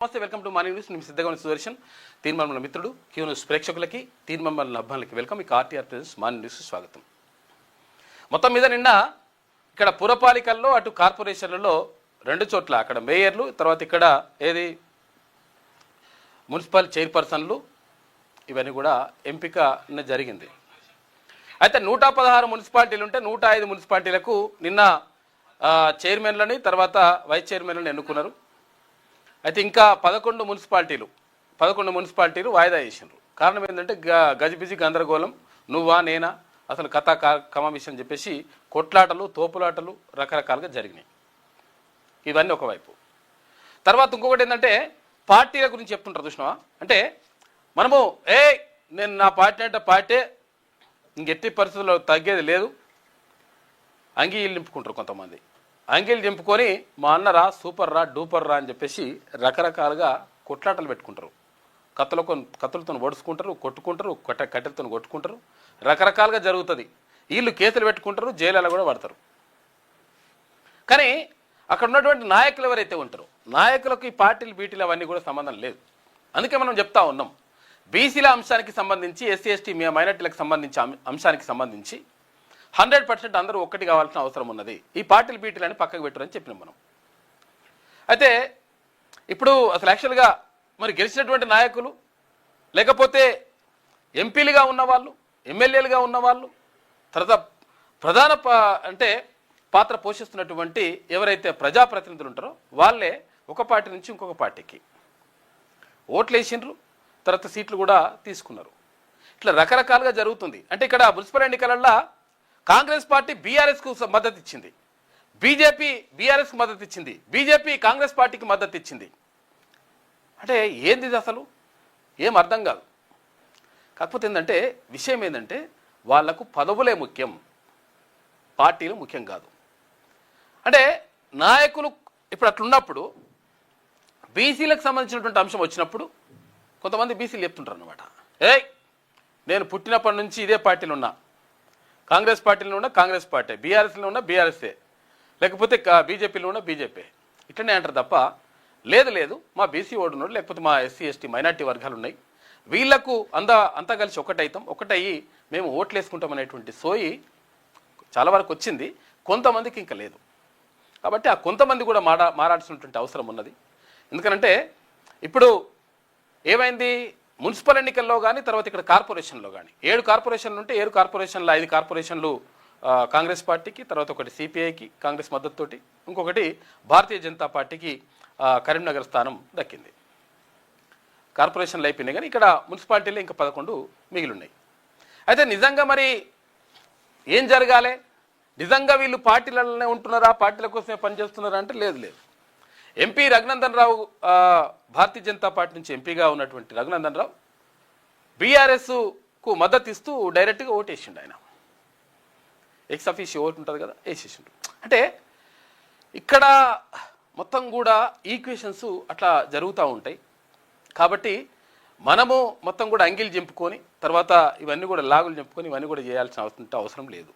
నమస్తే, welcome to morning news. నేను సిద్ధంగా సుదర్శన్. తీర్మానముల మిత్రుడు క్యూ న్యూస్ ప్రేక్షకులకి, తీర్మానముల అబ్బాయిలకి వెల్కమ్. ఇక ఆర్టీఆర్ ప్రెజెంట్స్ మార్నింగ్ న్యూస్ స్వాగతం. మొత్తం మీద నిన్న ఇక్కడ పురపాలికల్లో అటు కార్పొరేషన్లలో రెండు చోట్ల అక్కడ మేయర్లు, తర్వాత ఇక్కడ ఏది మున్సిపల్ చైర్పర్సన్లు ఇవన్నీ కూడా ఎంపిక జరిగింది. అయితే 116 మున్సిపాలిటీలు ఉంటే 105 మున్సిపాలిటీలకు నిన్న చైర్మన్లని తర్వాత వైస్ చైర్మన్లను ఎన్నుకున్నారు. అయితే ఇంకా 11 మున్సిపాలిటీలు వాయిదా చేసినారు. కారణం ఏంటంటే గజిబిజి గందరగోళం, నువ్వా నేనా, అసలు కథా కమామిషన్ చెప్పేసి కొట్లాటలు, తోపులాటలు రకరకాలుగా జరిగినాయి. ఇవన్నీ ఒకవైపు. తర్వాత ఇంకొకటి ఏంటంటే పార్టీల గురించి చెప్తుంటారు చూసినావా. అంటే మనము నేను నా పార్టీ అంటే పార్టీ, ఇంకెట్టి పరిస్థితుల్లో తగ్గేది లేదు, అంగీలు నింపుకుంటారు కొంతమంది. అంగీలు దింపుకొని మా అన్నరా, సూపర్ రా, డూపర్ రా అని చెప్పేసి రకరకాలుగా కొట్లాటలు పెట్టుకుంటారు. కత్తులతో ఓడుచుకుంటారు, కొట్టుకుంటారు, కట్టెలతో కొట్టుకుంటారు, రకరకాలుగా జరుగుతుంది. వీళ్ళు కేసులు పెట్టుకుంటారు, జైలు కూడా పడతారు. కానీ అక్కడ ఉన్నటువంటి నాయకులు ఎవరైతే ఉంటారో నాయకులకు ఈ పార్టీలు బీటీలు అవన్నీ కూడా సంబంధం లేదు. అందుకే మనం చెప్తా ఉన్నాం, బీసీల అంశానికి సంబంధించి, ఎస్సీ ఎస్టీ మైనార్టీలకు సంబంధించి అంశానికి సంబంధించి 100% అందరూ ఒక్కటి కావాల్సిన అవసరం ఉన్నది. ఈ పార్టీలు బీటీలని పక్కకు పెట్టారని చెప్పినాం మనం. అయితే ఇప్పుడు అసలు యాక్చువల్గా మరి గెలిచినటువంటి నాయకులు, లేకపోతే ఎంపీలుగా ఉన్నవాళ్ళు, ఎమ్మెల్యేలుగా ఉన్నవాళ్ళు, తర్వాత ప్రధాన పాత్ర పోషిస్తున్నటువంటి ఎవరైతే ప్రజాప్రతినిధులు ఉంటారో వాళ్ళే ఒక పార్టీ నుంచి ఇంకొక పార్టీకి ఓట్లు వేసిండ్రు, తర్వాత సీట్లు కూడా తీసుకున్నారు. ఇట్లా రకరకాలుగా జరుగుతుంది. అంటే ఇక్కడ మున్సిపల్ ఎన్నికలలో కాంగ్రెస్ పార్టీ బీఆర్ఎస్కు మద్దతు ఇచ్చింది, బీజేపీ బీఆర్ఎస్కు మద్దతు ఇచ్చింది, బీజేపీ కాంగ్రెస్ పార్టీకి మద్దతు ఇచ్చింది. అంటే ఏంది ఇది అసలు ఏం అర్థం కాదు. కాకపోతే ఏంటంటే విషయం ఏంటంటే వాళ్లకు పదవులే ముఖ్యం, పార్టీలు ముఖ్యం కాదు. అంటే నాయకులు ఇప్పుడు అట్లున్నప్పుడు బీసీలకు సంబంధించినటువంటి అంశం వచ్చినప్పుడు కొంతమంది బీసీలు చెప్తుంటారు అనమాట, నేను పుట్టినప్పటి నుంచి ఇదే పార్టీలో ఉన్నా, కాంగ్రెస్ పార్టీలో ఉన్న కాంగ్రెస్ పార్టీ, బీఆర్ఎస్లో ఉన్న బీఆర్ఎస్ఏ, లేకపోతే బీజేపీలో ఉన్న బీజేపీ, ఇట్లనే అంటారు తప్ప లేదు మా బీసీ ఓడు ఉన్నాడు, లేకపోతే మా ఎస్సీ ఎస్టీ మైనార్టీ వర్గాలు ఉన్నాయి, వీళ్లకు అంతా కలిసి ఒకటయ్యి మేము ఓట్లు వేసుకుంటాం అనేటువంటి సోయి చాలా వరకు వచ్చింది. కొంతమందికి ఇంకా లేదు. కాబట్టి ఆ కొంతమంది కూడా మారాల్సినటువంటి అవసరం ఉన్నది. ఎందుకనంటే ఇప్పుడు ఏమైంది, మున్సిపల్ ఎన్నికల్లో కానీ, తర్వాత ఇక్కడ కార్పొరేషన్లో కానీ 7 కార్పొరేషన్లు ఉంటే 7 కార్పొరేషన్లు 5 కార్పొరేషన్లు కాంగ్రెస్ పార్టీకి, తర్వాత ఒకటి సిపిఐకి కాంగ్రెస్ మద్దతుతోటి, ఇంకొకటి భారతీయ జనతా పార్టీకి కరీంనగర్ స్థానం దక్కింది. కార్పొరేషన్లు అయిపోయినాయి కానీ ఇక్కడ మున్సిపాలిటీలో ఇంకా 11 మిగిలి ఉన్నాయి. అయితే నిజంగా మరి ఏం జరగాలి, నిజంగా వీళ్ళు పార్టీలలోనే ఉంటున్నారా, పార్టీల కోసమే పనిచేస్తున్నారా అంటే లేదు. ఎంపీ రఘునందన్ రావు, భారతీయ జనతా పార్టీ నుంచి ఎంపీగా ఉన్నటువంటి రఘునందన్ రావు బీఆర్ఎస్కు మద్దతు ఇస్తూ డైరెక్ట్గా ఓటేసిండు. ఆయన ఎక్స్ అఫీషియో ఓటు ఉంటుంది కదా, వేసేసిండు. అంటే ఇక్కడ మొత్తం కూడా ఈక్వేషన్స్ అట్లా జరుగుతూ ఉంటాయి. కాబట్టి మనము మొత్తం కూడా అంగిలు చింపుకొని, తర్వాత ఇవన్నీ కూడా లాగులు చింపుకొని ఇవన్నీ కూడా చేయాల్సిన అవసరం లేదు.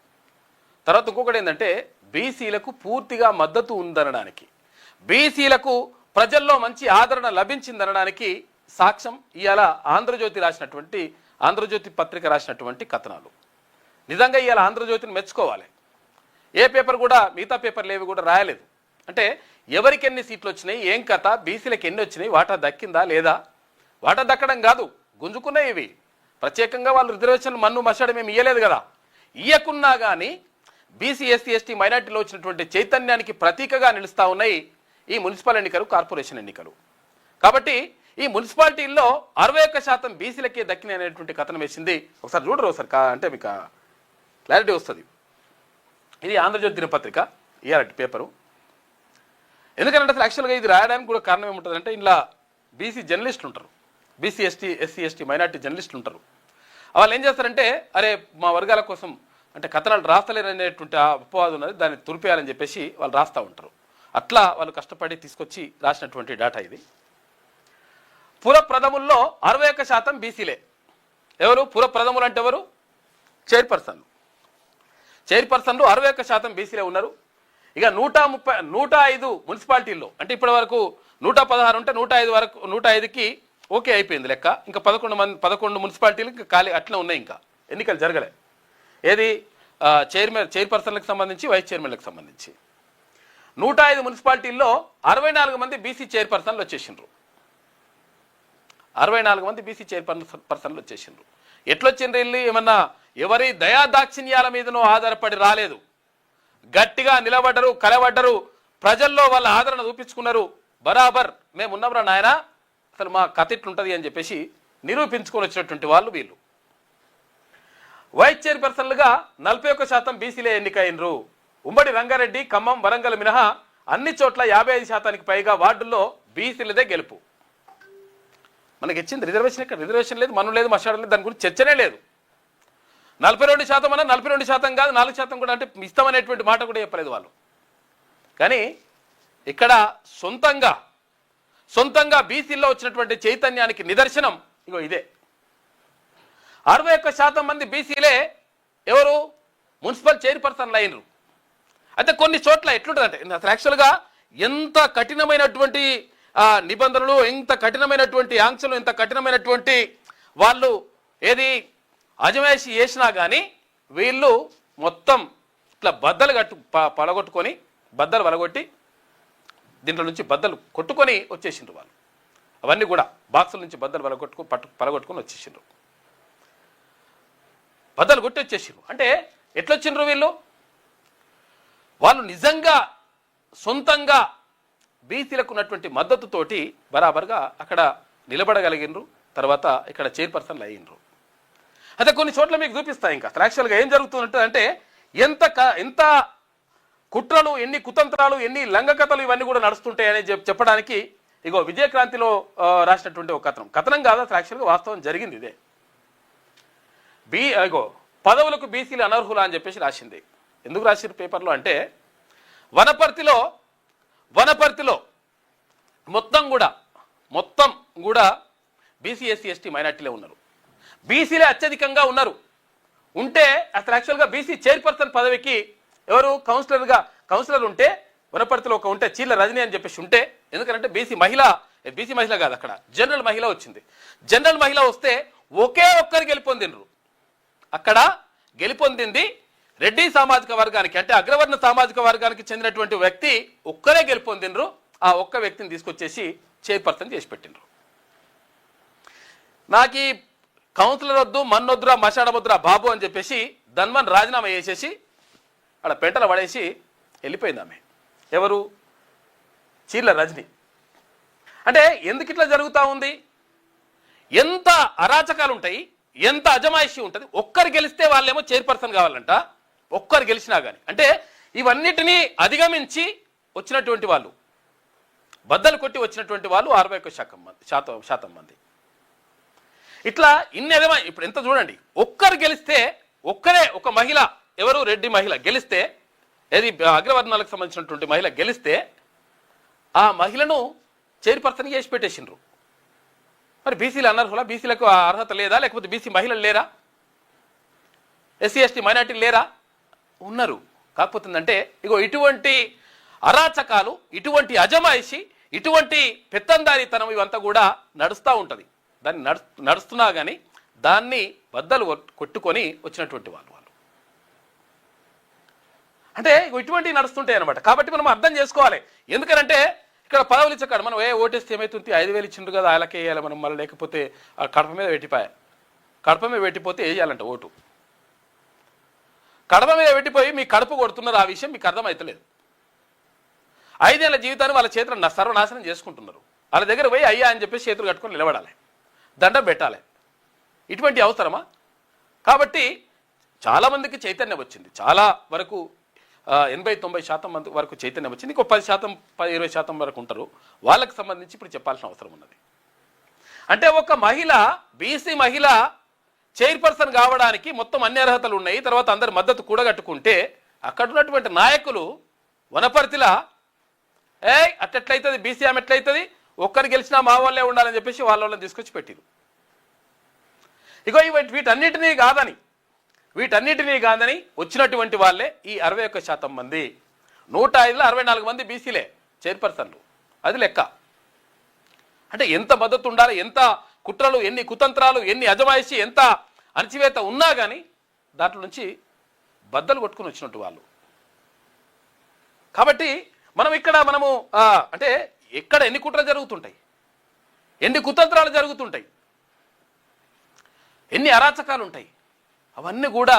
తర్వాత ఇంకొకటి ఏంటంటే బీసీలకు పూర్తిగా మద్దతు ఉందనడానికి, బీసీలకు ప్రజల్లో మంచి ఆదరణ లభించిందనడానికి సాక్ష్యం ఇవాళ ఆంధ్రజ్యోతి పత్రిక రాసినటువంటి కథనాలు. నిజంగా ఇవాళ ఆంధ్రజ్యోతిని మెచ్చుకోవాలి. ఏ పేపర్ కూడా మిగతా పేపర్లు ఏవి కూడా రాయలేదు. అంటే ఎవరికి ఎన్ని సీట్లు వచ్చినాయి, ఏం కథ, బీసీలకు ఎన్ని వచ్చినాయి, వాటా దక్కిందా లేదా, వాటా దక్కడం కాదు, గుంజుకున్నాయి ఇవి. ప్రత్యేకంగా వాళ్ళు రిజర్వేషన్లు మన్ను మశాడం ఏమి ఇయ్యలేదు కదా. ఇయ్యకున్నా కానీ బీసీ ఎస్సీ ఎస్టీ మైనార్టీలో వచ్చినటువంటి చైతన్యానికి ప్రతీకగా నిలుస్తూ ఉన్నాయి ఈ మున్సిపల్ ఎన్నికలు, కార్పొరేషన్ ఎన్నికలు. కాబట్టి ఈ మున్సిపాలిటీల్లో 61% బీసీలకే దక్కినాయి అనేటువంటి కథనం వేసింది. ఒకసారి చూడరు ఒకసారి, అంటే మీకు క్లారిటీ వస్తుంది. ఇది ఆంధ్రజ్యోతి దినపత్రిక ఇయాలటి పేపరు. ఎందుకంటే అసలు యాక్చువల్గా ఇది రాయడానికి కూడా కారణం ఏముంటుందంటే, ఇలా బీసీ జర్నలిస్టులు ఉంటారు, బీసీ ఎస్సీ ఎస్టీ మైనార్టీ జర్నలిస్టులు ఉంటారు. వాళ్ళు ఏం చేస్తారంటే, అరే మా వర్గాల కోసం అంటే కథనాలు రాస్తలేరు అనేటువంటి అపవాదం ఉన్నది, దాన్ని తురిపేయాలని చెప్పేసి వాళ్ళు రాస్తూ ఉంటారు. అట్లా వాళ్ళు కష్టపడి తీసుకొచ్చి రాసినటువంటి డేటా ఇది. పుర ప్రథముల్లో 61% బీసీలే. ఎవరు పుర ప్రథములు అంటే ఎవరు? చైర్పర్సన్లు 61% బీసీలే ఉన్నారు. ఇక 105 మున్సిపాలిటీల్లో అంటే ఇప్పటి వరకు 116 ఉంటే 105 వరకు 105కి ఓకే అయిపోయింది లెక్క. ఇంకా 11 మున్సిపాలిటీలు ఇంకా ఖాళీ అట్లా ఉన్నాయి, ఇంకా ఎన్నికలు జరగలే. ఏది చైర్పర్సన్లకు సంబంధించి వైస్ చైర్మన్లకు సంబంధించి 105 మున్సిపాలిటీల్లో 64 మంది బీసీ చైర్పర్సన్లు వచ్చేసిండ్రు. 64 మంది బీసీ చైర్పర్సన్లు వచ్చేసిండ్రు. ఎట్లొచ్చిండ్రు వీళ్ళు? ఏమన్నా ఎవరి దయాదాక్షిణ్యాల మీదనో ఆధారపడి రాలేదు. గట్టిగా నిలబడ్డరు, కలబడ్డరు, ప్రజల్లో వాళ్ళ ఆదరణ చూపించుకున్నారు. బరాబర్ మేము ఉన్నాంరా నాయన, అసలు మా కథ ఇట్లుంటుంది అని చెప్పేసి నిరూపించుకొని వచ్చినటువంటి వాళ్ళు వీళ్ళు. వైస్ చైర్పర్సన్లుగా 41% బీసీలే ఎన్నికైనరు. ఉమ్మడి రంగారెడ్డి, ఖమ్మం, వరంగల్ మినహా అన్ని చోట్ల 55% పైగా వార్డుల్లో బీసీలదే గెలుపు. మనకి ఇచ్చింది రిజర్వేషన్, ఇక్కడ రిజర్వేషన్ లేదు, మనం లేదు, మషాడం లేదు, దాని గురించి చర్చనే లేదు. 42% అన్న 42% కాదు, 4% కూడా అంటే ఇస్తామనేటువంటి మాట కూడా చెప్పలేదు వాళ్ళు. కానీ ఇక్కడ సొంతంగా బీసీల్లో వచ్చినటువంటి చైతన్యానికి నిదర్శనం ఇగో ఇదే. 61% మంది బీసీలే ఎవరు మున్సిపల్ చైర్పర్సన్లు అయినరు. అయితే కొన్ని చోట్ల ఎట్లుంటుందంటే అసలు యాక్చువల్గా ఎంత కఠినమైనటువంటి నిబంధనలు, ఎంత కఠినమైనటువంటి ఆంక్షలు, ఎంత కఠినమైనటువంటి వాళ్ళు ఏది అజమాయిషి చేసినా కానీ వీళ్ళు మొత్తం ఇట్లా బద్దలు పలగొట్టుకొని బద్దలు వలగొట్టి దీంట్లో నుంచి బద్దలు కొట్టుకొని వచ్చేసిండ్రు వాళ్ళు. అవన్నీ కూడా బాక్సుల నుంచి బద్దలు పలగొట్టుకొని వచ్చేసిండ్రు, బద్దలు కొట్టి వచ్చేసిండ్రు. అంటే ఎట్లొచ్చిండ్రు వీళ్ళు? వాళ్ళు నిజంగా సొంతంగా బీసీలకు ఉన్నటువంటి మద్దతుతోటి బరాబర్గా అక్కడ నిలబడగలిగినరు. తర్వాత ఇక్కడ చైర్పర్సన్లు అయ్యిండ్రు. అయితే కొన్ని చోట్ల మీకు చూపిస్తాయి. ఇంకా యాక్చువల్గా ఏం జరుగుతున్నట్టు అంటే ఎంత కుట్రలు, ఎన్ని కుతంత్రాలు, ఎన్ని లంగకథలు ఇవన్నీ కూడా నడుస్తుంటాయని చెప్పడానికి ఇగో విజయక్రాంతిలో రాసినటువంటి ఒక కథనం కాదు, అసలు యాక్చువల్గా వాస్తవం జరిగింది ఇదే. ఇగో పదవులకు బీసీలు అనర్హులు అని చెప్పేసి రాసింది. ఎందుకు రాసిరు పేపర్లో అంటే వనపర్తిలో మొత్తం కూడా బీసీ, ఎస్సీ, ఎస్టీ, మైనార్టీలే ఉన్నారు. బీసీలే అత్యధికంగా ఉన్నారు. ఉంటే అసలు యాక్చువల్గా బీసీ చైర్పర్సన్ పదవికి ఎవరు కౌన్సిలర్ ఉంటే వనపర్తిలో ఒక ఉంటే చీల రజని అని చెప్పేసి ఉంటే, ఎందుకంటే బీసీ మహిళ కాదు, అక్కడ జనరల్ మహిళ వచ్చింది. జనరల్ మహిళ వస్తే ఒకే ఒక్కరు గెలుపొందినరు. అక్కడ గెలుపొందింది రెడ్డి సామాజిక వర్గానికి, అంటే అగ్రవర్ణ సామాజిక వర్గానికి చెందినటువంటి వ్యక్తి ఒక్కరే గెలుపొందినరు. ఆ ఒక్క వ్యక్తిని తీసుకొచ్చేసి చైర్పర్సన్ చేసి పెట్టినరు. నాకు ఈ కౌన్సిలర్ వద్దు, మన్నొద్దురా, మషాడమొద్దురా బాబు అని చెప్పేసి ధన్వన్ రాజీనామా చేసేసి అక్కడ పెంటలు పడేసి వెళ్ళిపోయింది ఆమె. ఎవరు? చీర్ల రజని. అంటే ఎందుకు ఇట్లా జరుగుతూ ఉంది? ఎంత అరాచకాలు ఉంటాయి, ఎంత అజమాయిషి ఉంటుంది. ఒక్కరు గెలిస్తే వాళ్ళేమో చైర్పర్సన్ కావాలంట, ఒక్కరు గెలిచినా కానీ. అంటే ఇవన్నిటినీ అధిగమించి వచ్చినటువంటి వాళ్ళు, బద్దలు కొట్టి వచ్చినటువంటి వాళ్ళు 61% మంది. ఇట్లా ఇన్ని ఇప్పుడు ఎంత చూడండి, ఒక్కరు గెలిస్తే ఒక మహిళ, ఎవరు రెడ్డి మహిళ గెలిస్తే, ఏది అగ్రవర్ణాలకు సంబంధించినటువంటి మహిళ గెలిస్తే ఆ మహిళను చైర్పర్సన్ చేసి పెట్టేసిండ్రు. మరి బీసీలు అనర్హులా? బీసీలకు అర్హత లేదా? లేకపోతే బీసీ మహిళలు లేరా? ఎస్సీ, ఎస్టీ, మైనార్టీలు లేరా? ఉన్నారు. కాకపోతే ఏంటంటే ఇగో ఇటువంటి అరాచకాలు, ఇటువంటి అజమాయిషి, ఇటువంటి పెత్తందారితనం ఇవంతా కూడా నడుస్తూ ఉంటుంది. దాన్ని నడుస్తున్నా కానీ దాన్ని బద్దలు కొట్టుకొని వచ్చినటువంటి వాళ్ళు అంటే ఇటువంటివి నడుస్తుంటాయి అనమాట. కాబట్టి మనం అర్థం చేసుకోవాలి. ఎందుకంటే ఇక్కడ పదవులు ఇచ్చకాడు మనం ఓటేస్తే ఏమైతుంది, 5,000 ఇచ్చిండ్రు కదా వాళ్ళకే వేయాలి మనం, మళ్ళీ లేకపోతే కడప మీద పెట్టిపోతే వేయాలంట ఓటు. కడప మీద పెట్టిపోయి మీ కడుపు కొడుతున్నారు, ఆ విషయం మీకు అర్థమవుతలేదు. 5 ఏళ్ల జీవితాన్ని వాళ్ళ చేతులను సర్వనాశనం చేసుకుంటున్నారు. వాళ్ళ దగ్గర పోయి అయ్యా అని చెప్పేసి చేతులు కట్టుకొని నిలబడాలి, దండం పెట్టాలి. ఇటువంటి అవసరమా? కాబట్టి చాలామందికి చైతన్యం వచ్చింది. చాలా వరకు 80-90% మంది వరకు చైతన్యం వచ్చింది. ఇంకో 10%, 20% వరకు ఉంటారు. వాళ్ళకి సంబంధించి ఇప్పుడు చెప్పాల్సిన అవసరం ఉన్నది. అంటే ఒక మహిళ, బీసీ మహిళ చైర్పర్సన్ కావడానికి మొత్తం అన్ని అర్హతలు ఉన్నాయి. తర్వాత అందరి మద్దతు కూడగట్టుకుంటే అక్కడ ఉన్నటువంటి నాయకులు వనపర్తిలా అట్లయితుంది, బీసీ ఆమె ఎట్లయితుంది, ఒక్కరు గెలిచినా మా వాళ్ళే ఉండాలని చెప్పేసి వాళ్ళని తీసుకొచ్చి పెట్టిరు. ఇగో వీటన్నిటినీ కాదని వచ్చినటువంటి వాళ్ళే ఈ 61% మంది. 105లో 64 మంది బీసీలే చైర్పర్సన్లు, అది లెక్క. అంటే ఎంత మద్దతు ఉండాలి, ఎంత కుట్రలు, ఎన్ని కుతంత్రాలు, ఎన్ని అజమాయిషి, ఎంత అణచివేత ఉన్నా కానీ దాంట్లో నుంచి బద్దలు కొట్టుకుని వచ్చినట్టు వాళ్ళు. కాబట్టి మనము అంటే ఎక్కడ ఎన్ని కుట్రలు జరుగుతుంటాయి, ఎన్ని కుతంత్రాలు జరుగుతుంటాయి, ఎన్ని అరాచకాలు ఉంటాయి, అవన్నీ కూడా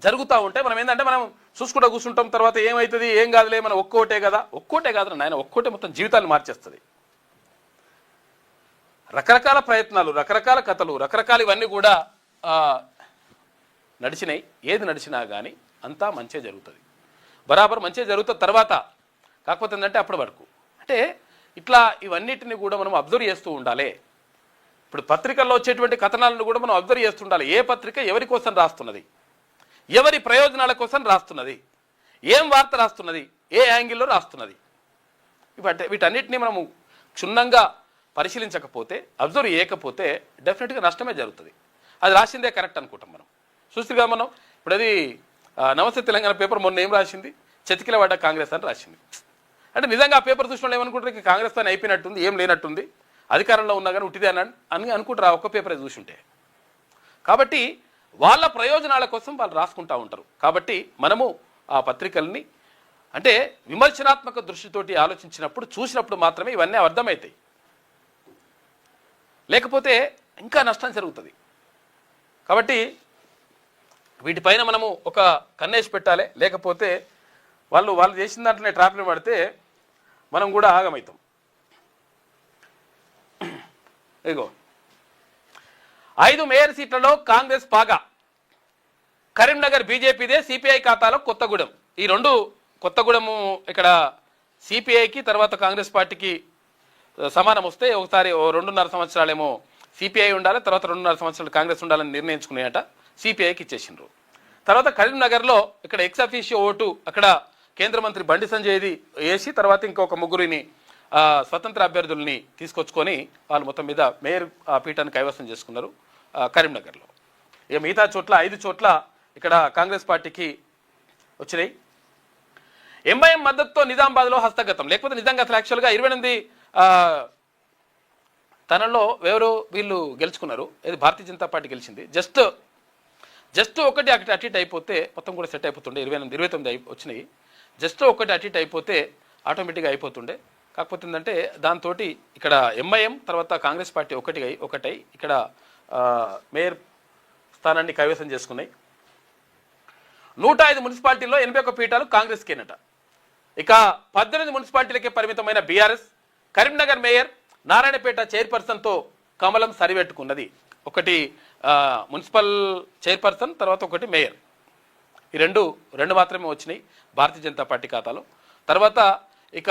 జరుగుతూ ఉంటాయి. మనం ఏంటంటే మనం చూసుకుంటూ కూర్చుంటాం, తర్వాత ఏమవుతుంది, ఏం కాదులే, మనం ఒక్కోటే కదా. ఒక్కోటే కాదు నాయన, ఒక్కోటే మొత్తం జీవితాన్ని మార్చేస్తుంది. రకరకాల ప్రయత్నాలు, రకరకాల కథలు, రకరకాల ఇవన్నీ కూడా నడిచినాయి. ఏది నడిచినా కానీ అంతా మంచిగా జరుగుతుంది, బరాబర్ మంచిగా జరుగుతుంది. తర్వాత కాకపోతే ఏంటంటే అప్పటి వరకు అంటే ఇట్లా ఇవన్నిటిని కూడా మనం అబ్జర్వ్ చేస్తూ ఉండాలి. ఇప్పుడు పత్రికల్లో వచ్చేటువంటి కథనాలను కూడా మనం అబ్జర్వ్ చేస్తుండాలి. ఏ పత్రిక ఎవరి కోసం రాస్తున్నది, ఎవరి ప్రయోజనాల కోసం రాస్తున్నది, ఏం వార్త రాస్తున్నది, ఏ యాంగిల్లో రాస్తున్నది, వీటన్నిటిని మనము క్షుణ్ణంగా పరిశీలించకపోతే, అబ్జర్వ్ చేయకపోతే డెఫినెట్గా నష్టమే జరుగుతుంది. అది రాసిందే కరెక్ట్ అనుకుంటాం మనం. చూస్తుగా మనం ఇప్పుడు అది నమస్తే తెలంగాణ పేపర్ మొన్న ఏం రాసింది, చతికిల పడ్డ కాంగ్రెస్ అని రాసింది. అంటే నిజంగా ఆ పేపర్ చూసిన వాళ్ళు ఏమనుకుంటారు, కాంగ్రెస్ పని అయిపోయినట్టుంది, ఏం లేనట్టుంది, అధికారంలో ఉన్నా కానీ ఉట్టిదే అని అనుకుంటారు ఆ ఒక్క పేపరే చూసుంటే. కాబట్టి వాళ్ళ ప్రయోజనాల కోసం వాళ్ళు రాసుకుంటూ ఉంటారు. కాబట్టి మనము ఆ పత్రికల్ని అంటే విమర్శనాత్మక దృష్టితోటి ఆలోచించినప్పుడు, చూసినప్పుడు మాత్రమే ఇవన్నీ అర్థమవుతాయి. లేకపోతే ఇంకా నష్టం జరుగుతుంది. కాబట్టి వీటిపైన మనము ఒక కన్నేసి పెట్టాలి. లేకపోతే వాళ్ళు చేసిన దాంట్లోనే ట్రాప్లో పడితే మనం కూడా ఆగమవుతాం. ఇగో 5 మేయర్ సీట్లలో కాంగ్రెస్ పాగా, కరీంనగర్ బీజేపీదే, సిపిఐ ఖాతాలో కొత్తగూడెం. ఈ రెండు కొత్తగూడెము ఇక్కడ సిపిఐకి తర్వాత కాంగ్రెస్ పార్టీకి సమానం వస్తే ఒకసారి 2.5 సంవత్సరాలేమో సిపిఐ ఉండాలి, తర్వాత 2.5 సంవత్సరాలు కాంగ్రెస్ ఉండాలని నిర్ణయించుకునేట సిపిఐకి ఇచ్చేసిండ్రు. తర్వాత కరీంనగర్లో ఇక్కడ ఎక్స్ అఫీషియో ఓటు అక్కడ కేంద్ర మంత్రి బండి సంజయ్ది వేసి తర్వాత ఇంకొక ముగ్గురిని స్వతంత్ర అభ్యర్థుల్ని తీసుకొచ్చుకొని వాళ్ళు మొత్తం మీద మేయర్ పీఠాన్ని కైవసం చేసుకున్నారు కరీంనగర్లో. ఇక మిగతా చోట్ల 5 చోట్ల ఇక్కడ కాంగ్రెస్ పార్టీకి వచ్చినాయి. ఎంఐఎం మద్దతుతో నిజామాబాద్లో హస్తగతం. లేకపోతే నిజంగా అసలు యాక్చువల్గా 28 తనలో వీళ్ళు గెలుచుకున్నారు. ఇది భారతీయ జనతా పార్టీ గెలిచింది. జస్ట్ ఒకటి అటు ఇటు అయిపోతే మొత్తం కూడా సెట్ అయిపోతుండే. 28, 29 వచ్చినాయి. జస్ట్ ఒకటి అటు ఇటు అయిపోతే ఆటోమేటిక్గా అయిపోతుండే. కాకపోతే ఏంటంటే దాంతో ఇక్కడ ఎంఐఎం తర్వాత కాంగ్రెస్ పార్టీ ఒకటై ఇక్కడ మేయర్ స్థానాన్ని కైవసం చేసుకున్నాయి. 105 మున్సిపాలిటీల్లో 81 పీఠాలు కాంగ్రెస్కేనట. ఇక 18 మున్సిపాలిటీలకే పరిమితమైన బీఆర్ఎస్. కరీంనగర్ మేయర్, నారాయణపేట చైర్పర్సన్తో కమలం సరిపెట్టుకున్నది. ఒకటి మున్సిపల్ చైర్పర్సన్, తర్వాత ఒకటి మేయర్. ఈ రెండు మాత్రమే వచ్చినాయి భారతీయ జనతా పార్టీ ఖాతాలో. తర్వాత ఇక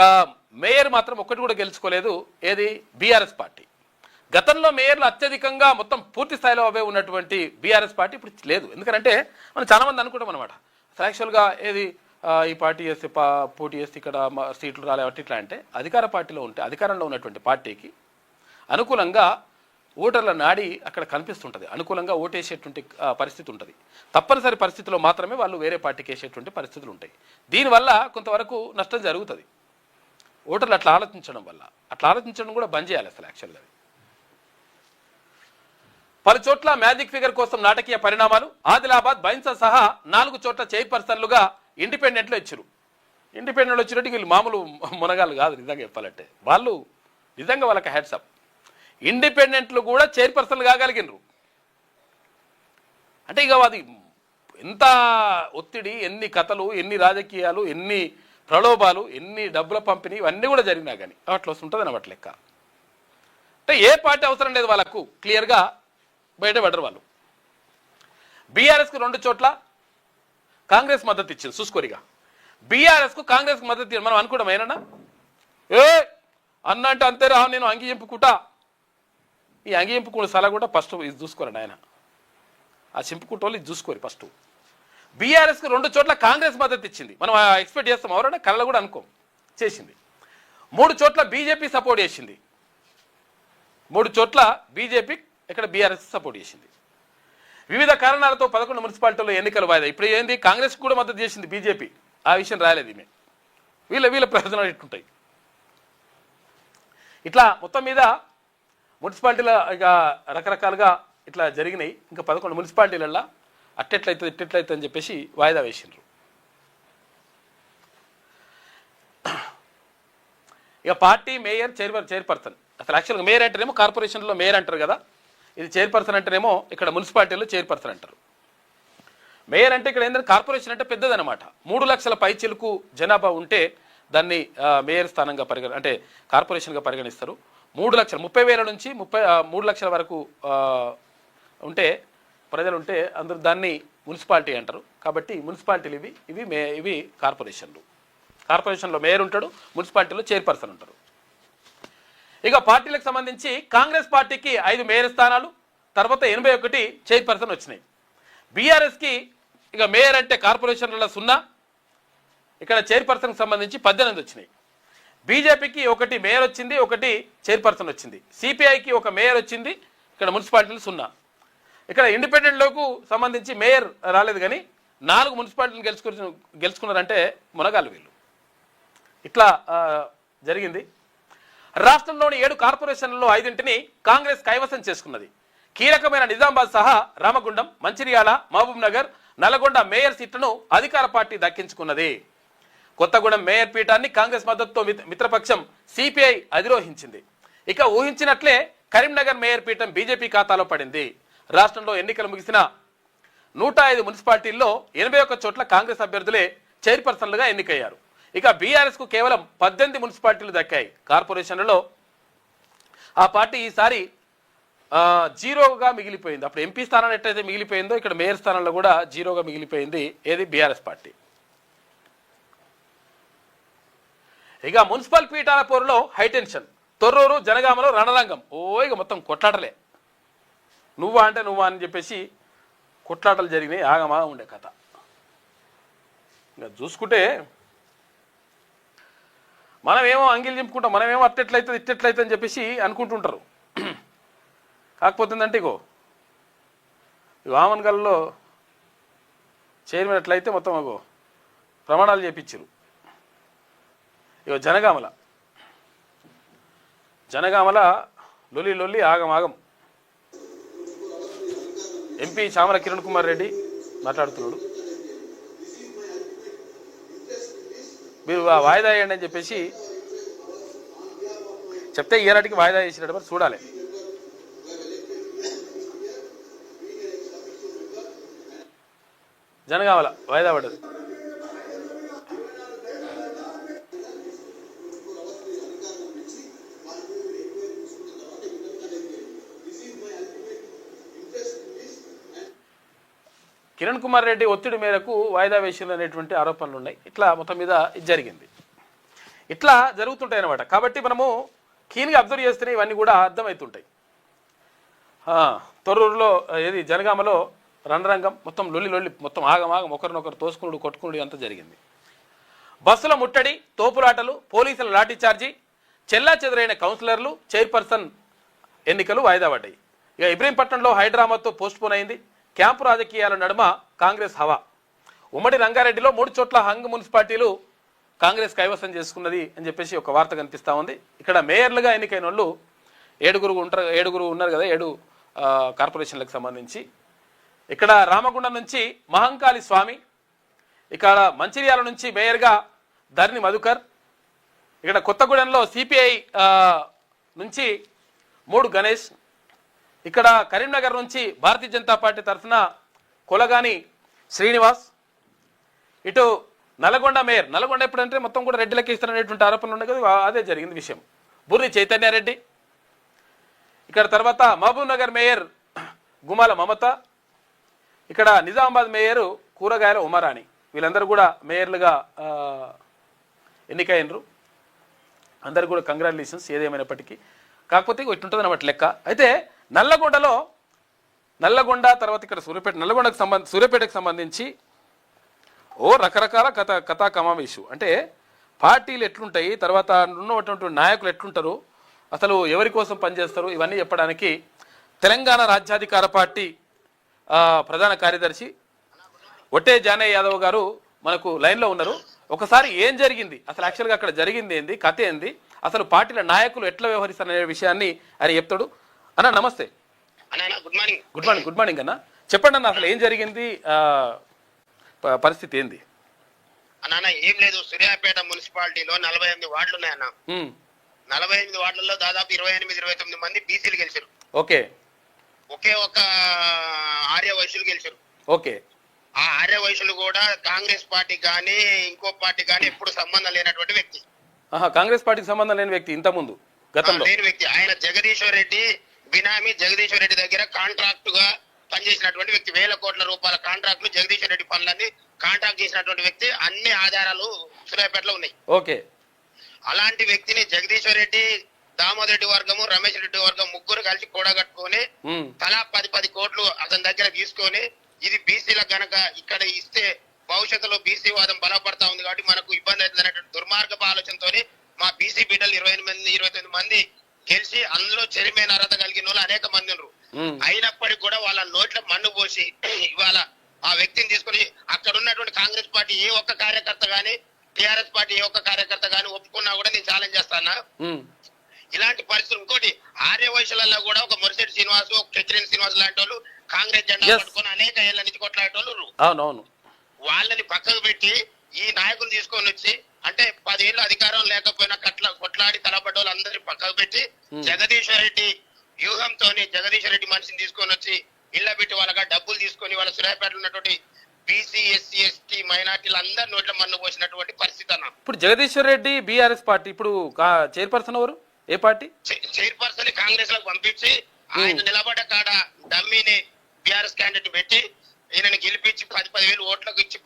మేయర్ మాత్రం ఒకటి కూడా గెలుచుకోలేదు. ఏది? BRS party. గతంలో మేయర్లు అత్యధికంగా మొత్తం పూర్తి స్థాయిలో అవే ఉన్నటువంటి బీఆర్ఎస్ పార్టీ ఇప్పుడు లేదు. ఎందుకంటే మనం చాలామంది అనుకుంటాం అనమాట, యాక్చువల్గా ఏది ఈ పార్టీ చేస్తే పోటీ చేస్తే ఇక్కడ సీట్లు రాలే ఇట్లా అంటే అధికార పార్టీలో ఉంటే అధికారంలో ఉన్నటువంటి పార్టీకి అనుకూలంగా ఓటర్ల నాడి అక్కడ కనిపిస్తుంటుంది, అనుకూలంగా ఓటేసేటువంటి పరిస్థితి ఉంటుంది. తప్పనిసరి పరిస్థితిలో మాత్రమే వాళ్ళు వేరే పార్టీకి వేసేటువంటి పరిస్థితులు ఉంటాయి. దీనివల్ల కొంతవరకు నష్టం జరుగుతుంది. ఓటర్లు అట్లా ఆలోచించడం కూడా బంద్ చేయాలి అసలు యాక్చువల్గా. పలు చోట్ల మ్యాజిక్ ఫిగర్ కోసం నాటకీయ పరిణామాలు. ఆదిలాబాద్, బైన్సా సహా 4 చోట్ల చైర్పర్సన్లుగా ఇండిపెండెంట్లు ఇచ్చారు. ఇండిపెండెంట్లు వచ్చినట్టు వీళ్ళు మామూలు మునగాళ్ళు కాదు. నిజంగా చెప్పాలంటే వాళ్ళు నిజంగా వాళ్ళకి హ్యాట్సప్. ఇండిపెండెంట్లు కూడా చైర్పర్సన్లు కాగలిగినరు అంటే ఇక అది ఎంత ఒత్తిడి, ఎన్ని కథలు, ఎన్ని రాజకీయాలు, ఎన్ని ప్రలోభాలు, ఎన్ని డబ్బుల పంపిణీ, ఇవన్నీ కూడా జరిగినా కానీ అట్లా వస్తుంటుంది అన్నమాట లెక్క. అంటే ఏ పార్టీ అవసరం లేదు వాళ్ళకు, క్లియర్గా బయటపడరు వాళ్ళు. బీఆర్ఎస్కు 2 చోట్ల కాంగ్రెస్ మద్దతు ఇచ్చింది. చూసుకోరిగా బీఆర్ఎస్కు కాంగ్రెస్కు మద్దతు ఇచ్చింది. మనం అనుకోవడం ఏనన్నా అన్న అంటే అంతే రా, నేను అంగి ఎంపుకుంటా. ఈ అంగి ఎంపుకునే సలహా కూడా ఫస్ట్ ఇది చూసుకోరండి ఆయన, ఆ చింపుకుంటే వాళ్ళు ఇది చూసుకోరు ఫస్ట్. బీఆర్ఎస్కు 2 చోట్ల కాంగ్రెస్ మద్దతు ఇచ్చింది. మనం ఎక్స్పెక్ట్ చేస్తాం, ఎవరైనా కళ్ళ కూడా అనుకోం, చేసింది. 3 చోట్ల బీజేపీ సపోర్ట్ చేసింది. 3 చోట్ల బీజేపీ ఇక్కడ బీఆర్ఎస్ సపోర్ట్ చేసింది. వివిధ కారణాలతో 11 మున్సిపాలిటీల్లో ఎన్నికలు వాయిదా. ఇప్పుడు ఏంది, కాంగ్రెస్ కూడా మద్దతు చేసింది బీజేపీ, ఆ విషయం రాలేదు. ఈమె వీళ్ళ ప్రయోజనాలు ఇట్టుంటాయి. ఇట్లా మొత్తం మీద మున్సిపాలిటీల ఇక రకరకాలుగా ఇట్లా జరిగినాయి. ఇంకా 11 మున్సిపాలిటీలల్లో అట్టెట్లయితుంది ఇట్టెట్లయితుంది అని చెప్పేసి వాయిదా వేసిండ్రు. ఇక పార్టీ మేయర్ చైర్పర్సన్, అసలు యాక్చువల్గా మేయర్ అంటేనేమో కార్పొరేషన్లో మేయర్ అంటారు కదా, ఇది చైర్పర్సన్ అంటేనేమో ఇక్కడ మున్సిపాలిటీలో చైర్పర్సన్ అంటారు. మేయర్ అంటే ఇక్కడ ఏంటంటే కార్పొరేషన్ అంటే పెద్దదనమాట. 3 లక్షల పైచిలుకు జనాభా ఉంటే దాన్ని మేయర్ స్థానంగా అంటే కార్పొరేషన్గా పరిగణిస్తారు. 3 లక్షలు 30,000 నుంచి 3 లక్షల వరకు ఉంటే ప్రజలు ఉంటే అందరూ దాన్ని మున్సిపాలిటీ అంటారు. కాబట్టి మున్సిపాలిటీలు ఇవి కార్పొరేషన్లు. కార్పొరేషన్లో మేయర్ ఉంటాడు, మున్సిపాలిటీలో చైర్పర్సన్ ఉంటారు. ఇక పార్టీలకు సంబంధించి కాంగ్రెస్ పార్టీకి 5 మేయర్ స్థానాలు, తర్వాత 81 చైర్పర్సన్ వచ్చినాయి. బీఆర్ఎస్కి ఇక మేయర్ అంటే కార్పొరేషన్లలో 0, ఇక్కడ చైర్పర్సన్కి సంబంధించి 18 వచ్చినాయి. బీజేపీకి 1 మేయర్ వచ్చింది, 1 చైర్పర్సన్ వచ్చింది. సిపిఐకి 1 మేయర్ వచ్చింది, ఇక్కడ మున్సిపాలిటీలు 0. ఇక్కడ ఇండిపెండెంట్లకు సంబంధించి మేయర్ రాలేదు, కానీ 4 మున్సిపాలిటీలు గెలుచుకున్నారంటే మునగాలు వీళ్ళు. ఇట్లా జరిగింది. రాష్ట్రంలోని 7 కార్పొరేషన్లలో 5ంటిని కాంగ్రెస్ కైవసం చేసుకున్నది. కీలకమైన నిజామాబాద్ సహా రామగుండం, మంచిర్యాల, మహబూబ్ నగర్, నల్గొండ మేయర్ సీట్లను అధికార పార్టీ దక్కించుకున్నది. కొత్తగూడెం మేయర్ పీఠాన్ని కాంగ్రెస్ మద్దతుతో మిత్రపక్షం సిపిఐ అధిరోహించింది. ఇక ఊహించినట్లే కరీంనగర్ మేయర్ పీఠం బీజేపీ ఖాతాలో పడింది. రాష్ట్రంలో ఎన్నికలు ముగిసిన 105 మున్సిపాలిటీల్లో 81 చోట్ల కాంగ్రెస్ అభ్యర్థులే చైర్పర్సన్లుగా ఎన్నికయ్యారు. ఇక బీఆర్ఎస్ కు కేవలం 18 మున్సిపాలిటీలు దక్కాయి. కార్పొరేషన్లలో ఆ పార్టీ ఈసారి జీరోగా మిగిలిపోయింది. అప్పుడు ఎంపీ స్థానాన్ని ఎట్లయితే మిగిలిపోయిందో ఇక్కడ మేయర్ స్థానంలో కూడా జీరోగా మిగిలిపోయింది. ఏది బీఆర్ఎస్ పార్టీ. ఇక మున్సిపల్ పీఠాల పోరులో హైటెన్షన్. తొర్రూరు, జనగామలో రణరంగం. ఇక మొత్తం కొట్లాటలే. నువ్వా అంటే నువ్వా అని చెప్పేసి కొట్లాటలు జరిగినాయి. ఆగమా ఉండే కథ. ఇంకా చూసుకుంటే మనమేమో అంగిలు చింపుకుంటాం, మనమేమో అట్టెట్లయితుంది ఇట్టెట్లయితుంది అని చెప్పేసి అనుకుంటుంటారు. కాకపోతే ఏంటంటే ఇగో వామన్గల్లో చైర్మన్ ఎట్లయితే మొత్తం అగో ప్రమాణాలు చేపించారు. ఇగో జనగామల లొల్లి ఆగం. ఎంపీ చామల కిరణ్ కుమార్ రెడ్డి మాట్లాడుతున్నాడు. మీరు వాయిదా వేయండి అని చెప్పేసి చెప్తే ఈనాటికి వాయిదా చేసినట్టు మరి చూడాలి. జనగామల వాయిదా పడ్డది. కిరణ్ కుమార్ రెడ్డి ఒత్తిడి మేరకు వాయిదా వేసింది అనేటువంటి ఆరోపణలు ఉన్నాయి. ఇట్లా మొత్తం మీద ఇది జరిగింది. ఇట్లా జరుగుతుంటాయి అన్నమాట. కాబట్టి మనము కీన్గా అబ్జర్వ్ చేస్తేనే ఇవన్నీ కూడా అర్థమవుతుంటాయి. తొర్రూరులో ఏది జనగామలో రణరంగం, మొత్తం లొల్లి మొత్తం ఆగం ఒకరినొకరు తోసుకునుడు కొట్టుకునుడు అంతా జరిగింది. బస్సుల ముట్టడి, తోపులాటలు, పోలీసుల లాఠీచార్జీ, చెల్లా చెదరైన కౌన్సిలర్లు, చైర్పర్సన్ ఎన్నికలు వాయిదా పడ్డాయి. ఇక ఇబ్రహీంపట్నంలో హైడ్రామాతో పోస్ట్పోన్ అయింది. క్యాంపు రాజకీయాల నడుమ కాంగ్రెస్ హవా. ఉమ్మడి రంగారెడ్డిలో 3 చోట్ల హంగ్ మున్సిపాలిటీలు కాంగ్రెస్ కైవసం చేసుకున్నది అని చెప్పేసి ఒక వార్త కనిపిస్తూ ఉంది. ఇక్కడ మేయర్లుగా ఎన్నికైన వాళ్ళు 7 ఉన్నారు కదా, 7 కార్పొరేషన్లకు సంబంధించి. ఇక్కడ రామగుండం నుంచి మహంకాళి స్వామి, ఇక్కడ మంచిర్యాల నుంచి మేయర్గా ధర్ని మధుకర్, ఇక్కడ కొత్తగూడెంలో సిపిఐ నుంచి 3 గణేష్, ఇక్కడ కరీంనగర్ నుంచి భారతీయ జనతా పార్టీ తరఫున కొలగాని శ్రీనివాస్, ఇటు నల్గొండ మేయర్, నల్గొండ ఎప్పుడంటే మొత్తం కూడా రెడ్డిలకి ఇస్తారనేటువంటి ఆరోపణలు ఉన్నాయి కదా, అదే జరిగింది విషయం. బుర్రి చైతన్యారెడ్డి, ఇక్కడ తర్వాత మహబూబ్ నగర్ మేయర్ గుమాల మమత, ఇక్కడ నిజామాబాద్ మేయర్ కూరగాయల ఉమారాణి. వీళ్ళందరూ కూడా మేయర్లుగా ఎన్నికైనరు. అందరు కూడా కంగ్రాచులేషన్స్ ఏదేమైనప్పటికీ. కాకపోతే ఇటుంటుంది అన్నమాట లెక్క. అయితే నల్లగొండ తర్వాత ఇక్కడ సూర్యాపేటకు సంబంధించి రకరకాల కథా కమావేశు. అంటే పార్టీలు ఎట్లుంటాయి, తర్వాత ఉన్నటువంటి నాయకులు ఎట్లుంటారు, అసలు ఎవరి కోసం పనిచేస్తారు, ఇవన్నీ చెప్పడానికి తెలంగాణ రాజ్యాధికార పార్టీ ప్రధాన కార్యదర్శి ఒట్టే జానయ్య యాదవ్ గారు మనకు లైన్లో ఉన్నారు. ఒకసారి ఏం జరిగింది, అసలు యాక్చువల్గా అక్కడ జరిగింది ఏంది, కథ ఏంది, అసలు పార్టీల నాయకులు ఎట్లా వ్యవహరిస్తారు అనే విషయాన్ని ఆయన చెప్తాడు. అన్న నమస్తే. అన్న good morning. Good morning. Good morning అన్న. చెప్పండి అన్న, అసలు ఏం జరిగింది, పరిస్థితి ఏంది? అన్న ఏం లేదు, సూర్యాపేట మున్సిపాలిటీలో 48 వార్డులు ఉన్నాయన్న. 48 వార్డులలో దాదాపు 28-29 మంది బీసీలు గెలిచారు. ఓకే. ఒకే ఒక ఆర్య వైశ్యులు గెలిచారు. ఓకే. ఆ ఆర్య వైశ్యులు కూడా కాంగ్రెస్ పార్టీ కానీ ఇంకో పార్టీ కానీ ఎప్పుడు సంబంధం లేనటువంటి వ్యక్తి. కాంగ్రెస్ పార్టీకి సంబంధం లేని వ్యక్తి ఇంతకుముందు గతంలో లేని వ్యక్తి. ఆయన జగదీశ్వర్ రెడ్డి బినామీ జగదీశ్వర్ రెడ్డి దగ్గర కాంట్రాక్ట్ గా పనిచేసినటువంటి వ్యక్తి. 1000 కోట్ల రూపాయల కాంట్రాక్టులు జగదీశ్వర్ రెడ్డి పనులన్నీ కాంట్రాక్ట్ చేసినటువంటి వ్యక్తి. అన్ని ఆధారాలు సూర్యాపేటలో ఉన్నాయి. ఓకే. అలాంటి వ్యక్తిని జగదీశ్వర్ రెడ్డి, దామోదర్ రెడ్డి వర్గము, రమేష్ రెడ్డి వర్గం ముగ్గురు కలిసి కూడగట్టుకొని తలా 10 కోట్లు అతని దగ్గర తీసుకొని, ఇది బీసీలకు గనక ఇక్కడ ఇస్తే భవిష్యత్తులో బీసీ వాదం బలపడతా ఉంది కాబట్టి మనకు ఇబ్బంది అవుతుంది అనేటువంటి దుర్మార్గపు ఆలోచనతో మా బీసీ బిడ్డలు 29 మంది గెలిచి అందులో చైర్మన్ అర్హత కలిగిన వాళ్ళు అనేక మంది ఉన్నారు. అయినప్పటికీ కూడా వాళ్ళ నోట్ల మన్ను పోసి ఇవాళ ఆ వ్యక్తిని తీసుకుని అక్కడ ఉన్నటువంటి కాంగ్రెస్ పార్టీ ఏ ఒక్క కార్యకర్త గాని, టిఆర్ఎస్ పార్టీ ఏ ఒక్క కార్యకర్త గాని ఒప్పుకున్నా కూడా నేను ఛాలెంజ్ చేస్తానా. ఇలాంటి పరిస్థితులు ఇంకోటి ఆర్య వయసులలో కూడా ఒక మురిశెట్టి శ్రీనివాస్, ఒక కెచ్చిరేని శ్రీనివాస్ లాంటి వాళ్ళు కాంగ్రెస్ జెండా పట్టుకొని అనేక ఏళ్ల నుంచి కొట్లాడేటోళ్ళు. అవునవును. వాళ్ళని పక్కకు పెట్టి ఈ నాయకులు తీసుకొని వచ్చి, అంటే 10 ఏళ్ళు అధికారం లేకపోయినా కొట్లాడి తలపడ్డ వాళ్ళు అందరినీ పక్కకు పెట్టి జగదీశ్వర్ రెడ్డి వ్యూహంతో జగదీశ్వర్ రెడ్డి మనిషిని తీసుకొని వచ్చి ఇళ్ళ పెట్టి వాళ్ళగా డబ్బులు తీసుకొని వాళ్ళ సూర్యాపేటలో ఉన్నటువంటి బీసీ, ఎస్సీ, ఎస్టీ మైనార్టీలు అందరి నోట్ల మన్ను పోసినటువంటి పరిస్థితి అన్న. ఇప్పుడు జగదీశ్వర్ రెడ్డి బీఆర్ఎస్ పార్టీ ఇప్పుడు చైర్పర్సన్ ఎవరు, ఏ పార్టీ? చైర్పర్సన్ కాంగ్రెస్ లకు పంపించి ఆయన నిలబడ్డ కాడ డమ్మీని బీఆర్ఎస్ క్యాండిడేట్ పెట్టి ఈయనని గెలిపించి 10,000 ఓట్లకు ఇచ్చి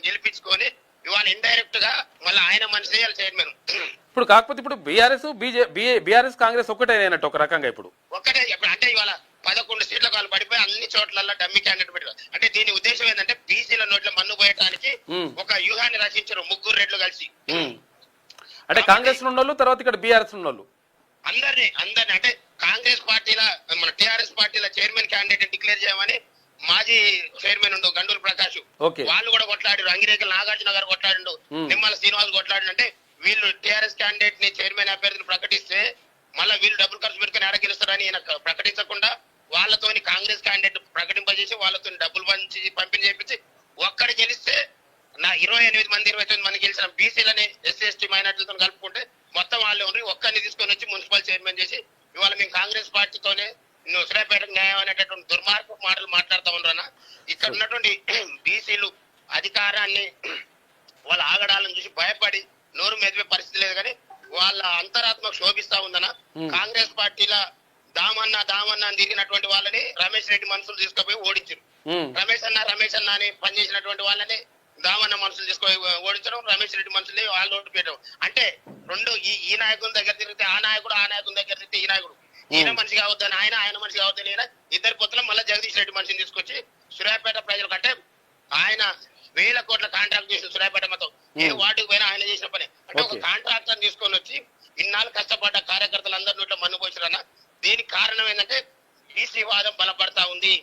గెలిపించుకొని ఇవాళ ఇండైరెక్ట్ గా మళ్ళీ ఆయన మనిషి చైర్మన్. ఇప్పుడు కాకపోతే ఇప్పుడు బీఆర్ఎస్ కాంగ్రెస్ ఒక్కటే అయినట్టు ఒక రకంగా ఇప్పుడు ఒక్కటే. అంటే ఇవాళ 11 సీట్లకు వాళ్ళు పడిపోయి అన్ని చోట్ల డమ్మీ క్యాండిడేట్ పెట్టారు. అంటే దీని ఉద్దేశం ఏంటంటే బీసీల నోట్ల మన్ను పోయటానికి ఒక వ్యూహాన్ని రచించారు ముగ్గురు రెడ్లు కలిసి. అంటే కాంగ్రెస్ ఉన్నోళ్ళు తర్వాత ఇక్కడ బీఆర్ఎస్ ఉన్నోళ్ళు అందరినీ అంటే కాంగ్రెస్ పార్టీల మన టిఆర్ఎస్ పార్టీల చైర్మన్ క్యాండిడేట్ డిక్లేర్ చేయమని మాజీ చైర్మన్ ఉండు గండూరు ప్రకాష్, వాళ్ళు కూడా కొట్లాడారు. అంగిరేకల్ నాగార్జున గారు కొట్లాడిండు, నిమ్మల శ్రీనివాస్ కొట్లాడు. అంటే వీళ్ళు టిఆర్ఎస్ క్యాండిడేట్ ని చైర్మన్ అభ్యర్థిని ప్రకటిస్తే మళ్ళీ వీళ్ళు డబ్బులు ఖర్చు పెట్టుకుని ఎడ గెలుస్తారని ఈయన ప్రకటించకుండా వాళ్ళతోని కాంగ్రెస్ క్యాండిడేట్ ప్రకటింపజేసి వాళ్ళతో డబ్బులు పంపిణీ చేపించి ఒక్కడి గెలిస్తే 28 మంది 29 మంది గెలిచిన బీసీలని ఎస్సీ ఎస్టీ మైనార్టీలతో కలుపుకుంటే మొత్తం వాళ్ళు ఒక్కరిని తీసుకొని వచ్చి మున్సిపల్ చైర్మన్ చేసి ఇవాళ మేము కాంగ్రెస్ పార్టీతోనే సూర్యాపేటకు న్యాయం అనేటటువంటి దుర్మార్గ మాటలు మాట్లాడుతూ ఉన్నారన్న. ఇక్కడ ఉన్నటువంటి బీసీలు అధికారాన్ని వాళ్ళ ఆగడాలను చూసి భయపడి నోరు మెదిపే పరిస్థితి లేదు, కానీ వాళ్ళ అంతరాత్మ శోభిస్తా ఉందన్న. కాంగ్రెస్ పార్టీల దామన్న అని తిరిగినటువంటి వాళ్ళని రమేష్ రెడ్డి మనుషులు తీసుకుపోయి ఓడించారు. రమేష్ అన్న అని పనిచేసినటువంటి వాళ్ళని దామన్న మనుషులు తీసుకొని ఓడించడం, రమేష్ రెడ్డి మనుషులు వాళ్ళు ఓటు పెట్టడం. అంటే రెండు ఈ నాయకుల దగ్గర తిరిగితే ఆ నాయకుడు, ఆ నాయకుల దగ్గర తిరిగితే ఈ నాయకుడు. ఈయన మనిషి కావద్దని ఆయన మనిషి కావద్దని ఈయన, ఇద్దరు పొత్తుల మళ్ళీ జగదీష్ రెడ్డి మనిషిని తీసుకొచ్చి సూర్యాపేట ప్రజలు కంటే ఆయన 1000 కోట్ల కాంట్రాక్ట్ చేసిన సూర్యాపేట మొత్తం ఏ వార్డుకు పోయినా ఆయన చేసిన పని. అంటే ఒక కాంట్రాక్టర్ తీసుకొని వచ్చి ఇన్నాళ్ళు కష్టపడ్డ కార్యకర్తలందరి నోట్లో మన్ను పోసిరన్న. దీనికి కారణం ఏంటంటే బీసీ వాదం బలపడతా ఉంది.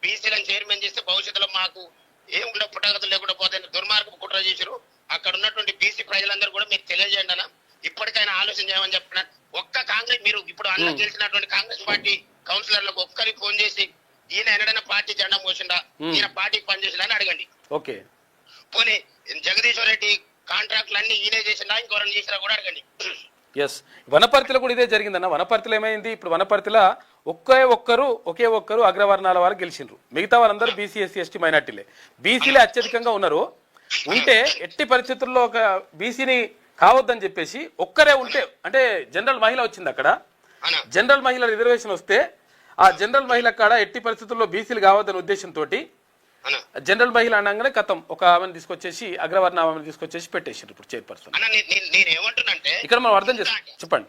బీసీలను చైర్మన్ చేస్తే భవిష్యత్తులో మాకు ఏం ఉండే పుట్టగతులు లేకుండా పోతే దుర్మార్గం కుట్ర చేశారు. అక్కడ ఉన్నటువంటి బీసీ ప్రజలందరూ కూడా మీరు తెలియజేయండి అన్న, ఇప్పటికైనా ఆలోచన చేయమని చెప్తున్నాను. ఒక్క కాంగ్రెస్ మీరు ఇప్పుడు అన్న గెలిచినటువంటి కాంగ్రెస్ పార్టీ కౌన్సిలర్లకు ఒక్కరికి ఫోన్ చేసి ఈయన ఎన్నడైనా పార్టీ జెండా మోసిండా, ఈయన పార్టీకి పనిచేసిండా అని అడగండి. ఓకే. పోనీ జగదీశ్వర్ రెడ్డి కాంట్రాక్ట్లు అన్ని ఈయనే చేసిండా ఇంకోరని చేసినా కూడా అడగండి. ఎస్, వనపర్తిలో కూడా ఇదే జరిగిందన్న. వనపర్తిలో ఏమైంది, ఇప్పుడు వనపర్తిలో ఒకే ఒక్కరు అగ్రవర్ణాల వారు గెలిచిండ్రు, మిగతా వాళ్ళందరూ బీసీ, ఎస్సీ, ఎస్టీ మైనార్టీలే. బీసీలే అత్యధికంగా ఉన్నారు. ఉంటే ఎట్టి పరిస్థితుల్లో ఒక బీసీని కావద్దని చెప్పేసి ఒక్కరే ఉంటే, అంటే జనరల్ మహిళ వచ్చింది అక్కడ, జనరల్ మహిళ రిజర్వేషన్ వస్తే ఆ జనరల్ మహిళ కాడ ఎట్టి పరిస్థితుల్లో బీసీలు కావద్దనే ఉద్దేశంతో జనరల్ మహిళ అనగానే కథం ఒక ఆమెను తీసుకొచ్చేసి అగ్రవర్ణ ఆమెను తీసుకొచ్చేసి పెట్టేసారు ఇప్పుడు చైర్పర్సన్. నేనేమంటున్నంటే ఇక్కడ మనం అర్థం చేసుకో, చెప్పండి.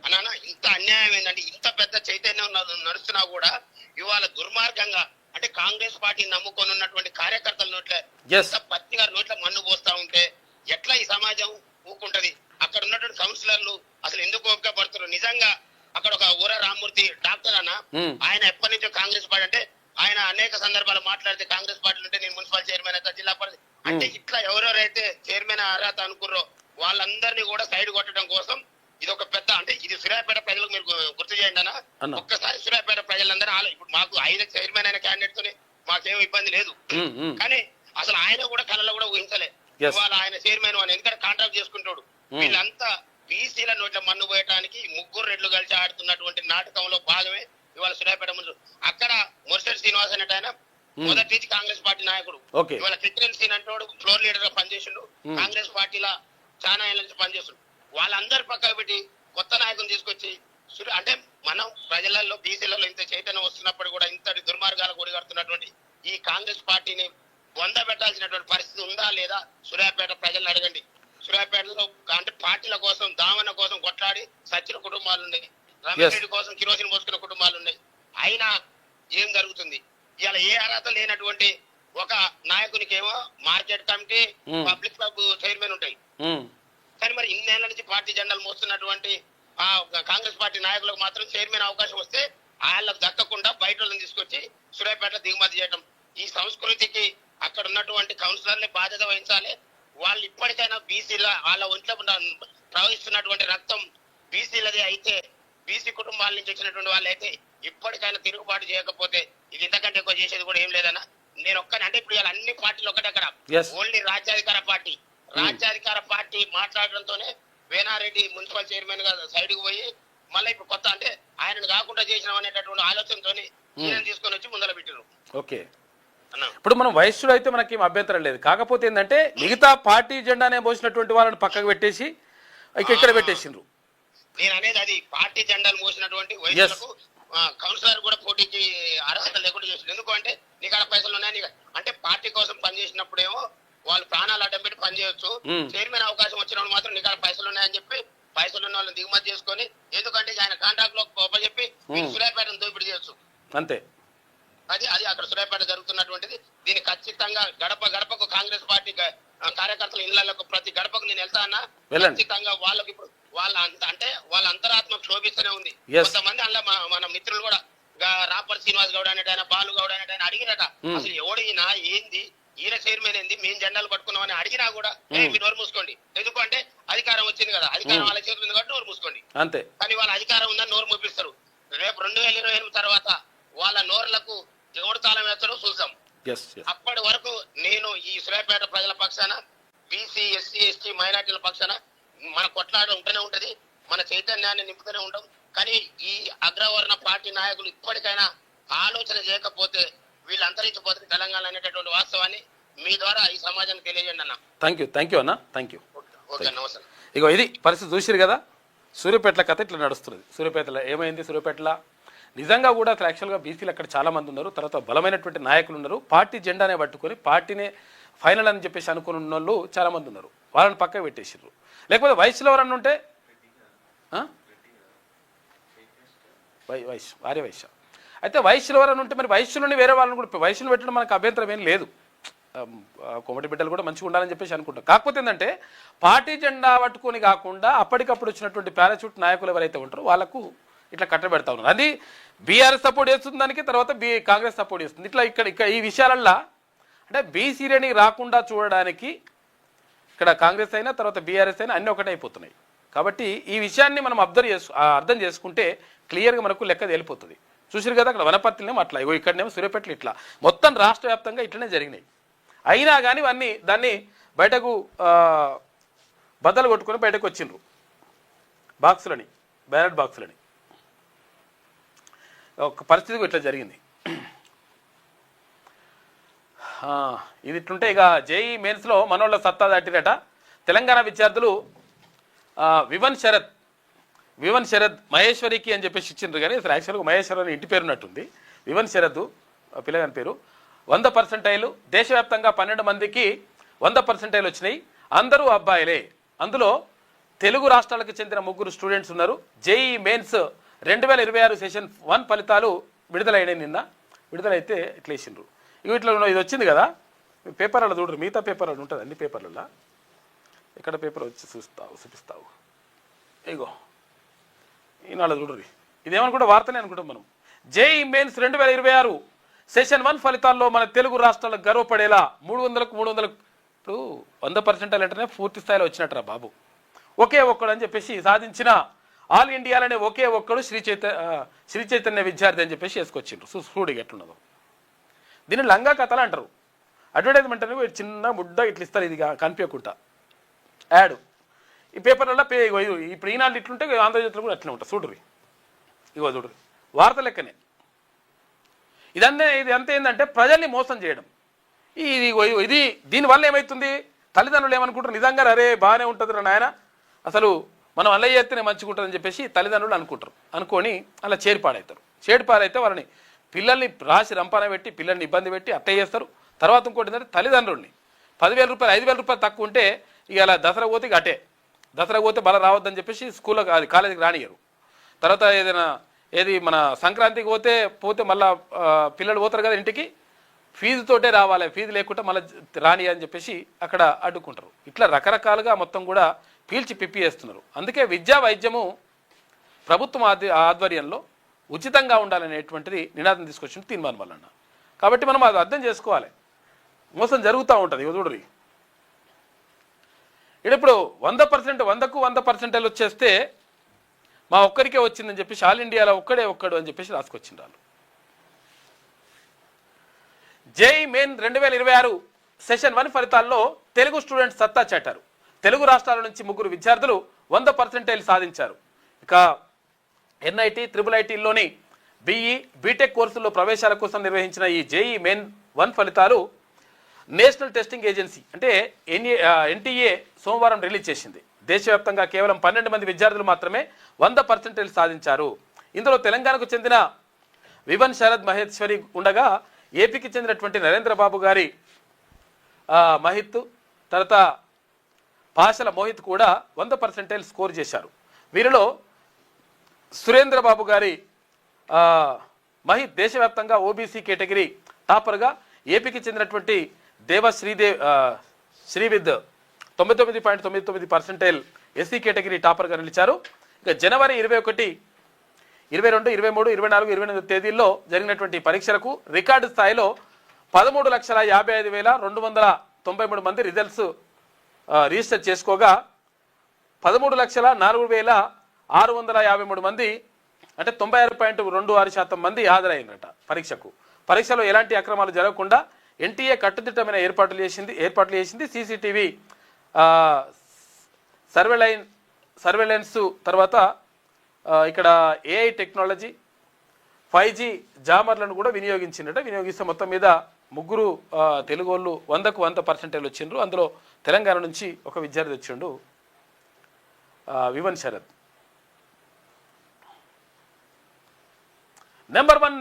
ఇంత అన్యాయం ఏంటంటే ఇంత పెద్ద చైతన్యం నడుస్తున్నా కూడా ఇవాళ దుర్మార్గంగా అంటే కాంగ్రెస్ పార్టీ నమ్ముకొని ఉన్నటువంటి కార్యకర్తల నోట్ల పత్తి గారి నోట్ల మన్ను పోస్తా ఉంటే ఎట్లా ఈ సమాజం ఊకుంటది? అక్కడ ఉన్నటువంటి కౌన్సిలర్లు అసలు ఎందుకు ఓపిక పడుతున్నారు? నిజంగా అక్కడ ఒక ఊర రామ్మూర్తి డాక్టర్ అన్న, ఆయన ఎప్పటి నుంచో కాంగ్రెస్ పార్టీ అంటే ఆయన అనేక సందర్భాలు మాట్లాడితే కాంగ్రెస్ పార్టీలు ఉంటే నేను మున్సిపల్ చైర్మన్ అయితే జిల్లా పరిషత్ అంటే ఇట్లా ఎవరెవరైతే చైర్మన్ అర్హత అనుకుర్రో వాళ్ళందరినీ కూడా సైడ్ కొట్టడం కోసం ఇది ఒక పెద్ద అంటే ఇది సూర్యాపేట ప్రజలకు మీరు గుర్తు చేయండి అన్న. ఒక్కసారి సూర్యాపేట ప్రజలందరూ ఇప్పుడు మాకు ఆయన చైర్మన్ అయిన క్యాండిడేట్ తోనే మాకేం ఇబ్బంది లేదు, కానీ అసలు ఆయన కూడా కళలో కూడా ఊహించలే ఇవాళ ఆయన చైర్మన్ అని, ఎందుకంటే కాంట్రాక్ట్ చేసుకుంటాడు. వీళ్ళంతా బీసీల నోట్ల మన్ను పోయటానికి ముగ్గురు రెడ్లు కలిసి ఆడుతున్నటువంటి నాటకంలో భాగమే ఇవాళ సూర్యాపేట ముందు. అక్కడ మురిశెట్టి శ్రీనివాస్ అనేట ఆయన మొదటి నుంచి కాంగ్రెస్ పార్టీ నాయకుడు, ఇవాళ క్రికెట్ సీన్ అంటే ఫ్లోర్ లీడర్ గా పనిచేసిండు, కాంగ్రెస్ పార్టీలో చాలా ఏళ్ళ నుంచి పనిచేస్తుండు. వాళ్ళందరి పక్కకు పెట్టి కొత్త నాయకులు తీసుకొచ్చి అంటే మనం ప్రజలలో బీసీలలో ఇంత చైతన్యం వస్తున్నప్పుడు కూడా ఇంతటి దుర్మార్గాలకు ఒడిగడుతున్నటువంటి ఈ కాంగ్రెస్ పార్టీని వంద పెట్టాల్సినటువంటి పరిస్థితి ఉందా లేదా సూర్యాపేట ప్రజలను అడగండి. సూర్యాపేటలో అంటే పార్టీల కోసం దావన కోసం కొట్లాడి సచ్చిన కుటుంబాలు ఉన్నాయి, రమేష్ రెడ్డి కోసం కిరోసిన్ పోసుకున్న కుటుంబాలు ఉన్నాయి. అయినా ఏం జరుగుతుంది? ఇవాళ ఏ అర్హత లేనటువంటి ఒక నాయకునికి ఏమో market committee public club chairman ఉంటాయి, కానీ మరి ఇన్నేళ్ల నుంచి పార్టీ జెండాలు మోస్తున్నటువంటి ఆ కాంగ్రెస్ పార్టీ నాయకులకు మాత్రం చైర్మన్ అవకాశం వస్తే వాళ్ళకు దక్కకుండా బయట వాళ్ళని తీసుకొచ్చి సూర్యాపేట దిగుమతి చేయడం. ఈ సంస్కృతికి అక్కడ ఉన్నటువంటి కౌన్సిలర్లే బాధ్యత వహించాలి. వాళ్ళు ఇప్పటికైనా బీసీల వాళ్ళ ఒంట్లో ప్రవహిస్తున్నటువంటి రక్తం బీసీలదే అయితే, బీసీ కుటుంబాల నుంచి వచ్చినటువంటి వాళ్ళు అయితే ఇప్పటికైనా తిరుగుబాటు చేయకపోతే ఇది ఇంతకంటే ఎక్కువ చేసేది కూడా ఏం లేదన్నా. నేను ఒక్కని అంటే ఇప్పుడు ఇలా అన్ని పార్టీలు ఒకటే అక్కడ ఓన్లీ రాజ్యాధికార పార్టీ మాట్లాడడంతోనే వేనారెడ్డి మున్సిపల్ చైర్మన్ గా సైడ్ కు పోయి మళ్ళీ ఇప్పుడు కొత్త అంటే ఆయనను కాకుండా చేసినాం అనేటటువంటి ఆలోచనతో ఈయన తీసుకొని వచ్చి ముందర పెట్టారు. ఓకే, ఇప్పుడు మనం వయస్సులో అయితే మనకేం అభ్యంతరం లేదు, కాకపోతే ఏంటంటే మిగతా పార్టీ జెండానే మోసినటువంటి వాళ్ళని పక్కకు పెట్టేసి ఇక్కడ పెట్టేసిండ్రు. నేను అనేది అది పార్టీ జెండాలు మోసినటువంటి వయసులకు కౌన్సిలర్ కూడా పోటీకి అర్హత లేకుండా చేసింది. ఎందుకంటే నీకు అక్కడ పైసలు ఉన్నాయి అంటే పార్టీ కోసం పనిచేసినప్పుడేమో వాళ్ళు ప్రాణాలు అడ్డం పెట్టి పనిచేయొచ్చు, చైర్మన్ అవకాశం వచ్చినప్పుడు మాత్రం నీకు అక్కడ పైసలు ఉన్నాయని చెప్పి పైసలు ఉన్న వాళ్ళని దిగుమతి చేసుకొని ఎందుకంటే ఆయన కాంట్రాక్ట్ లో చెప్పి సూర్యాపేటను దోపిడీ చేయొచ్చు అంతే. అది అక్కడ సూర్యాపేట జరుగుతున్నటువంటిది. దీన్ని ఖచ్చితంగా గడపకు కాంగ్రెస్ పార్టీ కార్యకర్తల ఇళ్లకు ప్రతి గడపకు నేను వెళ్తా అన్నా ఖచ్చితంగా వాళ్ళకి ఇప్పుడు వాళ్ళ అంతరాత్మ క్షోభిస్తూనే ఉంది. కొంతమంది అందులో మన మిత్రులు కూడా రాపర్ శ్రీనివాస్ గౌడ్ అనేట ఆయన, బాలు గౌడ్ అనేట ఆయన అడిగినట అసలు ఎవడైనా ఏంది ఈయన చైర్మన్ ఏంది మేము జెండాలు పట్టుకున్నామని అడిగినా కూడా మీరు నోరు మూసుకోండి, ఎందుకంటే అధికారం వచ్చింది కదా, అధికారం వాళ్ళ చేతులు ఉంది కాబట్టి నోరు మూసుకోండి అంతే. కానీ వాళ్ళ అధికారం ఉందని నోరు మూపిస్తారు. రేపు 2028 తర్వాత వాళ్ళ నోర్లకు ఎవడు తాళం వేస్తారో చూద్దాం. అప్పటి వరకు నేను ఈ సూర్యాపేట ప్రజల పక్షాన, బీసీ ఎస్సీ ఎస్టీ మైనార్టీల పక్షాన మన కొట్లాట ఉంటూనే ఉంటది, మన చైతన్యాన్ని నింపుతూనే ఉంటాం. కానీ ఈ అగ్రవర్ణ పార్టీ నాయకులు ఇప్పటికైనా ఆలోచన చేయకపోతే వీళ్ళు అంతరించిపోతుంది తెలంగాణ అనేటటువంటి వాస్తవాన్ని మీ ద్వారా ఈ సమాజానికి తెలియజేయండి అన్న. థ్యాంక్ యూ అన్న, థ్యాంక్ యూ. ఓకే, నమస్కారం. ఇగో ఇది పరిస్థితి చూసిరు కదా, సూర్యాపేటల కథ ఇట్లా నడుస్తుంది. సూర్యాపేటలో ఏమైంది? సూర్యాపేటలో నిజంగా కూడా అసలు యాక్చువల్గా బీసీలు అక్కడ చాలామంది ఉన్నారు, తర్వాత బలమైనటువంటి నాయకులు ఉన్నారు, పార్టీ జెండానే పట్టుకొని పార్టీనే ఫైనల్ అని చెప్పేసి అనుకుని ఉన్న వాళ్ళు చాలామంది ఉన్నారు, వాళ్ళని పక్కకు పెట్టేసారు. లేకపోతే వయసులో ఎవరన్నా ఉంటే భార్య వయసు అయితే వయసులో ఎవరన్నా ఉంటే మరి వయసులోని వేరే వాళ్ళని కూడా వయసులో పెట్టడం మనకు అభ్యంతరం ఏం లేదు, కోమటి బిడ్డలు కూడా మంచిగా ఉండాలని చెప్పేసి అనుకుంటాం. కాకపోతే ఏంటంటే పార్టీ జెండా పట్టుకొని కాకుండా అప్పటికప్పుడు వచ్చినటువంటి పారాచూట్ నాయకులు ఎవరైతే ఉంటారో వాళ్ళకు ఇట్లా కట్టబెడతా ఉన్నారు. అది బీఆర్ఎస్ సపోర్ట్ చేస్తుంది దానికి, తర్వాత కాంగ్రెస్ సపోర్ట్ చేస్తుంది. ఇట్లా ఇక్కడ ఈ విషయాలల్లో అంటే బీసీలని రాకుండా చూడడానికి ఇక్కడ కాంగ్రెస్ అయినా తర్వాత బీఆర్ఎస్ అయినా అన్నీ ఒకటే అయిపోతున్నాయి. కాబట్టి ఈ విషయాన్ని మనం అర్థం చేసుకుంటే క్లియర్గా మనకు లెక్క తేలిపోతుంది. చూసారు కదా అక్కడ వనపర్తిలోనేమో అట్లా, ఇక్కడనేమో సూర్యాపేటలో ఇట్లా, మొత్తం రాష్ట్ర వ్యాప్తంగా ఇట్లనే జరిగినాయి. అయినా కానీ దాన్ని బయటకు బద్దలు కొట్టుకొని బయటకు వచ్చిండ్రు బాక్సులని, బ్యాలెట్ బాక్సులని. ఒక పరిస్థితి ఇట్లా జరిగింది. ఇది ఇట్లుంటే ఇక జేఈ మెయిన్స్లో మనోళ్ళ సత్తా దాటిరట. తెలంగాణ విద్యార్థులు వివన్ శరద్ మహేశ్వరికి అని చెప్పేసి ఇచ్చిండ్రు, కానీ అసలు యాక్చువల్గా మహేశ్వరి అని ఇంటి పేరు ఉన్నట్టుంది. వివన్ శరద్ పిల్లగాని పేరు. 100% దేశవ్యాప్తంగా 12 మందికి 100% వచ్చినాయి, అందరూ అబ్బాయిలే. అందులో తెలుగు రాష్ట్రాలకు చెందిన 3 స్టూడెంట్స్ ఉన్నారు. జేఈ మెయిన్స్ 2026 సెషన్ 1 ఫలితాలు విడుదలైనాయి. నిన్న విడుదలైతే ఇట్లా వేసిండ్రు. ఇట్లా ఇది వచ్చింది కదా పేపర్లలో చూడరు, మిగతా పేపర్లలో ఉంటుంది అన్ని పేపర్లలో. ఇక్కడ పేపర్ వచ్చి చూపిస్తావు ఇగో ఈనాడు చూడరు. ఇదేమనుకుంటే వార్తనే అనుకుంటాం మనం. జేఈ మెయిన్స్ 2026 సెషన్ 1 ఫలితాల్లో మన తెలుగు రాష్ట్రాలకు గర్వపడేలా 300కు 300. ఇప్పుడు 100% అంటేనే పూర్తి స్థాయిలో వచ్చినట్టురా బాబు, ఒకే ఒక్కడు అని చెప్పేసి సాధించిన ఆల్ ఇండియాలోనే ఒకే ఒక్కడు శ్రీ చైతన్య విద్యార్థి అని చెప్పేసి వేసుకొచ్చిండ్రు. సూడిగా ఎట్లున్నదో. దీన్ని లంగా కథలు అంటారు. అడ్వర్టైజ్మెంట్ అనేది చిన్న ముడ్డ ఇట్లా ఇస్తారు, ఇది కనిపించకుండా యాడ్. ఈ పేపర్లలో ఇప్పుడు ఈనాడు ఇట్లుంటే ఆంధ్రజ్యోతిలో కూడా అట్లనే ఉంటుంది. చూడుర్రి, ఇగో చూడుర్రి, వార్త లెక్కనే. ఇది అంతా ఏంటంటే ప్రజల్ని మోసం చేయడం. ఇది దీనివల్ల ఏమవుతుంది, తల్లిదండ్రులు ఏమనుకుంటారు, నిజంగా అరే బాగానే ఉంటుంది నాయన, అసలు మనం అలా చేస్తేనే మంచిగా ఉంటుందని చెప్పేసి తల్లిదండ్రులు అనుకుంటారు. అనుకొని అలా చేరిపాడవుతారు. చేరిపాడైతే వాళ్ళని పిల్లల్ని రాసి రంపాన పెట్టి పిల్లల్ని ఇబ్బంది పెట్టి అట్ట చేస్తారు. తర్వాత ఇంకోటి ఏంటంటే తల్లిదండ్రుల్ని 10,000 రూపాయలు 5,000 రూపాయలు తక్కువ ఉంటే ఇక అలా దసరా పోతే ఇక అటే, దసరా పోతే బల రావద్దని చెప్పేసి స్కూల్లో అది కాలేజీకి రానియరు. తర్వాత ఏది మన సంక్రాంతికి పోతే మళ్ళీ పిల్లలు పోతారు కదా ఇంటికి, ఫీజుతోటే రావాలి, ఫీజు లేకుండా మళ్ళీ రాని అని చెప్పేసి అక్కడ అడ్డుకుంటారు. ఇట్లా రకరకాలుగా మొత్తం కూడా పీల్చి పిప్పి చేస్తున్నారు. అందుకే విద్యా వైద్యము ప్రభుత్వం ఆధ్వర్యంలో ఉచితంగా ఉండాలనేటువంటిది నినాదం తీసుకొచ్చింది తీర్మానం వలన. కాబట్టి మనం అది అర్థం చేసుకోవాలి. మోసం జరుగుతూ ఉంటుంది. చూడరి, ఇప్పుడు 100% 100కు 100% వచ్చేస్తే మా ఒక్కరికే వచ్చిందని చెప్పేసి ఆల్ ఇండియాలో ఒక్కడు అని చెప్పేసి రాసుకొచ్చింది వాళ్ళు. జేఈ మెయిన్ 2026 సెషన్ 1 ఫలితాల్లో తెలుగు స్టూడెంట్స్ సత్తా చాటారు. తెలుగు రాష్ట్రాల నుంచి 3 విద్యార్థులు 100% సాధించారు. ఇక ఎన్ఐటి, IIITలోని BE, బీటెక్ కోర్సుల్లో ప్రవేశాల కోసం నిర్వహించిన ఈ జేఈ మెయిన్ 1 ఫలితాలు నేషనల్ టెస్టింగ్ ఏజెన్సీ అంటే NTA సోమవారం రిలీజ్ చేసింది. దేశవ్యాప్తంగా కేవలం 12 మంది విద్యార్థులు మాత్రమే 100% సాధించారు. ఇందులో తెలంగాణకు చెందిన వివన్ శరద్ మహేశ్వరి ఉండగా ఏపీకి చెందినటువంటి నరేంద్రబాబు గారి మహిత్, తర్వాత పాషల మోహిత్ కూడా 100% స్కోర్ చేశారు. వీరిలో సురేంద్రబాబు గారి మహిత్ దేశవ్యాప్తంగా ఓబీసీ కేటగిరీ టాపర్గా, ఏపీకి చెందినటువంటి శ్రీవిద్ 99.99% ఎస్సీ కేటగిరీ టాపర్గా నిలిచారు. ఇక జనవరి 21, 22, 23, 24, 28 తేదీల్లో జరిగినటువంటి పరీక్షలకు రికార్డు స్థాయిలో 13,55,293 మంది రిజల్ట్స్ రిజిస్టర్ చేసుకోగా 13,04,653 మంది అంటే 96.26% మంది హాజరైనట పరీక్షకు. పరీక్షలో ఎలాంటి అక్రమాలు జరగకుండా NTA కట్టుదిట్టమైన ఏర్పాట్లు చేసింది. CCTV సర్వేలెన్స్, తర్వాత ఇక్కడ AI టెక్నాలజీ, 5G జామర్లను కూడా వినియోగిస్తే మొత్తం మీద 3 తెలుగు వాళ్ళు 100కు 100% వచ్చిండ్రు. అందులో తెలంగాణ నుంచి ఒక విద్యార్థి వచ్చిండు, వివన్ శరత్. నెంబర్ వన్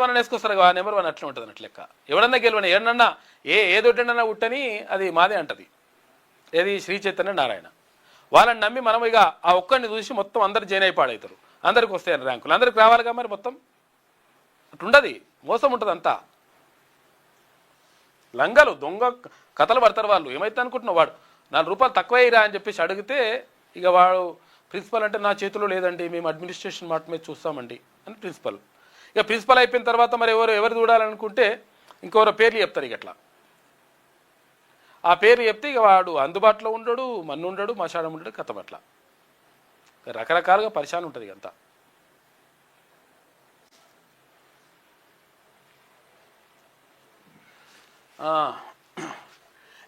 అని వేసుకొస్తారు కదా, నెంబర్ 1 అట్లా ఉంటుంది అన్నట్టు లెక్క. ఎవడన్నా గెలవని, ఏడన్నా ఏదొడ్డన్నా ఉట్టని అది మాదే అంటది. ఏది శ్రీ చైతన్య నారాయణ. వాళ్ళని నమ్మి మనం ఇక ఆ ఒక్కడిని చూసి మొత్తం అందరు జాయిన్ అయిపోడవుతారు. అందరికి వస్తాయి ర్యాంకులు, అందరికి రావాలిగా మరి. మొత్తం అట్లుండదు, మోసం ఉంటుంది అంతా. లంగలు దొంగ కథలు పడతారు వాళ్ళు. ఏమైతే అనుకుంటున్నావు, వాడు 4 రూపాయలు తక్కువ అయ్యిరా అని చెప్పేసి అడిగితే ఇక వాడు ప్రిన్సిపల్ అంటే నా చేతిలో లేదండి, మేము అడ్మినిస్ట్రేషన్ మాట మీద చూస్తామండి అని ప్రిన్సిపల్. ఇక ప్రిన్సిపల్ అయిపోయిన తర్వాత మరి ఎవరు చూడాలనుకుంటే ఇంకెవరో పేర్లు చెప్తారు. ఇక అట్లా ఆ పేరు చెప్తే ఇక వాడు అందుబాటులో ఉండడు, మన్ను ఉండడు, మశాడం ఉండడు, కథం. అట్లా రకరకాలుగా పరిశాన్ ఉంటుంది అంతా.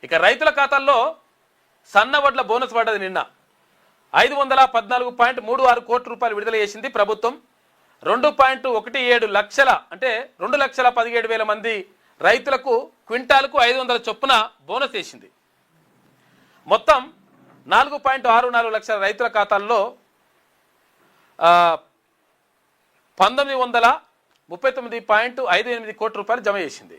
ఇక రైతుల ఖాతాల్లో సన్న వడ్ల బోనస్ పడ్డది. నిన్న 514.36 కోట్ల రూపాయలు విడుదల చేసింది ప్రభుత్వం. 2.17 లక్షల అంటే 2,17,000 మంది రైతులకు క్వింటాలకు 500 చొప్పున బోనస్ వేసింది. మొత్తం 4.64 లక్షల రైతుల ఖాతాల్లో 1939.58 కోట్ల రూపాయలు జమ చేసింది.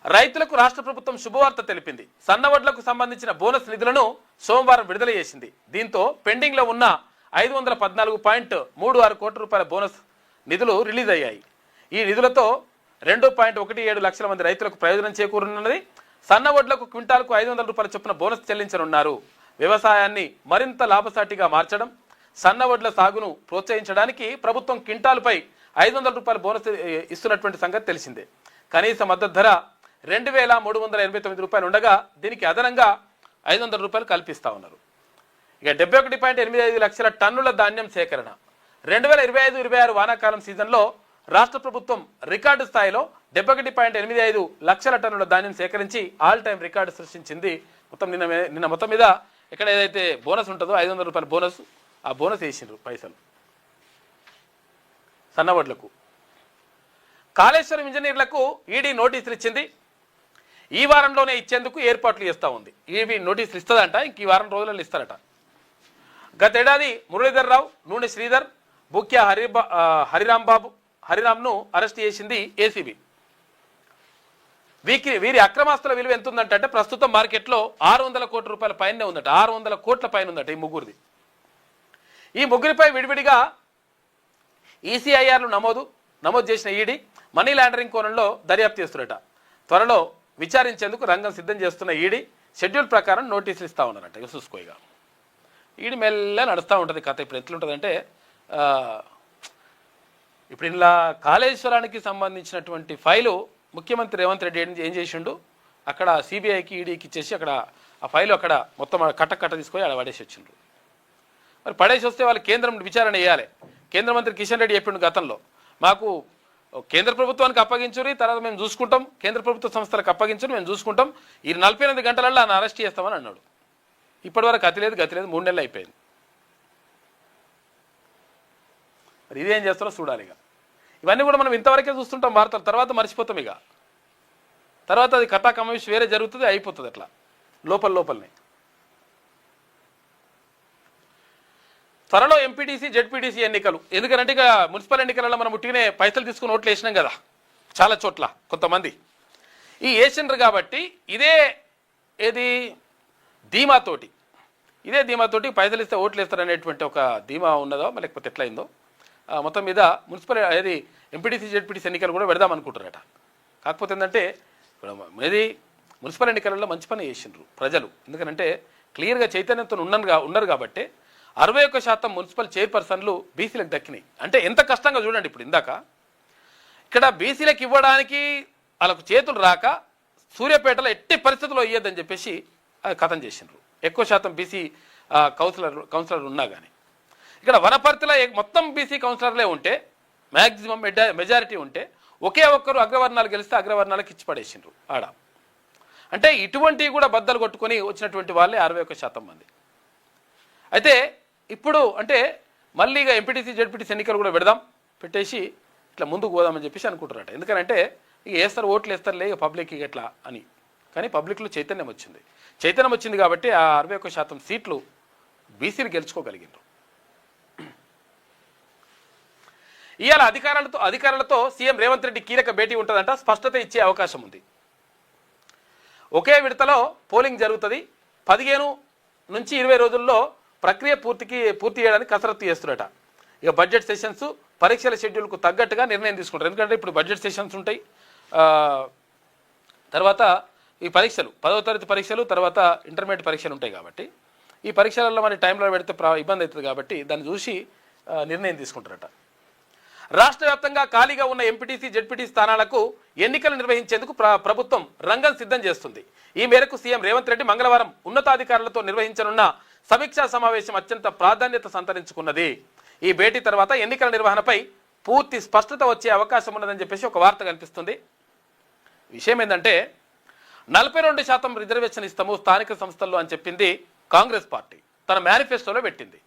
రైతులకు రాష్ట్ర ప్రభుత్వం శుభవార్త తెలిపింది. సన్నవడ్లకు సంబంధించిన బోనస్ నిధులను సోమవారం విడుదల చేసింది. దీంతో పెండింగ్ లో ఉన్న 514.36 కోట్ల రూపాయల బోనస్ నిధులు రిలీజ్ అయ్యాయి. ఈ నిధులతో 2.17 లక్షల మంది రైతులకు ప్రయోజనం చేకూరనున్నది. సన్నవడ్లకు క్వింటాల్కు 500 రూపాయల చొప్పున బోనస్ చెల్లించనున్నారు. వ్యవసాయాన్ని మరింత లాభసాటిగా మార్చడం, సన్నవడ్ల సాగును ప్రోత్సహించడానికి ప్రభుత్వం క్వింటాల్పై 500 రూపాయల బోనస్ ఇస్తున్నటువంటి సంగతి తెలిసిందే. కనీస మద్దతు ధర 2,389 రూపాయలు ఉండగా దీనికి అదనంగా 500 రూపాయలు కల్పిస్తా ఉన్నారు. ఇక 71.85 లక్షల టన్నుల ధాన్యం సేకరణ 2025-26 వానాకాలం సీజన్లో రాష్ట్ర ప్రభుత్వం రికార్డు స్థాయిలో 71.85 లక్షల టన్నుల ధాన్యం సేకరించి ఆల్ టైం రికార్డు సృష్టించింది. మొత్తం నిన్న మొత్తం మీద ఇక్కడ ఏదైతే బోనస్ ఉంటుందో 500 రూపాయల బోనస్, ఆ బోనస్ వేసిండ్రు పైసలు సన్నవడ్లకు. కాళేశ్వరం ఇంజనీర్లకు ఈడీ నోటీసులు ఇచ్చింది. ఈ వారంలోనే ఇచ్చేందుకు ఏర్పాట్లు చేస్తూ ఉంది. ఈవీ నోటీసులు ఇస్తుందంట, ఇంక ఈ వారం రోజులలో ఇస్తారట. గతేడాది మురళీధర్ రావు, నూనె శ్రీధర్, బుక్యా హరిరామ్ను అరెస్ట్ చేసింది ఏసీబీ. వీరి అక్రమాస్తుల విలువ ఎంత ఉందంటే ప్రస్తుతం మార్కెట్లో 600 కోట్ల రూపాయల పైనే ఉందట. 600 కోట్ల పైన ఉందట ఈ ముగ్గురిది. ఈ ముగ్గురిపై విడివిడిగా ఈసీఐఆర్లు నమోదు చేసిన ఈడీ మనీ లాండరింగ్ కోణంలో దర్యాప్తు చేస్తున్నట. త్వరలో విచారించేందుకు రంగం సిద్ధం చేస్తున్న ఈడీ షెడ్యూల్ ప్రకారం నోటీసులు ఇస్తూ ఉన్నారట. ఇక చూసుకోగా ఈడీ మెల్ల నడుస్తూ ఉంటుంది కథ. ఇప్పుడు ఎట్లుంటుందంటే ఇప్పుడు ఇలా కాళేశ్వరానికి సంబంధించినటువంటి ఫైలు ముఖ్యమంత్రి రేవంత్ రెడ్డి ఏం చేసిండు, అక్కడ సిబిఐకి ఈడీకి ఇచ్చేసి అక్కడ ఆ ఫైలు అక్కడ మొత్తం కట్ట తీసుకొని అక్కడ పడేసి వచ్చిండ్రు. మరి పడేసి వస్తే వాళ్ళు కేంద్రం విచారణ చేయాలి. కేంద్ర మంత్రి కిషన్ రెడ్డి చెప్పిండు గతంలో, మాకు కేంద్ర ప్రభుత్వానికి అప్పగించురి, తర్వాత మేము చూసుకుంటాం, కేంద్ర ప్రభుత్వ సంస్థలకు అప్పగించుని మేము చూసుకుంటాం, ఈ 48 గంటలలో ఆయన అరెస్ట్ చేస్తామని అన్నాడు. ఇప్పటివరకు గతి లేదు 3 నెలలు అయిపోయింది. మరి ఇదేం చేస్తారో చూడాలి. ఇక ఇవన్నీ కూడా మనం ఇంతవరకే చూస్తుంటాం వార్తలు, తర్వాత మర్చిపోతాం. ఇక తర్వాత అది కథా కమేష్ వేరే జరుగుతుంది, అయిపోతుంది అట్లా లోపలనే. త్వరలో ఎంపీటీసీ జెడ్పీటీసీ ఎన్నికలు. ఎందుకంటే ఇక మున్సిపల్ ఎన్నికలలో మనం ఉట్టిగానే పైసలు తీసుకుని ఓట్లు వేసినాం కదా చాలా చోట్ల కొంతమంది. ఈ వేసిండ్రు కాబట్టి ఇదే ధీమాతోటి పైసలు ఇస్తే ఓట్లు వేస్తారనేటువంటి ఒక ధీమా ఉన్నదో లేకపోతే ఎట్లయిందో మొత్తం మీద మున్సిపల్ ఎంపీటీసీ జెడ్పీటీసీ ఎన్నికలు కూడా పెడదాం అనుకుంటారట. కాకపోతే ఏంటంటే మున్సిపల్ ఎన్నికలలో మంచి పని చేసిండ్రు ప్రజలు. ఎందుకంటే క్లియర్గా చైతన్యంతో ఉన్నారు కాబట్టి 61% మున్సిపల్ చైర్పర్సన్లు బీసీలకు దక్కినాయి. అంటే ఎంత కష్టంగా చూడండి. ఇప్పుడు ఇందాక ఇక్కడ బీసీలకు ఇవ్వడానికి వాళ్ళకు చేతులు రాక సూర్యాపేటలో ఎట్టి పరిస్థితుల్లో ఇయ్యద్దని చెప్పేసి కథం చేసిండ్రు. ఎక్కువ శాతం బీసీ కౌన్సిలర్ ఉన్నా కానీ ఇక్కడ వనపర్తిలో మొత్తం బీసీ కౌన్సిలర్లే ఉంటే మ్యాక్సిమం మెజారిటీ ఉంటే ఒకే ఒక్కరు అగ్రవర్ణాలు గెలిస్తే అగ్రవర్ణాలకు ఇచ్చి పడేసిండ్రు ఆడ. అంటే ఇటువంటివి కూడా బద్దలు కొట్టుకొని వచ్చినటువంటి వాళ్ళే 61% మంది. అయితే ఇప్పుడు అంటే మళ్ళీ ఇక ఎంపీటీసీ జెడ్పీటీసీ ఎన్నికలు కూడా పెట్టేసి ఇట్లా ముందుకు పోదామని చెప్పేసి అనుకుంటారట. ఎందుకంటే ఇక ఓట్లు వేస్తారులే ఇక పబ్లిక్ ఎట్లా అని. కానీ పబ్లిక్లో చైతన్యం వచ్చింది కాబట్టి ఆ 61% సీట్లు బీసీలు గెలుచుకోగలిగినారు. ఇవాళ అధికారులతో సీఎం రేవంత్ రెడ్డి కీలక భేటీ ఉంటుందంట. స్పష్టత ఇచ్చే అవకాశం ఉంది. ఒకే విడతలో పోలింగ్ జరుగుతుంది. 15 నుంచి 20 రోజుల్లో ప్రక్రియ పూర్తి చేయడానికి కసరత్తు చేస్తున్నట. ఇక బడ్జెట్ సెషన్స్ పరీక్షల షెడ్యూల్కు తగ్గట్టుగా నిర్ణయం తీసుకుంటారు. ఎందుకంటే ఇప్పుడు బడ్జెట్ సెషన్స్ ఉంటాయి, తర్వాత ఈ పరీక్షలు 10వ తరగతి పరీక్షలు, తర్వాత ఇంటర్మీడియట్ పరీక్షలు ఉంటాయి. కాబట్టి ఈ పరీక్షలలో మరి టైంలో పెడితే ఇబ్బంది అవుతుంది కాబట్టి దాన్ని చూసి నిర్ణయం తీసుకుంటారట. రాష్ట్ర వ్యాప్తంగా ఖాళీగా ఉన్న ఎంపీటీసీ జెడ్పీటీసీ స్థానాలకు ఎన్నికలు నిర్వహించేందుకు ప్రభుత్వం రంగం సిద్ధం చేస్తుంది. ఈ మేరకు సీఎం రేవంత్ రెడ్డి మంగళవారం ఉన్నతాధికారులతో నిర్వహించనున్న సమీక్షా సమావేశం అత్యంత ప్రాధాన్యత సంతరించుకున్నది. ఈ భేటీ తర్వాత ఎన్నికల నిర్వహణపై పూర్తి స్పష్టత వచ్చే అవకాశం ఉన్నదని చెప్పేసి ఒక వార్త కనిపిస్తుంది. విషయం ఏంటంటే 42% రిజర్వేషన్ ఇస్తాము స్థానిక సంస్థల్లో అని చెప్పింది కాంగ్రెస్ పార్టీ తన మేనిఫెస్టోలో పెట్టింది.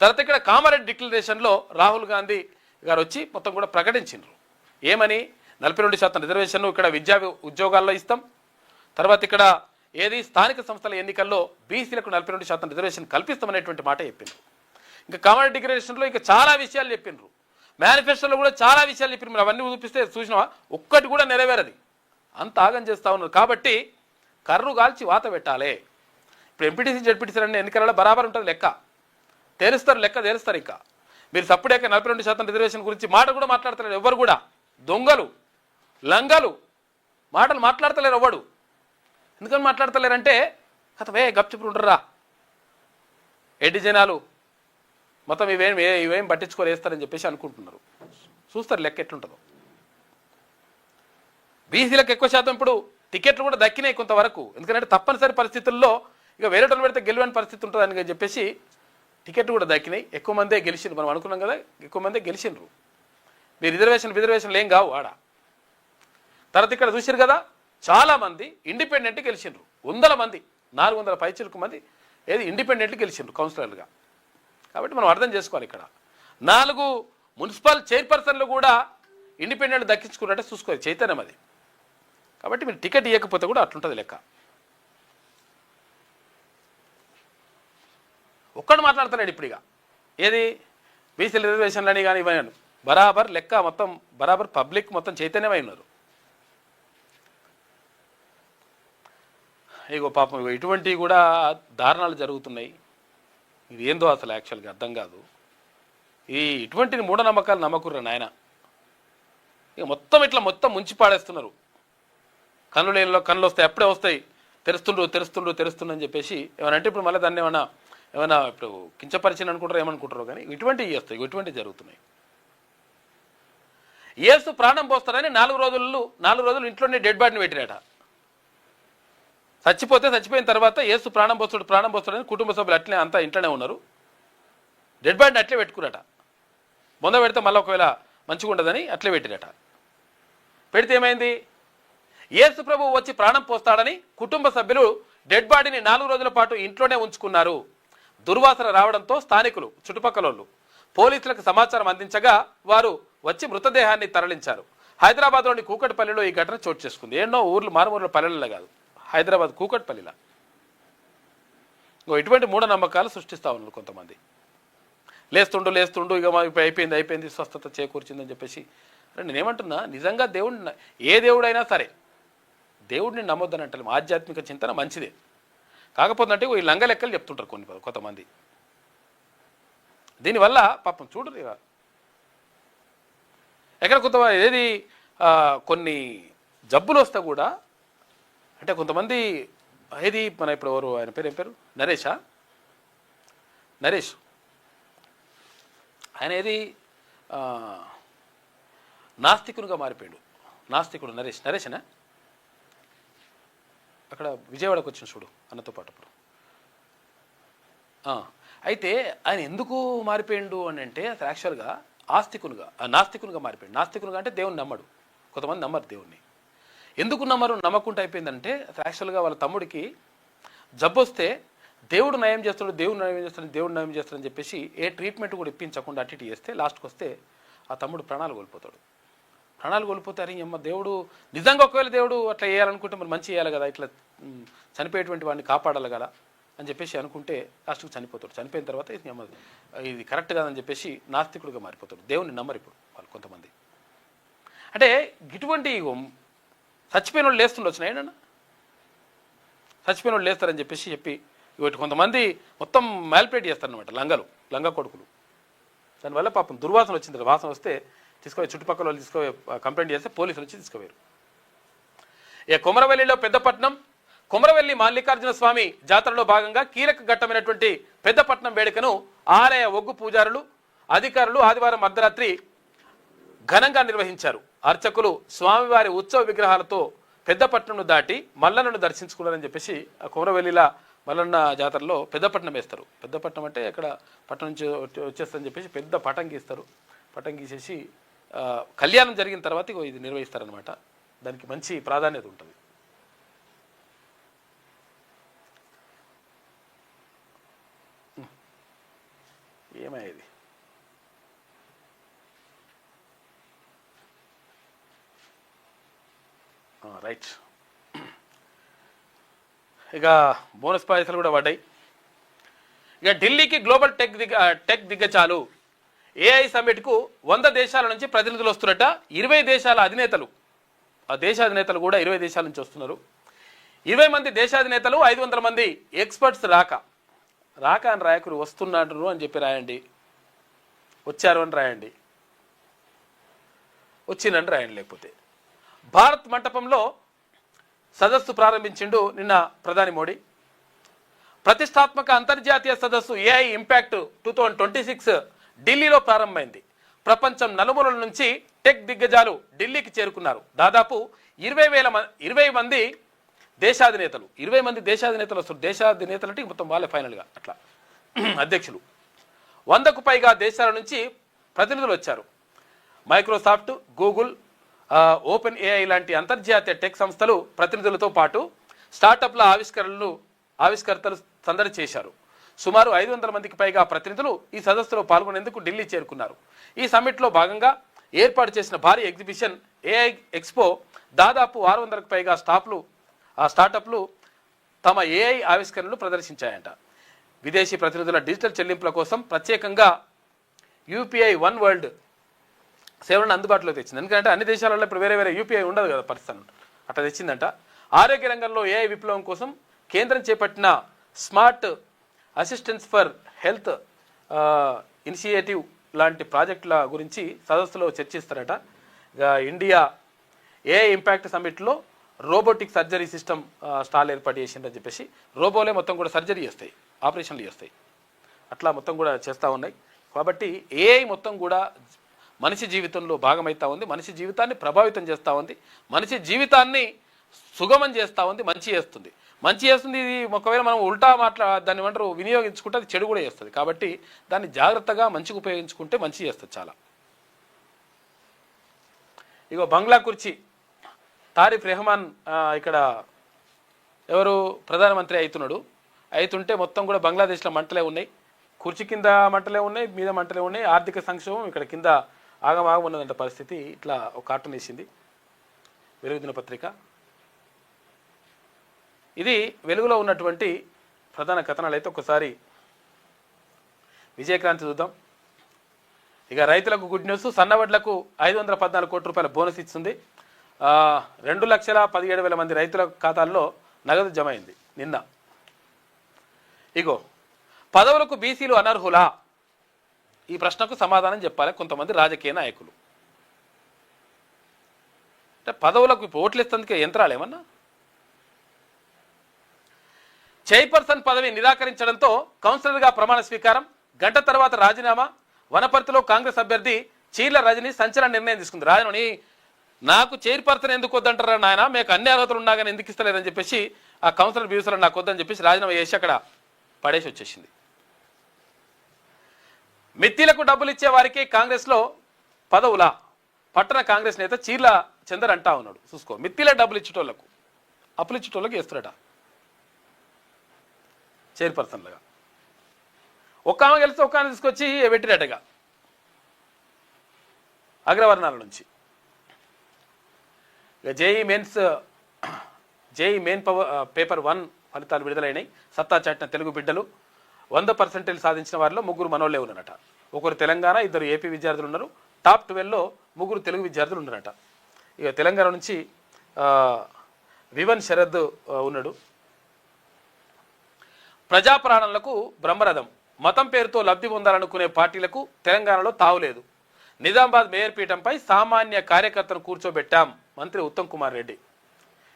తర్వాత ఇక్కడ కామారెడ్డి డిక్లరేషన్లో రాహుల్ గాంధీ గారు వచ్చి మొత్తం కూడా ప్రకటించారు. ఏమని 42% రిజర్వేషన్ ఇక్కడ ఉద్యోగాల్లో ఇస్తాం, తర్వాత ఇక్కడ స్థానిక సంస్థల ఎన్నికల్లో బీసీలకు 42% రిజర్వేషన్ కల్పిస్తామనేటువంటి మాట చెప్పిండ్రు. ఇంకా కామారెడ్డి డిక్లరేషన్లో ఇంకా చాలా విషయాలు చెప్పిండ్రు, మేనిఫెస్టోలో కూడా చాలా విషయాలు చెప్పిండ్రు. మీరు అవన్నీ చూపిస్తే చూసినావా, ఒక్కటి కూడా నెరవేరది, అంత ఆగం చేస్తూ ఉన్నారు. కాబట్టి కర్రు కాల్చి వాత పెట్టాలి. ఇప్పుడు ఎంపీటీసీ జెడ్పీటీసీ అనే ఎన్నికలలో బరాబర్ ఉంటుంది, లెక్క తేలుస్తారు. ఇంకా మీరు సప్పుడేక 42% రిజర్వేషన్ గురించి మాట కూడా మాట్లాడతలేరు ఎవరు కూడా. దొంగలు లంగలు మాటలు మాట్లాడతలేరు ఎవడు. ఎందుకని మాట్లాడతలేరంటే కథవే గప్చిప్పుడు ఉండరా ఎడ్డి జనాలు మొత్తం ఇవేం పట్టించుకొని వేస్తారని చెప్పేసి అనుకుంటున్నారు. చూస్తారు లెక్క ఎట్లుంటుందో. బీసీలకు ఎక్కువ శాతం ఇప్పుడు టికెట్లు కూడా దక్కినాయి కొంతవరకు. ఎందుకంటే తప్పనిసరి పరిస్థితుల్లో ఇక వేరే వాళ్ళు పెడితే గెలవని పరిస్థితి ఉంటుందని చెప్పేసి టికెట్ కూడా దక్కినాయి, ఎక్కువ మందే గెలిచిండ్రు. మనం అనుకున్నాం కదా ఎక్కువ మందే గెలిచిండ్రు. మీరు రిజర్వేషన్లు ఏం కావు ఆడ. తర్వాత ఇక్కడ చూసారు కదా చాలామంది ఇండిపెండెంట్ గెలిచిండ్రు, 100 మంది 400 పైచిలకు మంది ఏది ఇండిపెండెంట్ గెలిచిండ్రు కౌన్సిలర్లుగా. కాబట్టి మనం అర్థం చేసుకోవాలి, ఇక్కడ 4 మున్సిపల్ చైర్పర్సన్లు కూడా ఇండిపెండెంట్ దక్కించుకున్నట్టే చూసుకోవాలి చైతన్యం అది. కాబట్టి మీరు టికెట్ ఇవ్వకపోతే కూడా అట్లుంటుంది లెక్క. ఒక్కడు మాట్లాడతాడు ఇప్పుడు ఇక ఏది బీసీ రిజర్వేషన్లని కానీ ఇవన్నీ బరాబర్ లెక్క మొత్తం బరాబర్ పబ్లిక్ మొత్తం చైతన్యమై ఉన్నారు. ఇగో పాపం ఇగో ఇటువంటివి కూడా దారుణాలు జరుగుతున్నాయి. ఇది ఏందో అసలు యాక్చువల్గా అర్థం కాదు. ఇటువంటి మూఢనమ్మకాలు నమ్మకుర్రా నాయన. ఇక మొత్తం ముంచి పాడేస్తున్నారు. కళ్ళు వస్తాయి, అప్పుడే వస్తాయి, తెరుస్తుండ్రు అని చెప్పేసి ఏమనంటే ఇప్పుడు మళ్ళీ దాన్ని ఏమైనా ఇప్పుడు కించపరిచిన అనుకుంటారో ఏమనుకుంటారో కానీ ఇటువంటివి చేస్తాయి, ఇటువంటివి జరుగుతున్నాయి. యేసు ప్రాణం పోస్తారని 4 రోజులు ఇంట్లోనే డెడ్ బాడీని పెట్టినట. చచ్చిపోయిన తర్వాత యేసు ప్రాణం పోస్తాడని కుటుంబ సభ్యులు అట్లే అంతా ఇంట్లోనే ఉన్నారు. డెడ్ బాడీని అట్లే పెట్టుకురట. బొంద పెడితే మళ్ళీ ఒకవేళ మంచిగా ఉండదని అట్లే పెట్టిరట. పెడితే ఏమైంది, యేసు ప్రభు వచ్చి ప్రాణం పోస్తాడని కుటుంబ సభ్యులు డెడ్ బాడీని 4 రోజుల పాటు ఇంట్లోనే ఉంచుకున్నారు. దుర్వాసన రావడంతో స్థానికులు చుట్టుపక్కల పోలీసులకు సమాచారం అందించగా వారు వచ్చి మృతదేహాన్ని తరలించారు. హైదరాబాద్లోని కూకట్పల్లిలో ఈ ఘటన చోటు చేసుకుంది. ఎన్నో మారుమూల పల్లెలలో కాదు, హైదరాబాద్ కూకట్పల్లిలో. ఇటువంటి మూఢనమ్మకాలు సృష్టిస్తూ ఉన్నారు కొంతమంది. లేస్తుండు ఇక అయిపోయింది స్వస్థత చేకూర్చిందని చెప్పేసి. నేనేమంటున్నా, నిజంగా ఏ దేవుడైనా సరే దేవుడిని నమ్మొద్దని అంటారు. ఆధ్యాత్మిక చింతన మంచిదే, కాకపోతే అంటే ఈ లంగ లెక్కలు చెప్తుంటారు కొంతమంది. దీనివల్ల పాపం చూడరు ఇక ఎక్కడ కొంతమంది ఏది కొన్ని జబ్బులు వస్తే కూడా అంటే కొంతమంది ఏది మన ఇప్పుడు ఎవరు ఆయన పేరు ఏం పేరు నరేష్ ఆయన ఏది నాస్తికునిగా మారిపోయాడు. నాస్తికుడు నరేషనా అక్కడ విజయవాడకు వచ్చిన చూడు అన్నతో పాటు. అప్పుడు అయితే ఆయన ఎందుకు మారిపోయిండు అని అంటే అసలు యాక్చువల్గా నాస్తికునిగా మారిపోయాడు. నాస్తికునిగా అంటే దేవుని నమ్మడు. కొంతమంది నమ్మరు దేవుణ్ణి. ఎందుకు నమ్మకుండా అయిపోయిందంటే అసలు యాక్చువల్గా వాళ్ళ తమ్ముడికి జబ్బు వస్తే దేవుడు నయం చేస్తాడని చెప్పేసి ఏ ట్రీట్మెంట్ కూడా ఇప్పించకుండా అటు చేస్తే లాస్ట్కి వస్తే ఆ తమ్ముడు ప్రాణాలు కోల్పోతారు. అమ్మ దేవుడు నిజంగా ఒకవేళ దేవుడు అట్లా చేయాలనుకుంటే మరి మంచి చేయాలి కదా, ఇట్లా చనిపోయేటువంటి వాడిని కాపాడాలి కదా అని చెప్పేసి అనుకుంటే లాస్ట్కి చనిపోతాడు. చనిపోయిన తర్వాత ఇది కరెక్ట్ కాదని చెప్పేసి నాస్తికుడిగా మారిపోతాడు. దేవుని నమ్మరు ఇప్పుడు వాళ్ళు కొంతమంది. అంటే ఇటువంటి చచ్చిపోయిన వాళ్ళు లేస్తుండొచ్చు ఏమన్నా, చచ్చిపోయిన వాళ్ళు లేస్తారని చెప్పి ఇటు కొంతమంది మొత్తం మ్యాల్పేట్ చేస్తారనమాట. లంగా కొడుకులు. దానివల్ల పాపం దుర్వాసన వచ్చింది. వాసన వస్తే తీసుకుపోయి చుట్టుపక్కల వాళ్ళు కంప్లైంట్ చేస్తే పోలీసులు వచ్చి తీసుకుపోయారు. కొమరవెల్లిలో కొమరవెల్లి మల్లికార్జున స్వామి జాతరలో భాగంగా కీలక ఘట్టమైనటువంటి పెద్దపట్నం వేడుకను ఆలయ ఒగ్గు పూజారులు అధికారులు ఆదివారం అర్ధరాత్రి ఘనంగా నిర్వహించారు. అర్చకులు స్వామివారి ఉత్సవ విగ్రహాలతో పెద్దపట్నంను దాటి మల్లన్నను దర్శించుకున్నారని చెప్పేసి ఆ కొమరవెల్లిల మల్లన్న జాతరలో పెద్దపట్నం వేస్తారు. పెద్దపట్నం అంటే అక్కడ పట్టణం నుంచి వచ్చేస్తుందని చెప్పేసి పెద్ద పటం గీస్తారు. పటం గీసేసి కళ్యాణం జరిగిన తర్వాత ఇది నిర్వహిస్తారనమాట. దానికి మంచి ప్రాధాన్యత ఉంటుంది. ఏమయ్యేది రైట్. ఇక బోనస్ పైసలు కూడా పడ్డాయి. ఇక ఢిల్లీకి గ్లోబల్ టెక్ దిగ్గజాలు ఏఐ సమ్మిట్కు 100 దేశాల నుంచి ప్రతినిధులు వస్తున్నట్ట. 20 దేశాల అధినేతలు, ఆ దేశాధినేతలు కూడా 20 దేశాల నుంచి వస్తున్నారు. 20 మంది దేశాధినేతలు, 500 మంది ఎక్స్పర్ట్స్ రాక అని రాయకురు, వస్తున్నారు అని చెప్పి రాయండి, వచ్చారు అని రాయండి, వచ్చిందని రాయండి. లేకపోతే భారత్ మంటపంలో సదస్సు ప్రారంభించిండు నిన్న ప్రధాని మోడీ. ప్రతిష్టాత్మక అంతర్జాతీయ సదస్సు ఏఐ ఇంపాక్ట్ 2026 ఢిల్లీలో ప్రారంభమైంది. ప్రపంచం నలుమూలల నుంచి టెక్ దిగ్గజాలు ఢిల్లీకి చేరుకున్నారు. దాదాపు 20 మంది దేశాధినేతలు 20 మంది దేశాధినేతలు వస్తారు. దేశాధినేతలు అంటే మొత్తం వాళ్ళే ఫైనల్గా అట్లా అధ్యక్షులు. 100కు పైగా దేశాల నుంచి ప్రతినిధులు వచ్చారు. మైక్రోసాఫ్ట్, గూగుల్, ఓపెన్ ఏఐ లాంటి అంతర్జాతీయ టెక్ సంస్థలు ప్రతినిధులతో పాటు స్టార్టప్ల ఆవిష్కర్తలు సందడి చేశారు. సుమారు 500 మందికి పైగా ప్రతినిధులు ఈ సదస్సులో పాల్గొనేందుకు ఢిల్లీ చేరుకున్నారు. ఈ సమ్మిట్లో భాగంగా ఏర్పాటు చేసిన భారీ ఎగ్జిబిషన్ ఏఐ ఎక్స్పో దాదాపు 600కు పైగా స్టార్టప్లు తమ ఏఐ ఆవిష్కరణలు ప్రదర్శించాయంట. విదేశీ ప్రతినిధుల డిజిటల్ చెల్లింపుల కోసం ప్రత్యేకంగా యూపీఐ వన్ వరల్డ్ సేవలను అందుబాటులో తెచ్చింది. ఎందుకంటే అన్ని దేశాలలో ఇప్పుడు వేరే యూపీఐ ఉండదు కదా పరిస్థితి, అట్లా తెచ్చిందంట. ఆరోగ్య రంగంలో ఏఐ విప్లవం కోసం కేంద్రం చేపట్టిన smart assistance for health initiative లాంటి ప్రాజెక్టుల గురించి సదస్సులో చర్చిస్తారట. ఇండియా ఏఐ ఇంపాక్ట్ సమ్మిట్లో రోబోటిక్ సర్జరీ సిస్టమ్ స్టాల్ ఏర్పాటు చేసిందని చెప్పేసి రోబోలే మొత్తం కూడా సర్జరీ చేస్తాయి, ఆపరేషన్లు చేస్తాయి, అట్లా మొత్తం కూడా చేస్తూ ఉన్నాయి. కాబట్టి ఏఐ మొత్తం కూడా మనిషి జీవితంలో భాగమవుతూ ఉంది, మనిషి జీవితాన్ని ప్రభావితం చేస్తూ ఉంది, మనిషి జీవితాన్ని సుగమం చేస్తూ ఉంది, మంచి చేస్తుంది. ఇది ఒకవేళ మనం ఉల్టా దాన్ని ఏమంటారు వినియోగించుకుంటే అది చెడు కూడా చేస్తుంది. కాబట్టి దాన్ని జాగ్రత్తగా మంచిగా ఉపయోగించుకుంటే మంచి చేస్తుంది చాలా. ఇగో బంగ్లా కుర్చీ తారిఫ్ రెహమాన్ ఇక్కడ ఎవరు ప్రధానమంత్రి అవుతుంటే మొత్తం కూడా బంగ్లాదేశ్లో మంటలే ఉన్నాయి, కుర్చీ కింద మంటలే ఉన్నాయి, మీద మంటలే ఉన్నాయి, ఆర్థిక సంక్షోభం ఇక్కడ కింద ఆగమాగం ఉన్నదంట పరిస్థితి. ఇట్లా ఒక కార్టూన్ వేసింది వెలుగు దినపత్రిక. ఇది వెలుగులో ఉన్నటువంటి ప్రధాన కథనాలు. అయితే ఒకసారి విజయక్రాంతి చూద్దాం. ఇక రైతులకు గుడ్ న్యూస్, సన్నవడ్లకు 514 కోట్ల రూపాయల బోనస్ ఇస్తుంది. 2,17,000 మంది రైతుల ఖాతాల్లో నగదు జమ అయింది నిన్న. ఇగో పదవులకు బీసీలు అనర్హులా, ఈ ప్రశ్నకు సమాధానం చెప్పాలి కొంతమంది రాజకీయ నాయకులు. అంటే పదవులకు ఓట్లు ఇస్తేందుకే యంత్రాలు ఏమన్నా. చైర్పర్సన్ పదవి నిరాకరించడంతో కౌన్సిలర్గా ప్రమాణ స్వీకారం, గంట తర్వాత రాజీనామా. వనపర్తిలో కాంగ్రెస్ అభ్యర్థి చీర్ల రజని సంచలన నిర్ణయం తీసుకుంది. రాజని నాకు చైర్పర్సన్ ఎందుకు వద్దంటారా నాయన, మీకు అన్ని అర్హతలు ఉన్నా కానీ ఎందుకు ఇస్తలేదని చెప్పేసి ఆ కౌన్సిలర్ వ్యూస్లో నాకు వద్దని చెప్పేసి రాజీనామా చేసి అక్కడ పడేసి వచ్చేసింది. మిత్తిలకు డబ్బులు ఇచ్చే వారికి కాంగ్రెస్లో పదవులా, పట్టణ కాంగ్రెస్ నేత చీర్ల చందర్ అంటా ఉన్నాడు. చూసుకో, మిత్తిల డబ్బులు ఇచ్చేటోళ్లకు అప్పులు ఇచ్చేటోళ్ళకి ఇస్తారట చైర్పర్సన్లుగా. ఒక్క ఆమె గెలిస్తే ఒక్క ఆమె తీసుకొచ్చి పెట్టినట్టుగా అగ్రవర్ణాల నుంచి. ఇక జేఈ మెయిన్ పేపర్ 1 ఫలితాలు విడుదలైనాయి. సత్తా చాటిన తెలుగు బిడ్డలు 100% సాధించిన వారిలో 3 మనోళ్ళే ఉన్నారట. ఒకరు తెలంగాణ, 2 ఏపీ విద్యార్థులు ఉన్నారు. టాప్ 12లో 3 తెలుగు విద్యార్థులు ఉన్నారట. ఇక తెలంగాణ నుంచి వివన్ శరద్ ఉన్నాడు. ప్రజాప్రాణాలకు బ్రహ్మరథం, మతం పేరుతో లబ్ధి పొందాలనుకునే పార్టీలకు తెలంగాణలో తావులేదు. నిజామాబాద్ మేయర్ పీఠంపై సామాన్య కార్యకర్తను కూర్చోబెట్టాం, మంత్రి ఉత్తమ్ కుమార్ రెడ్డి.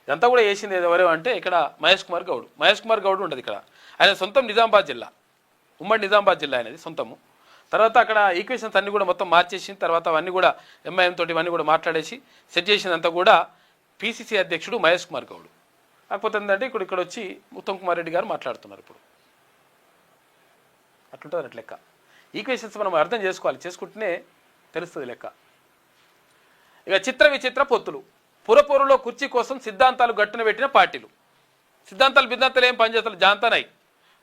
ఇదంతా కూడా చేసింది ఎవరు అంటే ఇక్కడ మహేష్ కుమార్ గౌడ్ ఉండదు ఇక్కడ. ఆయన సొంతం నిజామాబాద్ జిల్లా, ఉమ్మడి నిజామాబాద్ జిల్లా అనేది సొంతము. తర్వాత అక్కడ ఈక్వేషన్స్ అన్ని కూడా మొత్తం మార్చేసిన తర్వాత అవన్నీ కూడా ఎంఐఎం తోటి ఇవన్నీ కూడా మాట్లాడేసి సెట్ చేసినంతా కూడా పిసిసి అధ్యక్షుడు మహేష్ కుమార్ గౌడ్. కాకపోతే ఏంటంటే ఇక్కడ వచ్చి ఉత్తమ్ కుమార్ రెడ్డి గారు మాట్లాడుతున్నారు. ఇప్పుడు అట్లుంటుంది అట్ల లెక్క. ఈక్వేషన్స్ మనం అర్థం చేసుకుంటేనే తెలుస్తుంది లెక్క. ఇక చిత్ర విచిత్ర పొత్తులు, పురపూరులో కుర్చీ కోసం సిద్ధాంతాలు గట్టున పెట్టిన పార్టీలు. సిద్ధాంతాలు ఏం పనిచేస్తారు, జాంతానాయి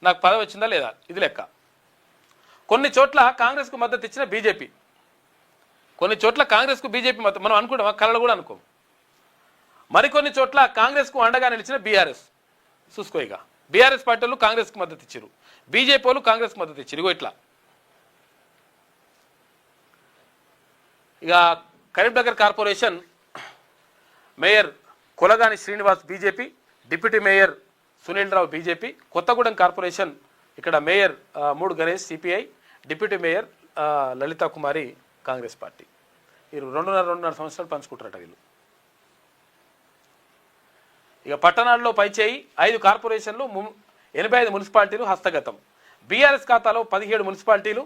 నాకు పదవి వచ్చిందా లేదా ఇది లెక్క. కొన్ని చోట్ల కాంగ్రెస్కు మద్దతు ఇచ్చిన బీజేపీ, కొన్ని చోట్ల కాంగ్రెస్కు బీజేపీ మద్దతు మనం అనుకుంటాం, కళలు కూడా అనుకోం. మరికొన్ని చోట్ల కాంగ్రెస్కు అండగా నిలిచిన బీఆర్ఎస్. చూసుకో, ఇక బీఆర్ఎస్ పార్టీ వాళ్ళు కాంగ్రెస్కి మద్దతు ఇచ్చారు, బీజేపీ వాళ్ళు కాంగ్రెస్కి మద్దతు ఇచ్చారు. ఇగో ఇట్లా. ఇక Karimnagar corporation mayor Kolagani Srinivas BJP, deputy mayor Sunil Rao BJP. Kothagudem corporation ఇక్కడ mayor 3 Ganesh CPI, deputy mayor Lalitha Kumari Congress party. వీరు 2.5 సంవత్సరాలు పంచుకుంటారట వీళ్ళు. ఇక పట్టణాల్లో పైచేయి 5 కార్పొరేషన్లు, 85 మున్సిపాలిటీలు హస్తగతం. బీఆర్ఎస్ ఖాతాలో 17 మున్సిపాలిటీలు.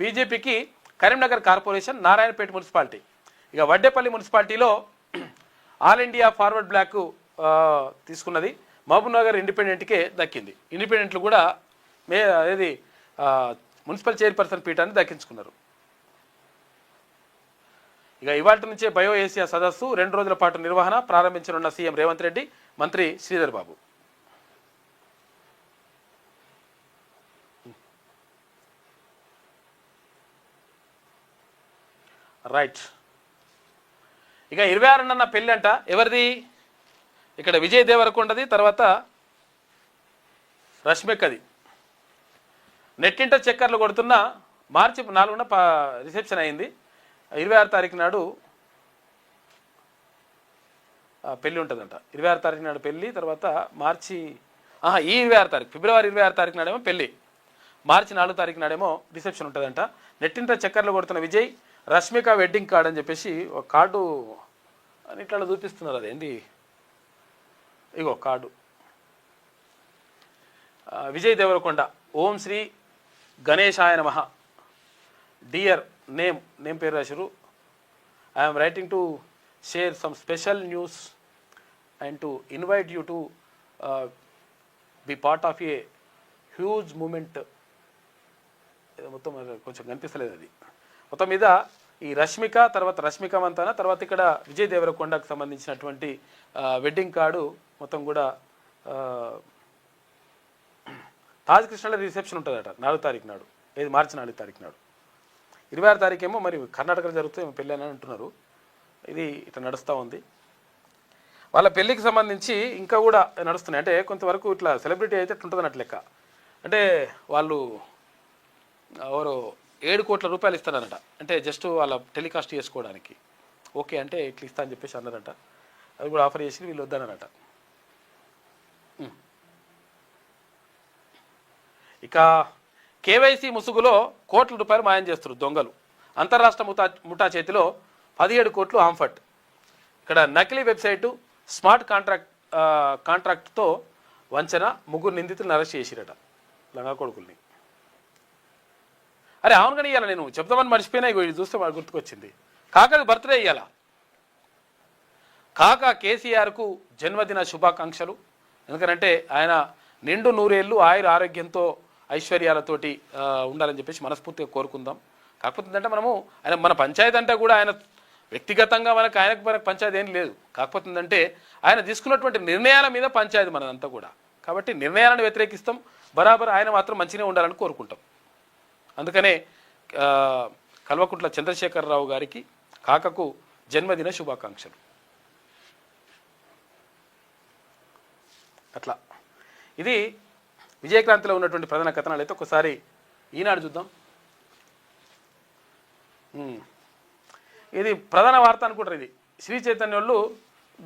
బీజేపీకి కరీంనగర్ కార్పొరేషన్, నారాయణపేట మున్సిపాలిటీ. ఇక వడ్డేపల్లి మున్సిపాలిటీలో ఆల్ ఇండియా ఫార్వర్డ్ బ్లాక్ తీసుకున్నది మహబూబ్ నగర్ ఇండిపెండెంట్కే దక్కింది. ఇండిపెండెంట్లు కూడా అదేది మున్సిపల్ చైర్పర్సన్ పీఠాన్ని దక్కించుకున్నారు. ఇక ఇవాళ నుంచే బయో ఏసియా సదస్సు 2 రోజుల పాటు నిర్వహణ ప్రారంభించనున్న సీఎం రేవంత్ రెడ్డి, మంత్రి శ్రీధర్ బాబు. రైట్. ఇక 26న పెళ్ళి అంట. ఎవరిది? ఇక్కడ విజయ్ దేవరకొండది, తర్వాత రష్మికది. నెట్టింట చక్కర్లు కొడుతున్న మార్చి 4న రిసెప్షన్ అయింది. 26 తారీఖు నాడు పెళ్ళి ఉంటుందంట. 26 తారీఖు నాడు పెళ్ళి, తర్వాత మార్చి ఈ 26 తారీఖు ఫిబ్రవరి 26 తారీఖు నాడేమో పెళ్ళి, మార్చి 4 తారీఖు నాడేమో రిసెప్షన్ ఉంటుందంట. నెట్టింట చక్కర్లు కొడుతున్న విజయ్ రష్మిక వెడ్డింగ్ కార్డ్ అని చెప్పేసి ఒక కార్డు అని ఇట్లా చూపిస్తున్నారు. అదేంటి? ఇగో కార్డు. విజయ్ దేవరకొండ, ఓం శ్రీ గణేశాయ నమః, డియర్ నేమ్ పేరు రాశారు. I'm writing to share some special news and to invite you to be part of a huge moment. మొత్తం కొంచెం కనిపిస్తలేదు అది. మొత్తం మీద ఈ రష్మిక, తర్వాత రష్మిక మంతాన, తర్వాత ఇక్కడ విజయ్ దేవరకొండకు సంబంధించినటువంటి వెడ్డింగ్ కార్డు మొత్తం కూడా తాజ్ కృష్ణలో రిసెప్షన్ ఉంటుందట 4 తారీఖు నాడు. ఏది? మార్చి 4 తారీఖు నాడు. 26 తారీఖు ఏమో మరి కర్ణాటకలో జరుగుతుంది పెళ్ళి అని అంటున్నారు. ఇది ఇట్లా నడుస్తూ ఉంది. వాళ్ళ పెళ్ళికి సంబంధించి ఇంకా కూడా నడుస్తున్నాయి. అంటే కొంతవరకు ఇట్లా సెలబ్రిటీ అయితే ఉంటుంది అన్నట్టు లెక్క. అంటే వాళ్ళు ఎవరు 7 కోట్ల రూపాయలు ఇస్తారనట. అంటే జస్ట్ వాళ్ళ టెలికాస్ట్ చేసుకోవడానికి. ఓకే అంటే ఇట్లా ఇస్తా అని చెప్పేసి అన్నారట. అది కూడా ఆఫర్ చేసి వీళ్ళు వద్దన్నారట. ఇక కేవైసీ ముసుగులో కోట్ల రూపాయలు మాయం చేస్తారు దొంగలు. అంతర్రాష్ట్ర ముఠా చేతిలో 17 కోట్లు ఆంఫట్. ఇక్కడ నకిలీ వెబ్సైటు, స్మార్ట్ కాంట్రాక్ట్తో వంచన, 3 నిందితులను అరెస్ట్ చేసిరట, లంగా కొడుకుల్ని. అరే అవును కానీ ఇవ్వాల నేను చెప్తామని మర్చిపోయినా. ఇది చూస్తే మాకు గుర్తుకొచ్చింది. కాకది బర్త్డే ఇవ్వాల. కాక కేసీఆర్కు జన్మదిన శుభాకాంక్షలు. ఎందుకంటే ఆయన నిండు 100 ఏళ్ళు ఆయుర ఆరోగ్యంతో ఐశ్వర్యాలతోటి ఉండాలని చెప్పేసి మనస్ఫూర్తిగా కోరుకుందాం. కాకపోతే ఏంటంటే మన పంచాయతీ అంటే కూడా ఆయన వ్యక్తిగతంగా ఆయనకు పంచాయతీ ఏం లేదు. కాకపోతే ఏంటంటే ఆయన తీసుకున్నటువంటి నిర్ణయాల మీద పంచాయతీ మనదంతా కూడా. కాబట్టి నిర్ణయాలను వ్యతిరేకిస్తాం, బరాబర్ ఆయన మాత్రం మంచిగా ఉండాలని కోరుకుంటాం. అందుకనే కల్వకుంట్ల చంద్రశేఖరరావు గారికి, కాకకు జన్మదిన శుభాకాంక్షలు. అట్లా ఇది విజయక్రాంతిలో ఉన్నటువంటి ప్రధాన కథనాలు. అయితే ఒకసారి ఈనాడు చూద్దాం. ఇది ప్రధాన వార్త అనుకుంటారు. ఇది శ్రీ చైతన్య వాళ్ళు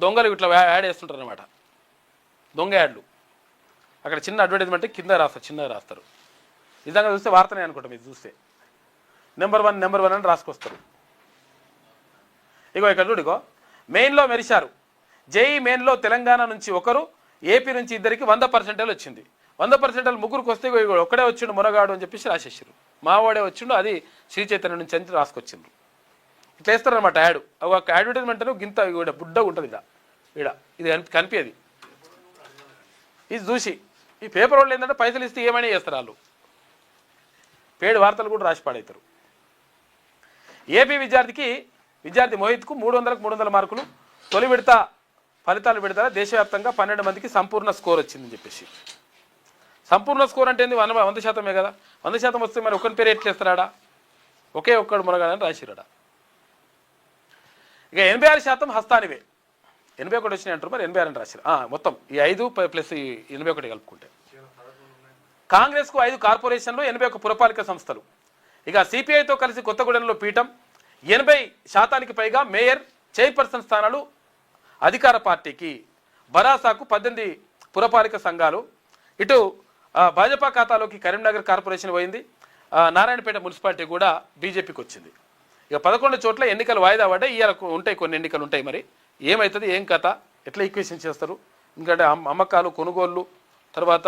దొంగలు ఇట్లా యాడ్ చేస్తుంటారు అనమాట. దొంగ యాడ్లు అక్కడ చిన్న అడ్వర్టైజ్మెంట్ కింద చిన్నగా రాస్తారు. నిజంగా చూస్తే వార్తనే అనుకుంటాం. ఇది చూస్తే నెంబర్ 1 అని రాసుకొస్తారు. ఇగో ఇక్కడ చూడిగో, మెయిన్లో మెరిశారు. జేఈ మెయిన్లో తెలంగాణ నుంచి ఒకరు, ఏపీ నుంచి 2కి 100% వచ్చింది. 100% 3కి వస్తే ఒక్కడే వచ్చిండు మునగాడు అని చెప్పేసి రాసేసారు. మావాడే వచ్చిండు, అది శ్రీ చైతన్య నుంచి అని రాసుకొచ్చిండ్రు. ఇట్లా వేస్తారనమాట యాడ్. ఒక అడ్వర్టైజ్మెంట్ గింత బుడ్డగా ఉంటుంది. ఈడ ఇది కనిపించేది. ఇది చూసి ఈ పేపర్ వాళ్ళు ఏంటంటే పైసలు ఇస్తే ఏమైనా చేస్తారు వాళ్ళు. పేడు వార్తలు కూడా రాసి పాడవుతారు. ఏపీ విద్యార్థి మోహిత్కు 300కు 300 మార్కులు. తొలి విడత ఫలితాలు విడత దేశవ్యాప్తంగా 12 మందికి సంపూర్ణ స్కోర్ వచ్చిందని చెప్పేసి. సంపూర్ణ స్కోర్ అంటే 100% కదా. 100% వస్తే మరి ఒకరి పేరు ఎట్లా వేస్తారాడా? ఒకే ఒక్కడు మునగాడని రాసిరాడా. ఇక 86% హస్తానివే. 81 వచ్చినాయి అంటారు, మరి 86 అని రాశారు. మొత్తం ఈ 5 ప్లస్ 81 కలుపుకుంటే కాంగ్రెస్కు 5 కార్పొరేషన్లు, 81 పురపాలిక సంస్థలు. ఇక సిపిఐతో కలిసి కొత్తగూడెంలో పీఠం. 80% పైగా మేయర్, చైర్పర్సన్ స్థానాలు అధికార పార్టీకి. బరాసాకు 18 పురపాలిక సంఘాలు. ఇటు భాజపా ఖాతాలోకి కరీంనగర్ కార్పొరేషన్ పోయింది. నారాయణపేట మున్సిపాలిటీ కూడా బీజేపీకి వచ్చింది. ఇక 11 చోట్ల ఎన్నికలు వాయిదా పడ్డాయి. ఇవాళ ఉంటాయి, కొన్ని ఎన్నికలు ఉంటాయి. మరి ఏమవుతుంది, ఏం కథ, ఎట్లా ఈక్వేషన్ చేస్తారు? ఎందుకంటే అమ్మకాలు, కొనుగోళ్ళు, తర్వాత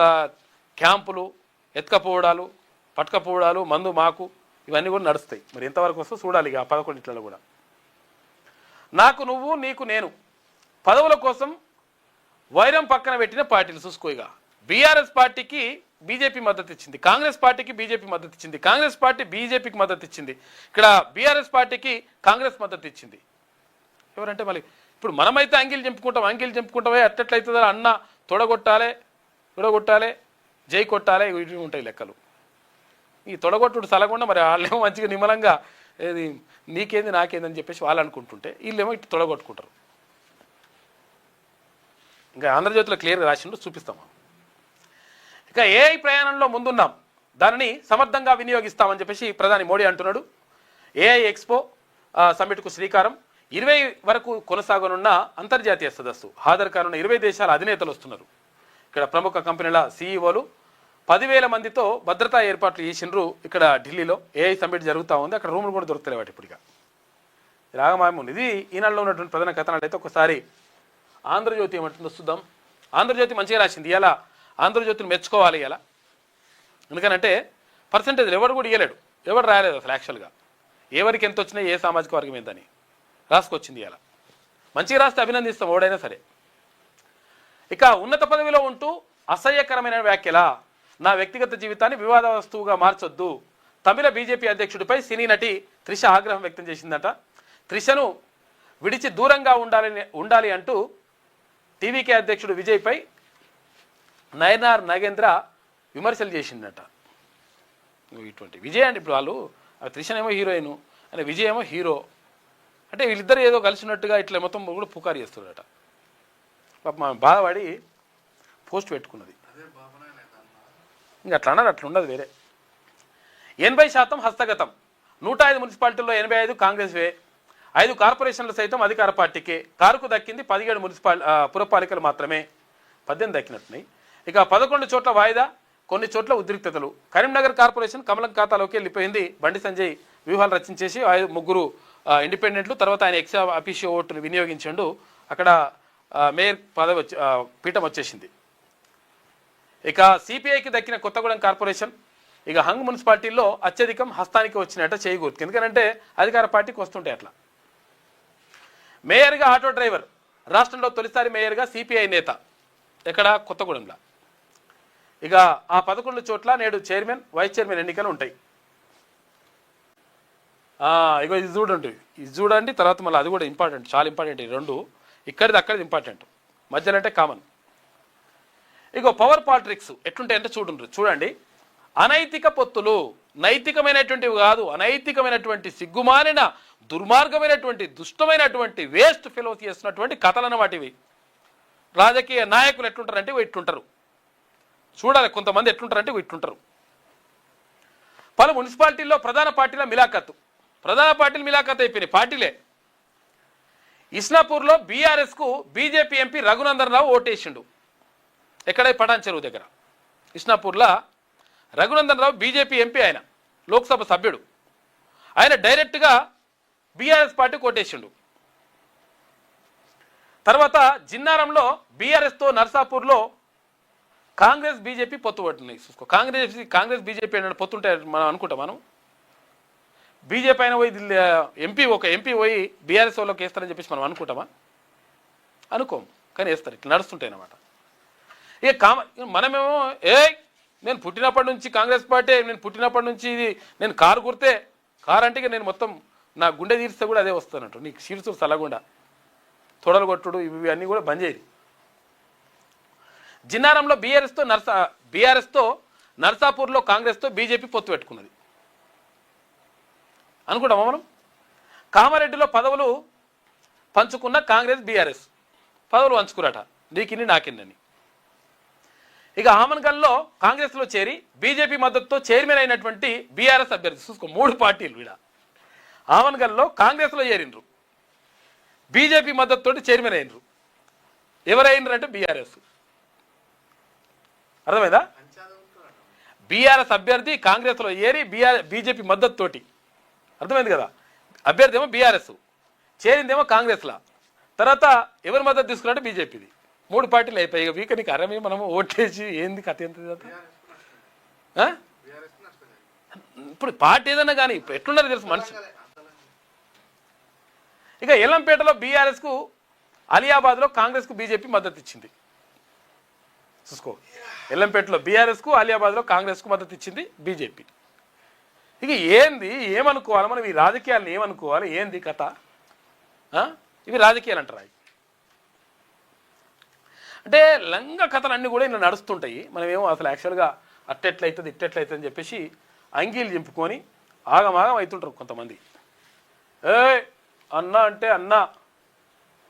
క్యాంపులు, ఎత్తుకపోవడాలు, పట్టుకపోవడాలు, మందు మాకు, ఇవన్నీ కూడా నడుస్తాయి. మరి ఎంతవరకు వస్తుందో చూడాలి. ఇక 11 కూడా నాకు నువ్వు, నీకు నేను, పదవుల కోసం వైరం పక్కన పెట్టిన పార్టీలు చూసుకోగా బీఆర్ఎస్ పార్టీకి బీజేపీ మద్దతు ఇచ్చింది, కాంగ్రెస్ పార్టీకి బీజేపీ మద్దతు ఇచ్చింది, కాంగ్రెస్ పార్టీ బీజేపీకి మద్దతు ఇచ్చింది, ఇక్కడ బీఆర్ఎస్ పార్టీకి కాంగ్రెస్ మద్దతు ఇచ్చింది. ఎవరంటే మళ్ళీ ఇప్పుడు మనమైతే అంగీలు చెంపుకుంటామే అట్టట్లయితుందో అన్న తొడగొట్టాలి జై కొట్టాలి ఇవి ఉంటాయి లెక్కలు. ఈ తొడగొట్టుడు సలగకుండా మరి వాళ్ళేమో మంచిగా నిమ్మలంగా ఏది నీకేంది నాకేంది అని చెప్పేసి వాళ్ళు అనుకుంటుంటే వీళ్ళేమో ఇటు తొడగొట్టుకుంటారు. ఇంకా ఆంధ్రజ్యోతిలో క్లియర్గా రాసిండు, చూపిస్తాము. ఇక ఏఐ ప్రయాణంలో ముందున్నాం, దానిని సమర్థంగా వినియోగిస్తామని చెప్పేసి ప్రధాని మోడీ అంటున్నాడు. ఏఐ ఎక్స్పో సమ్మిట్కు శ్రీకారం, 20 వరకు కొనసాగనున్న అంతర్జాతీయ సదస్సు, హాజరు కానున్న 20 దేశాల అధినేతలు వస్తున్నారు. ఇక్కడ ప్రముఖ కంపెనీల సీఈఓలు 10,000 మందితో భద్రతా ఏర్పాట్లు చేసిండ్రు. ఇక్కడ ఢిల్లీలో ఏఐ సమ్మిట్ జరుగుతూ ఉంది, అక్కడ రూములు కూడా దొరుకుతలేవు వాటి ఇప్పటిగా. రాగమాయముంది. ఇది ఈనాడులో ఉన్నటువంటి ప్రధాన కథనాలు. అయితే ఒకసారి ఆంధ్రజ్యోతి ఏమంటుందో చూద్దాం. ఆంధ్రజ్యోతి మంచిగా రాసింది. ఇలా ఆంధ్రజ్యోతిని మెచ్చుకోవాలి. ఇలా ఎందుకనంటే పర్సంటేజ్ ఎవరు కూడా ఇవ్వలేడు, ఎవరు రాయలేదు అసలు. యాక్చువల్గా ఎవరికి ఎంత వచ్చినాయి, ఏ సామాజిక వర్గం ఏందని రాసుకొచ్చింది. ఇలా మంచిగా రాస్తే అభినందిస్తాం ఎవడైనా సరే. ఇక ఉన్నత పదవిలో ఉంటూ అసహ్యకరమైన వ్యాఖ్యల, నా వ్యక్తిగత జీవితాన్ని వివాద వస్తువుగా మార్చొద్దు. తమిళ బీజేపీ అధ్యక్షుడిపై సినీ నటి త్రిష ఆగ్రహం వ్యక్తం చేసిందట. త్రిషను విడిచి దూరంగా ఉండాలి అంటూ టీవీకే అధ్యక్షుడు విజయ్పై నయనార్ నాగేంద్ర విమర్శలు చేసిందట. ఇటువంటి విజయ్ అంటే ఇప్పుడు వాళ్ళు త్రిషనేమో హీరోయిన్ అని విజయ్ ఏమో హీరో అంటే వీళ్ళిద్దరు ఏదో కలిసినట్టుగా ఇట్లా మొత్తం కూడా పుకారు చేస్తున్నారట. మా బాధపడి పోస్ట్ పెట్టుకున్నది. ఇంకా అట్లా అన్నారు, అట్లా ఉండదు వేరే. 80% హస్తగతం, 105 మున్సిపాలిటీల్లో 85 కాంగ్రెస్వే, 5 కార్పొరేషన్లు సైతం అధికార పార్టీకే. కారుకు దక్కింది 17 పురపాలికలు మాత్రమే, 18 దక్కినట్టున్నాయి. ఇక 11 చోట్ల వాయిదా, కొన్ని చోట్ల ఉద్రిక్తతలు. కరీంనగర్ కార్పొరేషన్ కమలం ఖాతాలోకి వెళ్ళిపోయింది. బండి సంజయ్ వ్యూహాలు రచించేసి 3 ఇండిపెండెంట్లు, తర్వాత ఆయన ఎక్స్ అఫీషియో ఓటును వినియోగించాడు. అక్కడ మేయర్ పీఠం వచ్చేసింది. ఇక సిపిఐకి దక్కిన కొత్తగూడెం కార్పొరేషన్, ఇక హంగ్ మున్సిపాలిటీల్లో అత్యధికం హస్తానికి వచ్చినట్ట చేయకూడదు, ఎందుకంటే అధికార పార్టీకి వస్తుంటాయి అట్లా. మేయర్గా ఆటో డ్రైవర్, రాష్ట్రంలో తొలిసారి మేయర్గా సిపిఐ నేత, ఎక్కడ కొత్తగూడెంలో. ఇక ఆ 11 చోట్ల నేడు చైర్మన్, వైస్ చైర్మన్ ఎన్నికలు ఉంటాయి. ఇక ఇది చూడండి తర్వాత మళ్ళీ అది కూడా ఇంపార్టెంట్, చాలా ఇంపార్టెంట్. ఈ రెండు ఇక్కడిది అక్కడిది ఇంపార్టెంట్, మధ్యలో అంటే కామన్. ఇగో పవర్ పాలిటిక్స్ ఎట్లుంటాయంటే చూడండి. అనైతిక పొత్తులు, నైతికమైనటువంటివి కాదు, అనైతికమైనటువంటి సిగ్గుమాలిన దుర్మార్గమైనటువంటి దుష్టమైనటువంటి వేస్ట్ ఫెలోస్ చేస్తున్నటువంటి కథలను వాటివి. రాజకీయ నాయకులు ఎట్లుంటారంటే ఇట్లుంటారు. చూడాలి కొంతమంది ఎట్లుంటారంటే ఇట్లుంటారు. పలు మున్సిపాలిటీల్లో ప్రధాన పార్టీల మిలాఖత్ అయిపోయినాయి పార్టీలే. ఇస్నాపూర్లో బీఆర్ఎస్కు బీజేపీ ఎంపీ రఘునందన్ రావు ఓటేసిండు. ఎక్కడ పటాన్ చెరువు దగ్గర ఇస్నాపూర్లో రఘునందన్ రావు బీజేపీ ఎంపీ, ఆయన లోక్సభ సభ్యుడు. ఆయన డైరెక్ట్గా బీఆర్ఎస్ పార్టీకి ఓటేసిండు. తర్వాత జిన్నారంలో బీఆర్ఎస్తో నర్సాపూర్లో కాంగ్రెస్ బీజేపీ పొత్తు పడుతున్నాయి. చూసుకో, కాంగ్రెస్ బీజేపీ అంటే పొత్తుంటే మనం అనుకుంటాం. మనం బీజేపీ అయినా పోయి ఒక ఎంపీ పోయి బీఆర్ఎస్ వాళ్ళకి వేస్తారని చెప్పేసి మనం అనుకుంటామా? అనుకోం, కానీ వేస్తారు. ఇట్లా నడుస్తుంటాయి అన్నమాట. ఇక మనమేమో నేను పుట్టినప్పటి నుంచి కాంగ్రెస్ పార్టీ, నేను పుట్టినప్పటి నుంచి ఇది నేను కారు గుర్తే, కారు అంటే నేను మొత్తం నా గుండె తీరిస్తే కూడా అదే వస్తానంటు. నీకు సీడ్స్ చల్లగుండా తొడలు కొట్టుడు ఇవి అన్నీ కూడా బంద్ చేయదు. జిన్నారంలో బీఆర్ఎస్తో నర్సాపూర్లో కాంగ్రెస్తో బీజేపీ పొత్తు పెట్టుకున్నది అనుకుంటామా మనం? కామారెడ్డిలో పదవులు పంచుకున్న కాంగ్రెస్ బీఆర్ఎస్ పదవులు పంచుకురట, నీకిన్ని నాకిన్నని. ఇక ఆమన్గల్లో కాంగ్రెస్లో చేరి బీజేపీ మద్దతుతో చైర్మన్ అయినటువంటి బీఆర్ఎస్ అభ్యర్థి, చూసుకో 3 పార్టీలు వీడ ఆమన్గల్లో కాంగ్రెస్లో చేరిండ్రు, బీజేపీ మద్దతుతో చైర్మన్ అయినరు. ఎవరైనరు అంటే బీఆర్ఎస్. అర్థమైందా? బీఆర్ఎస్ అభ్యర్థి కాంగ్రెస్లో ఏరి బీజేపీ మద్దతుతోటి, అర్థమైంది కదా? అభ్యర్థి ఏమో బీఆర్ఎస్, చేరిందేమో కాంగ్రెస్లా. తర్వాత ఎవరి మద్దతు తీసుకున్నట్టు బీజేపీది. 3 పార్టీలు అయిపోయి. ఇక వీక నీకు అరమే మనము ఓటేసి ఏంది కథ ఎంత. ఇప్పుడు పార్టీ ఏదన్నా కానీ ఎట్లున్నారు తెలుసు మనిషి. ఇక ఎల్లంపేటలో బీఆర్ఎస్కు, అలియాబాద్లో కాంగ్రెస్కు బీజేపీ మద్దతు ఇచ్చింది. చూసుకో, ఎల్లంపేటలో బీఆర్ఎస్కు, ఆలియాబాద్లో కాంగ్రెస్కు మద్దతు ఇచ్చింది బీజేపీ. ఇక ఏంది, ఏమనుకోవాలి మనం, ఈ రాజకీయాలను ఏమనుకోవాలి, ఏంది కథ? ఇవి రాజకీయాలు అంటారా? అంటే లంగ కథలు అన్నీ కూడా ఇలా నడుస్తుంటాయి. మనమేమో అసలు యాక్చువల్గా అట్టెట్లయితుంది ఇట్టెట్లయితుంది అని చెప్పేసి అంగీలు చింపుకొని ఆగమాగం అవుతుంటారు కొంతమంది. అన్న అంటే అన్న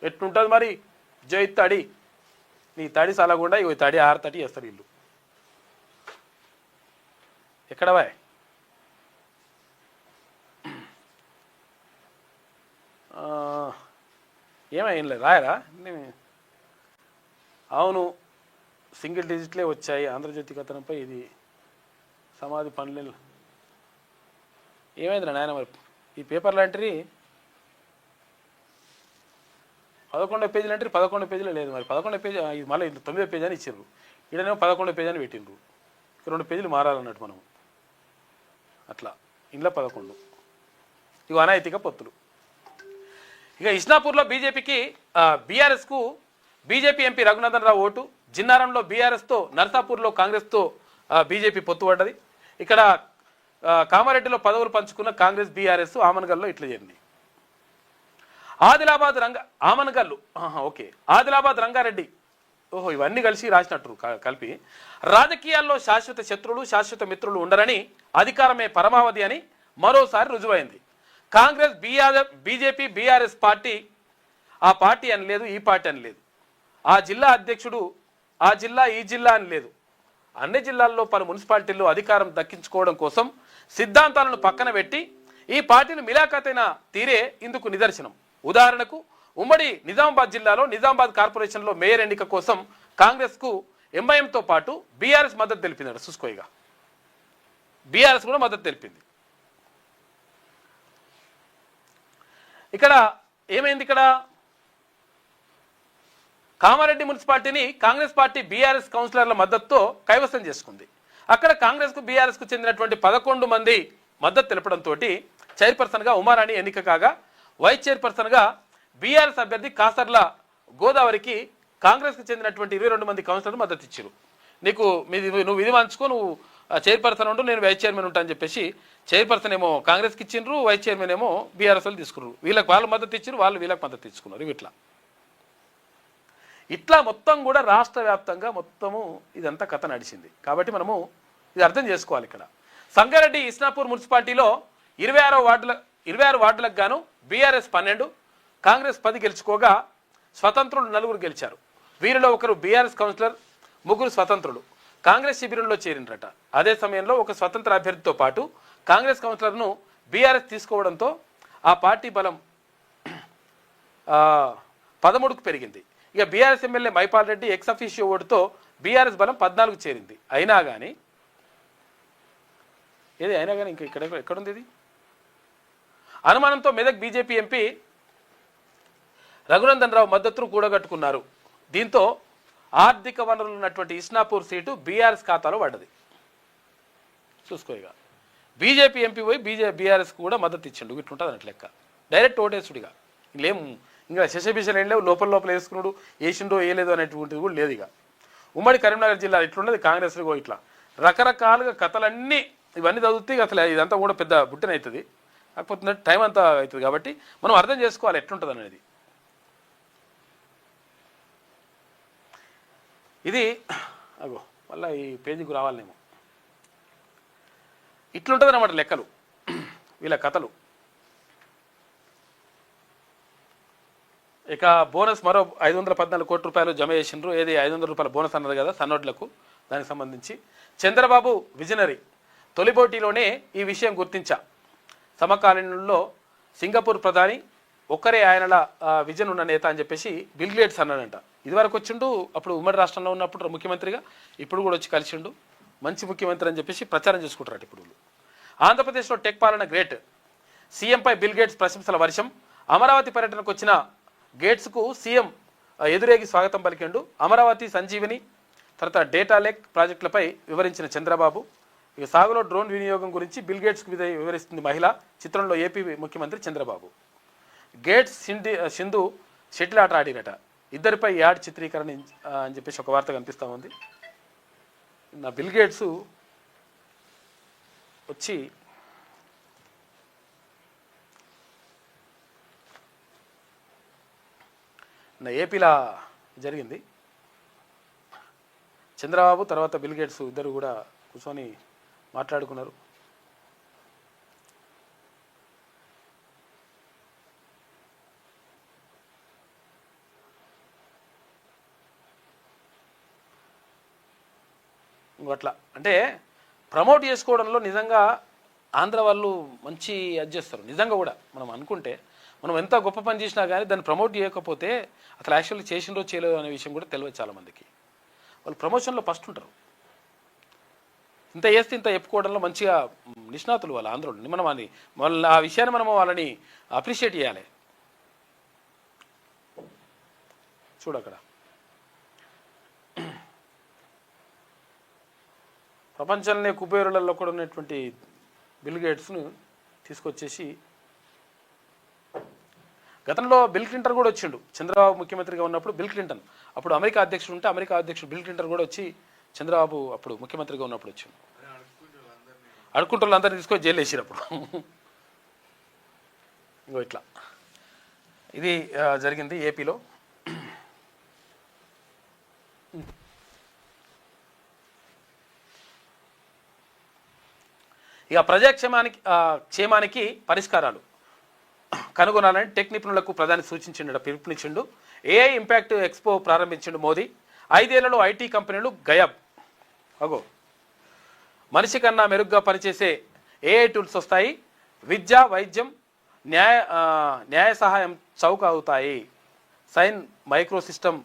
ఎట్లుంటుంది మరి, జై తడి, నీ తడి సలగుండా ఇవి తడి 6 తడి వేస్తారు వీళ్ళు. ఎక్కడవా ఏమైనా రాయరా? అవును, సింగిల్ డిజిట్లే వచ్చాయి ఆంధ్రజ్యోతి కథనంపై. ఇది సమాధి పనులు ఏమైందిరా నాయన మరి? ఈ పేపర్ లాంటివి 11వ పేజీలు అంటే 11 పేజీలో లేదు మరి. 11వ పేజీ ఇది మళ్ళీ 9వ పేజీ అని ఇచ్చారు. ఈడనేమో 11వ పేజీ అని పెట్టిండ్రు. 2 పేజీలు మారాలన్నట్టు మనం అట్లా. ఇంట్లో 11. ఇవి అనైతిక పొత్తులు. ఇక ఇస్నాపూర్లో బీజేపీకి బీఆర్ఎస్కు BJP MP Raghunandan Rao vote. జిన్నారంలో బీఆర్ఎస్తో, నర్సాపూర్లో కాంగ్రెస్తో బీజేపీ పొత్తు పడ్డది. ఇక్కడ కామారెడ్డిలో పదవులు పంచుకున్న కాంగ్రెస్ బీఆర్ఎస్ ఆమన్గల్లో ఇట్లా చేరింది. ఆదిలాబాద్ ఆమన్గల్లు ఓకే, ఆదిలాబాద్ రంగారెడ్డి, ఓహో ఇవన్నీ కలిసి రాసినట్టు కలిపి. రాజకీయాల్లో శాశ్వత శత్రువులు శాశ్వత మిత్రులు ఉండరని, అధికారమే పరమావధి అని మరోసారి రుజువైంది. కాంగ్రెస్ బీజేపీ బీఆర్ఎస్ పార్టీ ఆ పార్టీ అని లేదు, ఈ పార్టీ అని లేదు. ఆ జిల్లా అధ్యక్షుడు ఆ జిల్లా ఈ జిల్లా అని లేదు. అన్ని జిల్లాల్లో పలు మున్సిపాలిటీల్లో అధికారం దక్కించుకోవడం కోసం సిద్ధాంతాలను పక్కన పెట్టి ఈ పార్టీలు మిలాఖతైన తీరే ఇందుకు నిదర్శనం. ఉదాహరణకు ఉమ్మడి నిజామాబాద్ జిల్లాలో నిజామాబాద్ కార్పొరేషన్లో మేయర్ ఎన్నిక కోసం కాంగ్రెస్కు ఎంఐఎంతో పాటు బీఆర్ఎస్ మద్దతు తెలిపిందట. చూసుకోయిగా బీఆర్ఎస్ కూడా మద్దతు తెలిపింది. ఇక్కడ ఏమైంది, ఇక్కడ కామారెడ్డి మున్సిపాలిటీని కాంగ్రెస్ పార్టీ బీఆర్ఎస్ కౌన్సిలర్ల మద్దతుతో కైవసం చేసుకుంది. అక్కడ కాంగ్రెస్కు బీఆర్ఎస్కు చెందినటువంటి 11 మంది మద్దతు తెలపడంతో చైర్పర్సన్గా ఉమారాణి ఎన్నిక కాగా, వైస్ చైర్పర్సన్గా బీఆర్ఎస్ అభ్యర్థి కాసర్ల గోదావరికి కాంగ్రెస్కు చెందినటువంటి 22 మంది కౌన్సిలర్లు మద్దతు ఇచ్చారు. నువ్వు ఇది మంచుకో, నువ్వు చైర్పర్సన్ ఉండు, నేను వైస్ చైర్మన్ ఉంటా అని చెప్పేసి చైర్పర్సన్ ఏమో కాంగ్రెస్కి ఇచ్చిండ్రు, వైస్ చైర్మన్ ఏమో బీఆర్ఎస్ వాళ్ళు తీసుకున్నారు. వీళ్ళకి వాళ్ళు మద్దతు ఇచ్చారు, వాళ్ళు వీళ్ళకి మద్దతు ఇచ్చుకున్నారు. ఇట్లా మొత్తం కూడా రాష్ట్ర వ్యాప్తంగా మొత్తము ఇదంతా కథ నడిచింది. కాబట్టి మనము ఇది అర్థం చేసుకోవాలి. ఇక్కడ సంగారెడ్డి ఇస్నాపూర్ మున్సిపాలిటీలో 26 వార్డులకు గాను బీఆర్ఎస్ 12, కాంగ్రెస్ 10 గెలుచుకోగా స్వతంత్రులు 4 గెలిచారు. వీరిలో ఒకరు బీఆర్ఎస్ కౌన్సిలర్, 3 స్వతంత్రులు కాంగ్రెస్ శిబిరంలో చేరిండ్రట. అదే సమయంలో ఒక స్వతంత్ర అభ్యర్థితో పాటు కాంగ్రెస్ కౌన్సిలర్ను బీఆర్ఎస్ తీసుకోవడంతో ఆ పార్టీ బలం 13కు పెరిగింది. ఇక BRS MLA Mypal Reddy ex officio ఓటుతో బీఆర్ఎస్ బలం 14కు చేరింది. అయినా కానీ ఇంకా ఎక్కడుంది ఇది? అనుమానంతో మెదక్ బీజేపీ ఎంపీ రఘునందన్ రావు మద్దతును కూడగట్టుకున్నారు. దీంతో ఆర్థిక వనరులు ఉన్నటువంటి ఇస్నాపూర్ సీటు బీఆర్ఎస్ ఖాతాలో పడ్డది. చూసుకోగా బీజేపీ ఎంపీ పోయి బీఆర్ఎస్కి కూడా మద్దతు ఇచ్చిండు. ఇట్లుంటుంది అన్నట్టు లెక్క. డైరెక్ట్ ఓటేసుడిగా లేం, ఇంకా శశబిషలు ఏం లేవు, లోపల వేసుకున్నాడు, వేసిండో వేయలేదు అనేటువంటిది కూడా లేదు. ఇక ఉమ్మడి కరీంనగర్ జిల్లా ఇట్లున్నది కాంగ్రెస్లో. ఇట్లా రకరకాలుగా కథలన్నీ ఇవన్నీ చదివితే అసలు ఇదంతా కూడా పెద్ద బుట్టన అవుతుంది. కాకపోతే టైం అంతా అవుతుంది. కాబట్టి మనం అర్థం చేసుకోవాలి ఎట్లుంటుంది అనేది. ఇది అగో మళ్ళీ ఈ పేజీకి రావాలనేమో. ఇట్లుంటుంది అన్నమాట లెక్కలు, వీళ్ళ కథలు. ఇక బోనస్ మరో 514 కోట్ల రూపాయలు జమ చేసిండ్రు. ఏది 500 రూపాయల బోనస్ అన్నది కదా సన్నోట్లకు, దానికి సంబంధించి చంద్రబాబు విజనరీ. తొలి పోటీలోనే ఈ విషయం గుర్తించా. సమకాలీనంలో సింగపూర్ ప్రధాని ఒక్కరే ఆయనల విజన్ ఉన్న నేత అని చెప్పేసి బిల్ గేట్స్ అన్నాడంట. ఇదివరకు వచ్చిండు, అప్పుడు ఉమ్మడి రాష్ట్రంలో ఉన్నప్పుడు ముఖ్యమంత్రిగా, ఇప్పుడు కూడా వచ్చి కలిసిండు. మంచి ముఖ్యమంత్రి అని చెప్పేసి ప్రచారం చేసుకుంటారట ఇప్పుడు. ఆంధ్రప్రదేశ్లో టెక్ పాలన గ్రేట్, సీఎంపై బిల్ గేట్స్ ప్రశంసల వర్షం. అమరావతి పర్యటనకు వచ్చిన గేట్స్కు సీఎం ఎదురేగి స్వాగతం పలికిండు. అమరావతి, సంజీవిని, తర్వాత డేటా లేక్ ప్రాజెక్టులపై వివరించిన చంద్రబాబు. ఇక సాగులో డ్రోన్ వినియోగం గురించి బిల్ గేట్స్కు వివరిస్తుంది మహిళ. చిత్రంలో ఏపీ ముఖ్యమంత్రి చంద్రబాబు. గేట్స్ సింధు షటిల్ ఆట ఆడినట. ఇద్దరిపై యాడ్ చిత్రీకరణ అని చెప్పేసి ఒక వార్త కనిపిస్తూ ఉంది. నా బిల్ గేట్స్ వచ్చి నా ఏపీలో జరిగింది. చంద్రబాబు తర్వాత బిల్ గేట్స్ ఇద్దరు కూడా కూర్చొని మాట్లాడుకున్నారు. అట్లా అంటే ప్రమోట్ చేసుకోవడంలో నిజంగా ఆంధ్ర వాళ్ళు మంచి అది చేస్తారు. నిజంగా కూడా మనం అనుకుంటే మనం ఎంత గొప్ప పని చేసినా కానీ దాన్ని ప్రమోట్ చేయకపోతే అసలు యాక్చువల్లీ చేసినరో చేయలేదు అనే విషయం కూడా తెలియదు చాలామందికి. వాళ్ళు ప్రమోషన్లో ఫస్ట్ ఉంటారు. ఇంత చేస్తే ఇంత చెప్పుకోవడంలో మంచిగా నిష్ణాతులు వాళ్ళు ఆంధ్రులు. మనం అని వాళ్ళ ఆ విషయాన్ని మనం వాళ్ళని అప్రిషియేట్ చేయాలి. చూడు అక్కడ ప్రపంచంలోనే కుబేరులలో కూడా ఉన్నటువంటి బిల్ గేట్స్ను తీసుకొచ్చేసి గతంలో బిల్ క్లింటన్ కూడా వచ్చిండు. చంద్రబాబు ముఖ్యమంత్రిగా ఉన్నప్పుడు బిల్ క్లింటన్ అప్పుడు అమెరికా అధ్యక్షుడు ఉంటే అమెరికా అధ్యక్షుడు బిల్ క్లింటన్ కూడా వచ్చి చంద్రబాబు అప్పుడు ముఖ్యమంత్రిగా ఉన్నప్పుడు వచ్చిండు. అడుక్కుంటూ అందరినీ తీసుకొని జైలు వేసినప్పుడు ఇంకో ఇట్లా ఇది జరిగింది ఏపీలో. ఇక క్షేమానికి పరిష్కారాలు కనుగొనాలని టెక్ నిపుణులకు ప్రధాని సూచించిండు, పిలుపునిచ్చిండు. ఏఐ ఇంపాక్ట్ ఎక్స్పో ప్రారంభించిండు మోదీ. 5 ఏళ్లలో ఐటీ కంపెనీలు గయాబ్. అగో మనిషి కన్నా మెరుగ్గా పనిచేసే ఏఐ టూల్స్ వస్తాయి. విద్య, వైద్యం, న్యాయ సహాయం చౌక అవుతాయి. సైన్ మైక్రో సిస్టమ్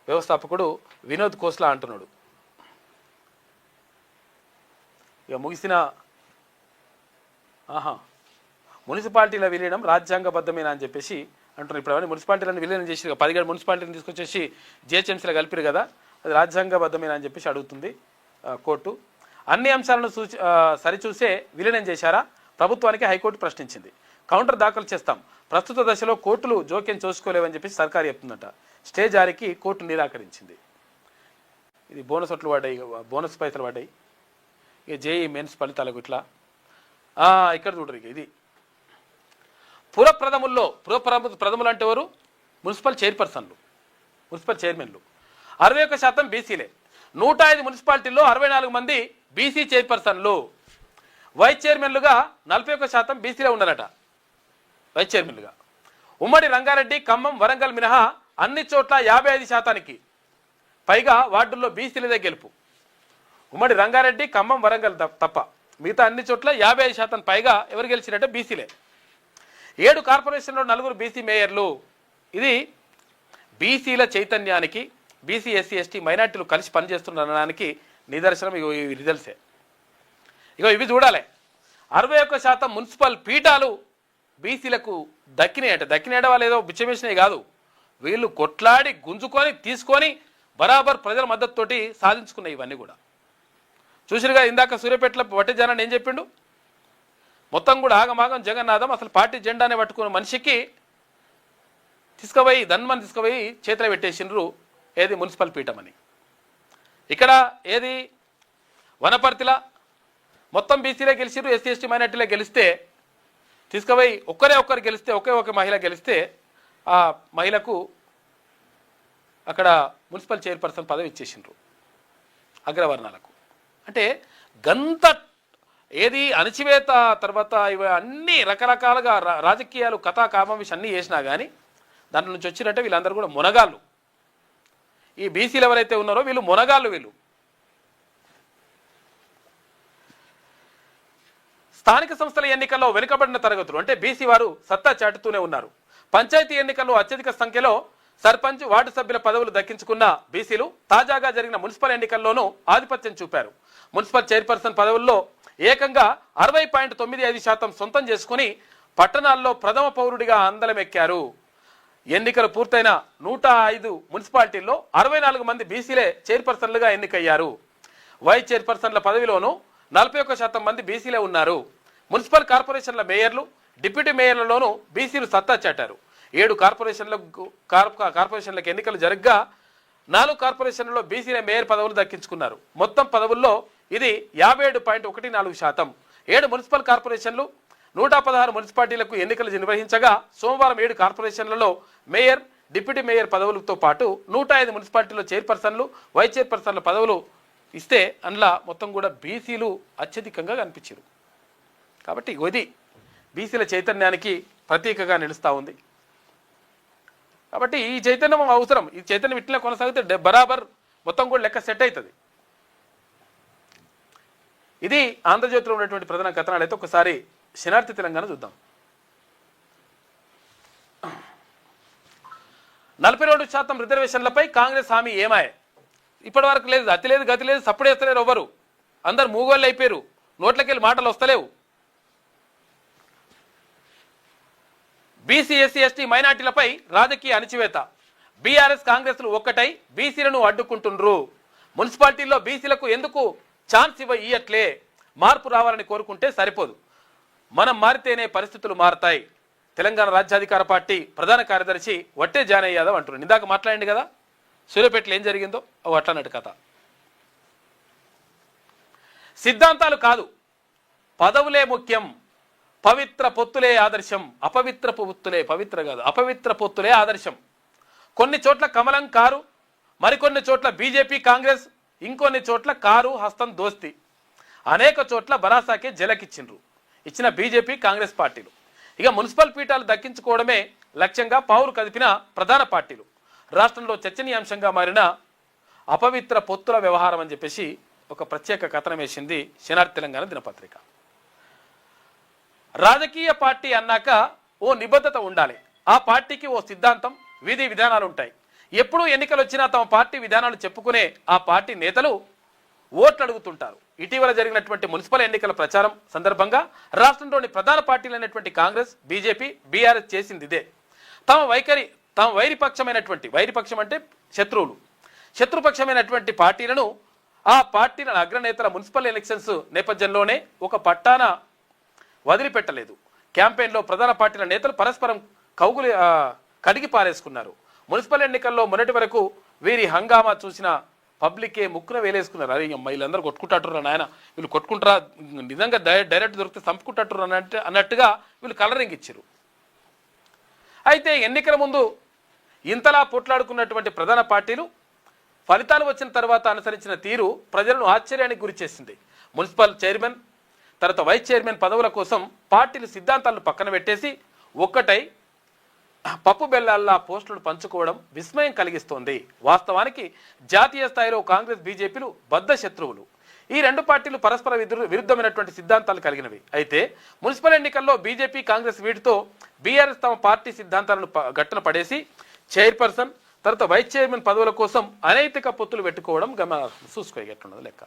వ్యవస్థాపకుడు వినోద్ కోస్లా అంటున్నాడు. ఇక ముగిసిన మున్సిపాలిటీల విలీనం రాజ్యాంగబద్ధమేనా అని చెప్పేసి అంటున్నారు. ఇప్పుడు అవన్నీ మున్సిపాలిటీలను విలీనం చేసి 17 మున్సిపాలిటీలను తీసుకొచ్చేసి జిహెచ్ఎంసీలో కలిపిరు కదా, అది రాజ్యాంగబద్ధమేనా అని చెప్పేసి అడుగుతుంది కోర్టు. అన్ని అంశాలను సరిచూసే విలీనం చేశారా? ప్రభుత్వానికి హైకోర్టు ప్రశ్నించింది. కౌంటర్ దాఖలు చేస్తాం. ప్రస్తుత దశలో కోర్టులు జోక్యం చేసుకోలేవని చెప్పేసి సర్కారు చెప్తుందట. స్టే జారీకి కోర్టు నిరాకరించింది. ఇది బోనస్ ఒట్లు పడ్డాయి, బోనస్ పైసలు పడ్డాయి. ఇక జేఈ మెయిన్స్ ఫలితాలకు ఇట్లా ఇక్కడ చూడరు. ఇది ప్రథములు అంటే ఎవరు? మున్సిపల్ చైర్పర్సన్లు, మున్సిపల్ చైర్మన్లు. 61% బీసీలే. 105 మున్సిపాలిటీల్లో 64 మంది బీసీ చైర్పర్సన్లు. వైస్ చైర్మన్లుగా 41% బీసీలే ఉన్నారట. వైస్ చైర్మన్లుగా ఉమ్మడి రంగారెడ్డి, ఖమ్మం, వరంగల్ మినహా అన్ని చోట్ల 55%కి పైగా వార్డుల్లో బీసీలదే గెలుపు. ఉమ్మడి రంగారెడ్డి, ఖమ్మం, వరంగల్ తప్ప మిగతా అన్ని చోట్ల 55% పైగా ఎవరు గెలిచినట్టే బీసీలే. 7 కార్పొరేషన్లో 4 బీసీ మేయర్లు. ఇది బీసీల చైతన్యానికి, బీసీ, ఎస్సీ, ఎస్టీ, మైనార్టీలు కలిసి పనిచేస్తున్నదానికి నిదర్శనం. ఇగో ఈ రిజల్ట్సే. ఇగో ఇవి చూడాలి. 61% మున్సిపల్ పీఠాలు బీసీలకు దక్కినాయట. వాళ్ళు ఏదో బిచ్చమేసినవి కాదు, వీళ్ళు కొట్లాడి గుంజుకొని తీసుకొని బరాబర్ ప్రజల మద్దతుతోటి సాధించుకున్నాయి. ఇవన్నీ కూడా చూసిరుగా. ఇందాక సూర్యాపేటలో వట్టి జనాన్ని ఏం చెప్పిండు? మొత్తం కూడా ఆగమాగం జగన్నాథం. అసలు పార్టీ జెండానే పట్టుకున్న మనిషికి తీసుకుపోయి చేతిలో పెట్టేసిండ్రు. ఏది? మున్సిపల్ పీఠం అని. ఇక్కడ ఏది? వనపర్తిలా మొత్తం బీసీలే గెలిచిరు, ఎస్సీ, ఎస్టీ, మైనార్టీలే గెలిస్తే తీసుకుపోయి ఒక్కరు గెలిస్తే, ఒకే మహిళ గెలిస్తే ఆ మహిళకు అక్కడ మున్సిపల్ చైర్పర్సన్ పదవి ఇచ్చేసిండ్రు అగ్రవర్ణాలకు. అంటే గంత ఏది అణచివేత, తర్వాత ఇవి అన్ని రకరకాలుగా రాజకీయాలు, కథా కామవిష్ అన్నీ చేసినా కానీ దాంట్లో నుంచి వచ్చినట్టే వీళ్ళందరూ కూడా మునగాళ్ళు. ఈ బీసీలు ఎవరైతే ఉన్నారో వీళ్ళు మునగాళ్ళు. వీళ్ళు స్థానిక సంస్థల ఎన్నికల్లో వెనుకబడిన తరగతులు అంటే బీసీ వారు సత్తా చాటుతూనే ఉన్నారు. పంచాయతీ ఎన్నికల్లో అత్యధిక సంఖ్యలో సర్పంచ్, వార్డు సభ్యుల పదవులు దక్కించుకున్న బీసీలు తాజాగా జరిగిన మున్సిపల్ ఎన్నికల్లోనూ ఆధిపత్యం చూపారు. మున్సిపల్ చైర్పర్సన్ పదవుల్లో ఏకంగా 60.95% సొంతం చేసుకుని పట్టణాల్లో ప్రథమ పౌరుడిగా అందలమెక్కారు. ఎన్నికలు పూర్తయిన 105 మున్సిపాలిటీల్లో 64 మంది బీసీలే చైర్పర్సన్లుగా ఎన్నికయ్యారు. వైస్ చైర్పర్సన్ల పదవిలోనూ 41% మంది బీసీలే ఉన్నారు. మున్సిపల్ కార్పొరేషన్ల మేయర్లు, డిప్యూటీ మేయర్లలోనూ బీసీలు సత్తా చాటారు. 7 కార్పొరేషన్లకు ఎన్నికలు జరగ్గా 4 కార్పొరేషన్లలో బీసీల మేయర్ పదవులు దక్కించుకున్నారు. మొత్తం పదవుల్లో ఇది 57.14%. 7 మున్సిపల్ కార్పొరేషన్లు 116 మున్సిపాలిటీలకు ఎన్నికలు నిర్వహించగా సోమవారం 7 కార్పొరేషన్లలో మేయర్, డిప్యూటీ మేయర్ పదవులతో పాటు 105 మున్సిపాలిటీలో చైర్పర్సన్లు, వైస్ చైర్పర్సన్ల పదవులు ఇస్తే అందులో మొత్తం కూడా బీసీలు అత్యధికంగా కనిపించారు. కాబట్టి ఇది బీసీల చైతన్యానికి ప్రతీకగా నిలుస్తూ ఉంది. కాబట్టి ఈ చైతన్యం అవసరం. ఈ చైతన్యం ఇట్లా కొనసాగితే బరాబర్ మొత్తం కూడా లెక్క సెట్ అవుతుంది. ఇది ఆంధ్రజ్యోతిలో ఉన్నటువంటి ప్రధాన కథనాలు. అయితే ఒకసారి శనార్థి తెలంగాణ చూద్దాం. 42% రిజర్వేషన్లపై కాంగ్రెస్ హామీ ఏమాయే? ఇప్పటి వరకు లేదు, అతి లేదు, గతి లేదు, సప్పుడేస్తలేరు ఎవరు. అందరు మూగోళ్ళు అయిపోయారు, నోట్లకెళ్ళి మాటలు వస్తలేవు. బీసీ, ఎస్సీ, ఎస్టీ, మైనార్టీలపై రాజకీయ అణిచివేత. బీఆర్ఎస్ కాంగ్రెస్లు ఒక్కటై బీసీలను అడ్డుకుంటుండ్రు. మున్సిపాలిటీల్లో బీసీలకు ఎందుకు ఛాన్స్ ఇయ్యట్లే? మార్పు రావాలని కోరుకుంటే సరిపోదు, మనం మారితేనే పరిస్థితులు మారతాయి. తెలంగాణ రాజ్యాధికార పార్టీ ప్రధాన కార్యదర్శి వట్టే జానయ్య యాదవ్ అంటున్నాడు. ఇందాక మాట్లాడింది కదా సూర్యాపేటలో ఏం జరిగిందో అట్లన్నట్టు కథ. సిద్ధాంతాలు కాదు, పదవులే ముఖ్యం. పవిత్ర పొత్తులే ఆదర్శం. అపవిత్ర పొత్తులే, పవిత్ర కాదు అపవిత్ర పొత్తులే ఆదర్శం. కొన్ని చోట్ల కమలం కారు, మరికొన్ని చోట్ల బీజేపీ కాంగ్రెస్, ఇంకొన్ని చోట్ల కారు హస్తం దోస్తి. అనేక చోట్ల బరాసాకే జలకిచ్చిండ్రు ఇచ్చిన బీజేపీ కాంగ్రెస్ పార్టీలు. ఇక మున్సిపల్ పీఠాలు దక్కించుకోవడమే లక్ష్యంగా పావులు కదిపిన ప్రధాన పార్టీలు. రాష్ట్రంలో చర్చనీయాంశంగా మారిన అపవిత్ర పొత్తుల వ్యవహారం అని చెప్పేసి ఒక ప్రత్యేక కథనం వేసింది శనార్థి తెలంగాణ దినపత్రిక. రాజకీయ పార్టీ అన్నాక ఓ నిబద్ధత ఉండాలి. ఆ పార్టీకి ఓ సిద్ధాంతం, విధి విధానాలు ఉంటాయి. ఎప్పుడూ ఎన్నికలు వచ్చినా తమ పార్టీ విధానాలు చెప్పుకునే ఆ పార్టీ నేతలు ఓట్లు అడుగుతుంటారు. ఇటీవల జరిగినటువంటి మున్సిపల్ ఎన్నికల ప్రచారం సందర్భంగా రాష్ట్రంలోని ప్రధాన పార్టీలైనటువంటి కాంగ్రెస్, బీజేపీ, బీఆర్ఎస్ చేసింది ఇదే. తమ వైరిపక్షం అంటే శత్రుపక్షమైనటువంటి పార్టీలను, ఆ పార్టీల అగ్రనేతల మున్సిపల్ ఎలక్షన్స్ నేపథ్యంలోనే ఒక పట్టాన వదిలిపెట్టలేదు. క్యాంపెయిన్లో ప్రధాన పార్టీల నేతలు పరస్పరం కడిగి పారేసుకున్నారు. మున్సిపల్ ఎన్నికల్లో మొన్నటి వరకు వీరి హంగామా చూసిన పబ్లికే ముక్కున వేలేసుకున్నారు. అరే వీళ్ళందరూ కొట్టుకుంటారు నాయన, వీళ్ళు కొట్టుకుంటారా, నిజంగా డైరెక్ట్ దొరికితే చంపుకుంటారు అన్నట్టుగా వీళ్ళు కలరింగ్ ఇచ్చారు. అయితే ఎన్నికల ముందు ఇంతలా పోట్లాడుకున్నటువంటి ప్రధాన పార్టీలు ఫలితాలు వచ్చిన తర్వాత అనుసరించిన తీరు ప్రజలను ఆశ్చర్యానికి గురి చేసింది. మున్సిపల్ చైర్మన్, తర్వాత వైస్ చైర్మన్ పదవుల కోసం పార్టీలు సిద్ధాంతాలను పక్కన పెట్టేసి ఒక్కటై పప్పు బెల్లాల్లా పోస్టులు పంచుకోవడం విస్మయం కలిగిస్తోంది. వాస్తవానికి జాతీయ స్థాయిలో కాంగ్రెస్, బీజేపీలు బద్ధ శత్రువులు. ఈ రెండు పార్టీలు పరస్పర విరుద్ధమైనటువంటి సిద్ధాంతాలు కలిగినవి. అయితే మున్సిపల్ ఎన్నికల్లో బీజేపీ, కాంగ్రెస్ వీటితో బీఆర్ఎస్ తమ పార్టీ సిద్ధాంతాలను గట్టున పడేసి చైర్పర్సన్, తర్వాత వైస్ చైర్మన్ పదవుల కోసం అనైతిక పొత్తులు పెట్టుకోవడం చూసుకోగట్టున్నది లెక్క.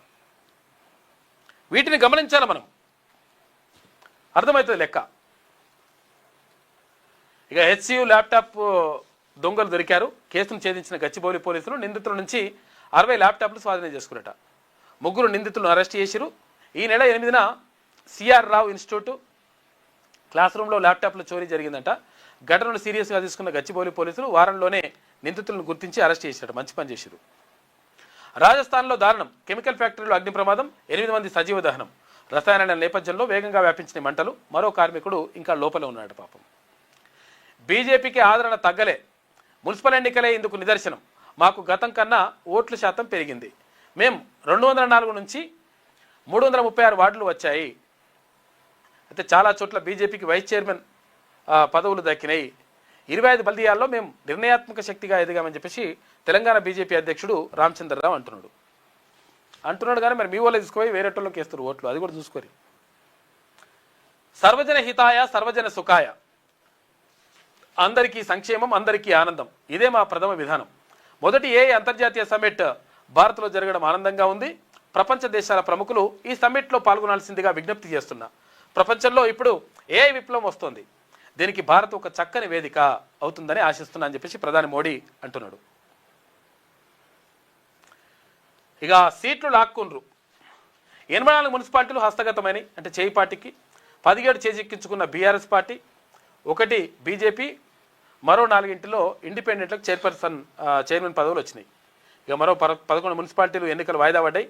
వీటిని గమనించాలి మనం, అర్థమవుతుంది లెక్క. ఇక హెచ్సియు ల్యాప్టాప్ దొంగలు దొరికారు. కేసును ఛేదించిన గచ్చిబౌలి పోలీసులు నిందితుల నుంచి 60 ల్యాప్టాప్లు స్వాధీనం చేసుకున్నట. 3 నిందితులను అరెస్ట్ చేసిరు. ఈ నెల 8న సిఆర్ రావు ఇన్స్టిట్యూట్ క్లాస్ రూమ్లో ల్యాప్టాప్ల చోరీ జరిగిందంట. ఘటనను సీరియస్గా తీసుకున్న గచ్చిబౌలి పోలీసులు వారంలోనే నిందితులను గుర్తించి అరెస్ట్ చేసినట్టు. మంచి పని చేసిరు. రాజస్థాన్లో దారుణం. కెమికల్ ఫ్యాక్టరీలో అగ్ని ప్రమాదం, 8 మంది సజీవ దహనం. రసాయనాల నేపథ్యంలో వేగంగా వ్యాపించిన మంటలు. మరో కార్మికుడు ఇంకా లోపల ఉన్నాడు పాపం. బీజేపీకి ఆదరణ తగ్గలే. మున్సిపల్ ఎన్నికలే ఇందుకు నిదర్శనం. మాకు గతం కన్నా ఓట్ల శాతం పెరిగింది. మేము 204 నుంచి 336 వార్డులు వచ్చాయి. అయితే చాలా చోట్ల బీజేపీకి వైస్ చైర్మన్ పదవులు దక్కినాయి. 25 బల్దియాల్లో మేము నిర్ణయాత్మక శక్తిగా ఎదిగామని చెప్పేసి తెలంగాణ బీజేపీ అధ్యక్షుడు రామచంద్రరావు అంటున్నాడు కానీ మరి మీ వాళ్ళు తీసుకుపోయి వేరేటోళ్ళకి వేస్తారు ఓట్లు, అది కూడా చూసుకోరు. సర్వజన హితాయ సర్వజన సుఖాయ, అందరికీ సంక్షేమం, అందరికీ ఆనందం, ఇదే మా ప్రథమ విధానం. మొదటి అంతర్జాతీయ సమ్మిట్ భారత్లో జరగడం ఆనందంగా ఉంది. ప్రపంచ దేశాల ప్రముఖులు ఈ సమ్మిట్లో పాల్గొనాల్సిందిగా విజ్ఞప్తి చేస్తున్నా. ప్రపంచంలో ఇప్పుడు AI విప్లవం వస్తుంది. దీనికి భారత్ ఒక చక్కని వేదిక అవుతుందని ఆశిస్తున్నా అని చెప్పేసి ప్రధాని మోడీ అంటున్నాడు. ఇక సీట్లు లాక్కుండ్రు. 84 మున్సిపాలిటీలు హస్తగతమని అంటే చేయి పార్టీకి 17 చేజిక్కించుకున్న బీఆర్ఎస్ పార్టీ, 1 బీజేపీ, మరో 4 ఇంటిలో ఇండిపెండెంట్లకు చైర్మన్ పదవులు వచ్చినాయి. ఇక మరో 11 మున్సిపాలిటీలు ఎన్నికలు వాయిదా పడ్డాయి.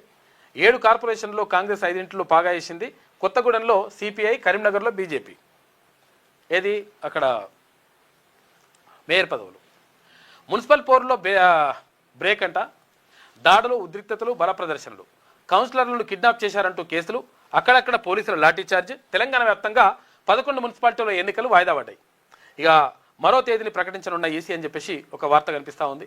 7 కార్పొరేషన్లో కాంగ్రెస్ 5 పాగా వేసింది. కొత్తగూడెంలో సిపిఐ, కరీంనగర్లో బీజేపీ. ఏది అక్కడ మేయర్ పదవులు. మున్సిపల్ పోరులో బ్రేక్ అంట. దాడులు, ఉద్రిక్తతలు, బల ప్రదర్శనలు, కౌన్సిలర్లను కిడ్నాప్ చేశారంటూ కేసులు, అక్కడక్కడ పోలీసుల లాఠీచార్జ్. తెలంగాణ వ్యాప్తంగా 11 మున్సిపాలిటీల ఎన్నికలు వాయిదా పడ్డాయి. ఇక మరో తేదీని ప్రకటించనున్న ఈసీ అని చెప్పేసి ఒక వార్త కనిపిస్తూ ఉంది.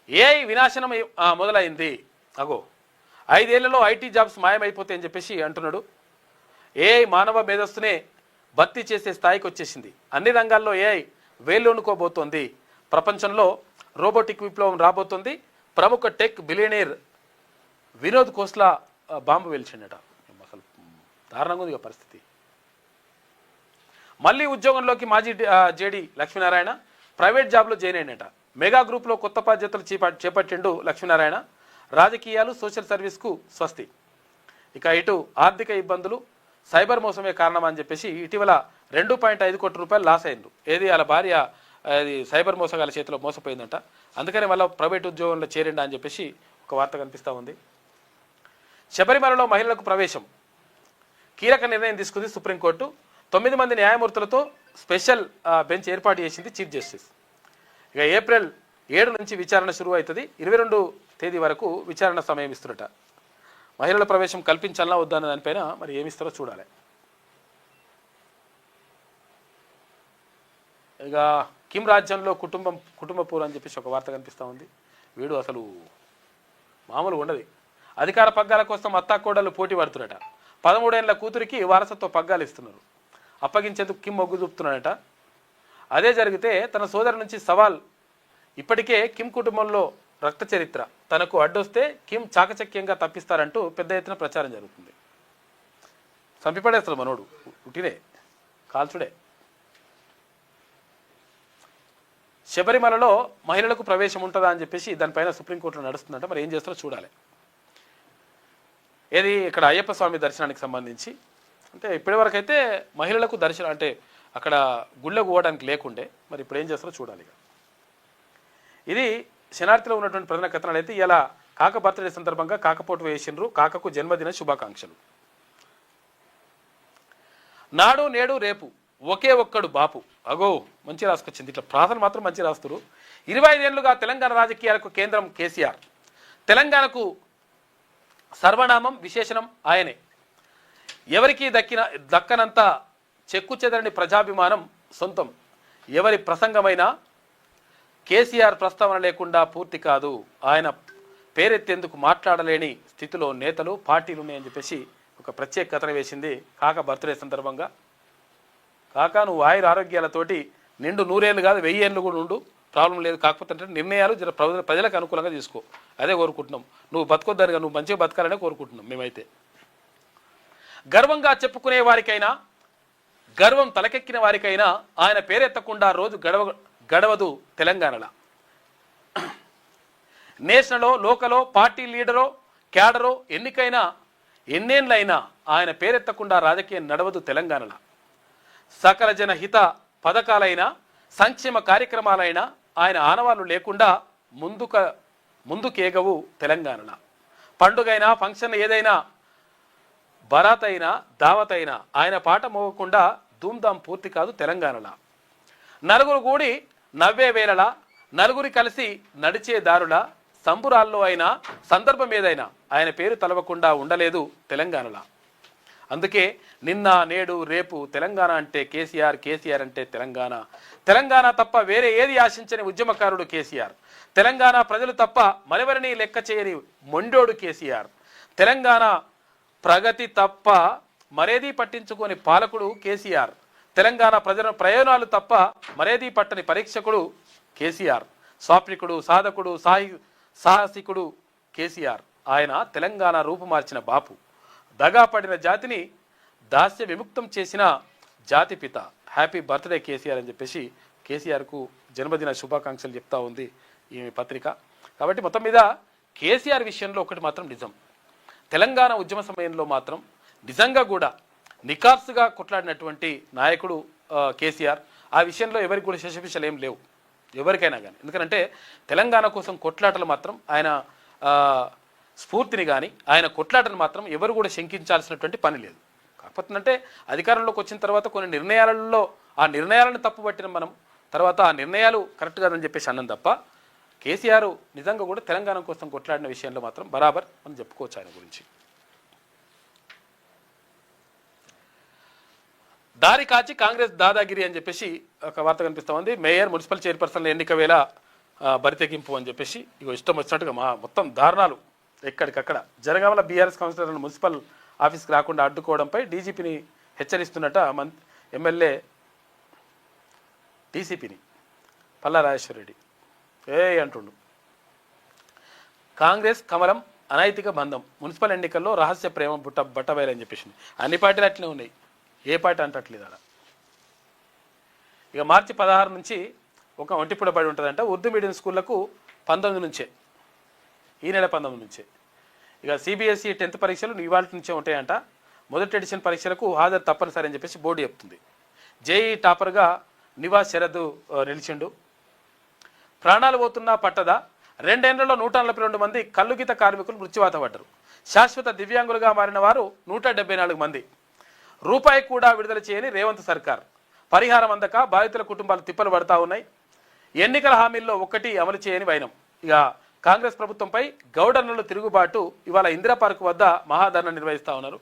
ఏఐ వినాశనం మొదలైంది. అగో 5 ఏళ్లలో ఐటీ జాబ్స్ మాయమైపోతాయని చెప్పేసి అంటున్నాడు. ఏఐ మానవ మేధస్సునే భర్తీ చేసే స్థాయికి వచ్చేసింది. అన్ని రంగాల్లో ఏఐ వేళ్ళూనుకోబోతోంది. ప్రపంచంలో రోబోటిక్ విప్లవం రాబోతోంది. ప్రముఖ tech billionaire Vinod Khosla bomb వెలిచిండట. అసలు దారుణంగా ఉంది పరిస్థితి. మళ్ళీ ఉద్యోగంలోకి మాజీ జేడీ లక్ష్మీనారాయణ ప్రైవేట్ జాబ్లో జాయిన్ అయినట. మెగా గ్రూప్లో కొత్త బాధ్యతలు చేపట్టిండు లక్ష్మీనారాయణ. రాజకీయాలు, సోషల్ సర్వీస్కు స్వస్తి. ఇక ఇటు ఆర్థిక ఇబ్బందులు, సైబర్ మోసమే కారణం అని చెప్పేసి ఇటీవల 2.5 కోట్ల రూపాయలు లాస్ అయిండు. ఏది వాళ్ళ భార్య అది సైబర్ మోసగాల చేతిలో మోసపోయిందంట. అందుకనే మళ్ళీ ప్రైవేట్ ఉద్యోగంలో చేరిండా అని చెప్పేసి ఒక వార్త కనిపిస్తూ ఉంది. శబరిమలలో మహిళలకు ప్రవేశం కీలక నిర్ణయం తీసుకుంది సుప్రీంకోర్టు. 9 మంది న్యాయమూర్తులతో స్పెషల్ బెంచ్ ఏర్పాటు చేసింది చీఫ్ జస్టిస్. ఇక ఏప్రిల్ 7 నుంచి విచారణ షురువు అవుతుంది. 22 తేదీ వరకు విచారణ సమయం ఇస్తున్నట. మహిళల ప్రవేశం కల్పించాలా వద్దా అన్న దానిపైన మరి ఏమిస్తారో చూడాలి. ఇక కిమ్ రాజ్యంలో కుటుంబ పూర్ అని చెప్పేసి ఒక వార్త కనిపిస్తూ ఉంది. వీడు అసలు మామూలు ఉండదు. అధికార పగ్గాల కోసం అత్తాకోడళ్ళు పోటీ పడుతున్నట. 13 ఏళ్ల కూతురికి వారసత్వ పగ్గాలు ఇస్తున్నారు. అప్పగించేందుకు కిమ్ మొగ్గు చూపుతున్నాడట. అదే జరిగితే తన సోదరు నుంచి సవాల్. ఇప్పటికే కిమ్ కుటుంబంలో రక్త చరిత్ర. తనకు అడ్డొస్తే కిమ్ చాకచక్యంగా తప్పిస్తారంటూ పెద్ద ఎత్తున ప్రచారం జరుగుతుంది. చంపిపడేస్తాడు మనోడు, ఉట్టినే కాల్చుడే. శబరిమలలో మహిళలకు ప్రవేశం ఉంటుందా అని చెప్పేసి దానిపైన సుప్రీంకోర్టులో నడుస్తుందంట. మరి ఏం చేస్తారో చూడాలి. ఏది ఇక్కడ అయ్యప్ప స్వామి దర్శనానికి సంబంధించి అంటే ఇప్పటివరకు అయితే మహిళలకు దర్శనం అంటే అక్కడ గుళ్ళకు పోవడానికి లేకుండే. మరి ఇప్పుడు ఏం చేస్తారో చూడాలి. ఇది శనార్థిలో ఉన్నటువంటి ప్రధాన కథనాలు. అయితే ఇలా కాక బర్త్డే సందర్భంగా కాకపోటు వేసిండ్రు. కాకకు జన్మదిన శుభాకాంక్షలు. నాడు నేడు రేపు ఒకే ఒక్కడు బాపు. అగో మంచి రాసుకొచ్చింది. ఇట్లా ప్రార్థన మాత్రం మంచి రాస్తారు. 25 ఏళ్లుగా తెలంగాణ రాజకీయాలకు కేంద్రం కేసీఆర్. తెలంగాణకు సర్వనామం, విశేషణం ఆయనే. ఎవరికి దక్కనంత చెక్కు చెదరని ప్రజాభిమానం సొంతం. ఎవరి ప్రసంగమైనా కేసీఆర్ ప్రస్తావన లేకుండా పూర్తి కాదు. ఆయన పేరెత్తేందుకు మాట్లాడలేని స్థితిలో నేతలు, పార్టీలు ఉన్నాయని చెప్పేసి ఒక ప్రత్యేక కథన వేసింది కాక బర్త్డే సందర్భంగా. కాక నువ్వు ఆరోగ్యాలతోటి నిండు 100 ఏళ్ళు కాదు 1000 ఏళ్ళు కూడా ఉండు, ప్రాబ్లం లేదు. కాకపోతే అంటే నిర్ణయాలు ప్రజలకు అనుకూలంగా తీసుకో. అదే కోరుకుంటున్నాం. నువ్వు బతకొద్దరుగా, నువ్వు మంచిగా బతకాలనే కోరుకుంటున్నాం మేమైతే. గర్వంగా చెప్పుకునే వారికైనా, గర్వం తలకెక్కిన వారికైనా ఆయన పేరెత్తకుండా రోజు గడవదు తెలంగాణలో. నేషనలో, లోకలో, పార్టీ లీడరో, క్యాడరో ఎన్నికైనా ఎన్నేళ్ళైనా ఆయన పేరెత్తకుండా రాజకీయం నడవదు తెలంగాణలో. సకల జన హిత పథకాలైనా, సంక్షేమ కార్యక్రమాలైనా ఆయన ఆనవాళ్ళు లేకుండా ముందుకేగవు తెలంగాణలో. పండుగైనా, ఫంక్షన్ ఏదైనా, బరాత్ అయినా, దావత్ అయినా ఆయన పాట మోగకుండా ధూమ్ధాం పూర్తి కాదు తెలంగాణలో. నలుగురు కూడి నవ్వే వేళలా, నలుగురి కలిసి నడిచే దారులా, సంబురాల్లో అయినా, సందర్భం ఏదైనా ఆయన పేరు తలవకుండా ఉండలేదు తెలంగాణలో. అందుకే నిన్న, నేడు, రేపు తెలంగాణ అంటే కేసీఆర్, కేసీఆర్ అంటే తెలంగాణ. తెలంగాణ తప్ప వేరే ఏది ఆశించని ఉద్యమకారుడు కేసీఆర్. తెలంగాణ ప్రజలు తప్ప మరెవరిని లెక్క చేయని మొండోడు కేసీఆర్. తెలంగాణ ప్రగతి తప్ప మరేదీ పట్టించుకోని పాలకుడు కేసీఆర్. తెలంగాణ ప్రజల ప్రయోజనాలు తప్ప మరేదీ పట్టని పరీక్షకుడు కేసీఆర్. స్వాప్నికుడు, సాధకుడు, సాహసికుడు కేసీఆర్. ఆయన తెలంగాణ రూపుమార్చిన బాపు. దగాపడిన జాతిని దాస్య విముక్తం చేసిన జాతిపిత. హ్యాపీ బర్త్డే కేసీఆర్ అని చెప్పేసి కేసీఆర్కు జన్మదిన శుభాకాంక్షలు చెప్తా ఉంది ఈ పత్రిక. కాబట్టి మొత్తం మీద కేసీఆర్ విషయంలో ఒకటి మాత్రం నిజం. తెలంగాణ ఉద్యమ సమయంలో మాత్రం నిజంగా కూడా నికార్సుగా కొట్లాడినటువంటి నాయకుడు కేసీఆర్. ఆ విషయంలో ఎవరికి కూడా శశపిషలు ఏం లేవు. ఎవరికైనా కానీ. ఎందుకంటే తెలంగాణ కోసం కొట్లాటలు మాత్రం ఆయన స్ఫూర్తిని కానీ ఆయన కొట్లాటను మాత్రం ఎవరు కూడా శంకించాల్సినటువంటి పని లేదు. కాకపోతే అంటే అధికారంలోకి వచ్చిన తర్వాత కొన్ని నిర్ణయాలలో ఆ నిర్ణయాలను తప్పుపట్టిన మనం తర్వాత ఆ నిర్ణయాలు కరెక్ట్ కాదని చెప్పేసి అన్నం తప్ప కేసీఆర్ నిజంగా కూడా తెలంగాణ కోసం కొట్లాడిన విషయంలో మాత్రం బరాబర్ మనం చెప్పుకోవచ్చు ఆయన గురించి. దారి కాచి కాంగ్రెస్ దాదాగిరి అని చెప్పేసి ఒక వార్త కనిపిస్తూ ఉంది. మేయర్ మున్సిపల్ చైర్పర్సన్ల ఎన్నిక వేళ బరితెగింపు అని చెప్పేసి ఇగో ఇష్టం వచ్చినట్టుగా మొత్తం దారుణాలు ఎక్కడికక్కడ. జనగామల బీఆర్ఎస్ కౌన్సిలర్లను మున్సిపల్ ఆఫీస్కి రాకుండా అడ్డుకోవడంపై డీజీపీని హెచ్చరిస్తున్నట్ట ఎమ్మెల్యే టీసీపీని పల్లా రాజేశ్వరరెడ్డి అంటుండు. కాంగ్రెస్ కమలం అనైతిక బంధం, మున్సిపల్ ఎన్నికల్లో రహస్య ప్రేమ బట్టబయలని చెప్పేసి అన్ని పార్టీలు అట్లనే ఉన్నాయి, ఏ పార్టీ అంటట్లేదు అలా. ఇక మార్చి 16 నుంచి ఒక ఒంటిపూట పడి ఉంటుందంట. ఉర్దూ మీడియం స్కూళ్లకు 19 నుంచే, ఈ నెల 19 నుంచే. ఇక సిబిఎస్ఈ 10th పరీక్షలు ఇవాళ నుంచే ఉంటాయంట. మొదటి ఎడిషన్ పరీక్షలకు హాజరు తప్పనిసరి అని చెప్పేసి బోర్డు చెప్తుంది. జేఈ టాపర్గా నివాస్ శరద్ నిలిచిండు. ప్రాణాలు పోతున్నా పట్టదా, 2 ఏళ్లలో 142 మంది కల్లుగీత కార్మికులు మృత్యువాత పడ్డారు. శాశ్వత దివ్యాంగులుగా మారిన వారు 174 మంది. రూపాయి కూడా విడుదల చేయని రేవంత్ సర్కార్. పరిహారం అందక బాధితుల కుటుంబాలు తిప్పలు పడతా ఉన్నాయి. ఎన్నికల హామీల్లో ఒక్కటి అమలు చేయని వైనం. ఇక కాంగ్రెస్ ప్రభుత్వంపై గౌడన్నలు తిరుగుబాటు ఇవాళ ఇందిరా పార్క్ వద్ద మహాధర్నా నిర్వహిస్తూ ఉన్నారు.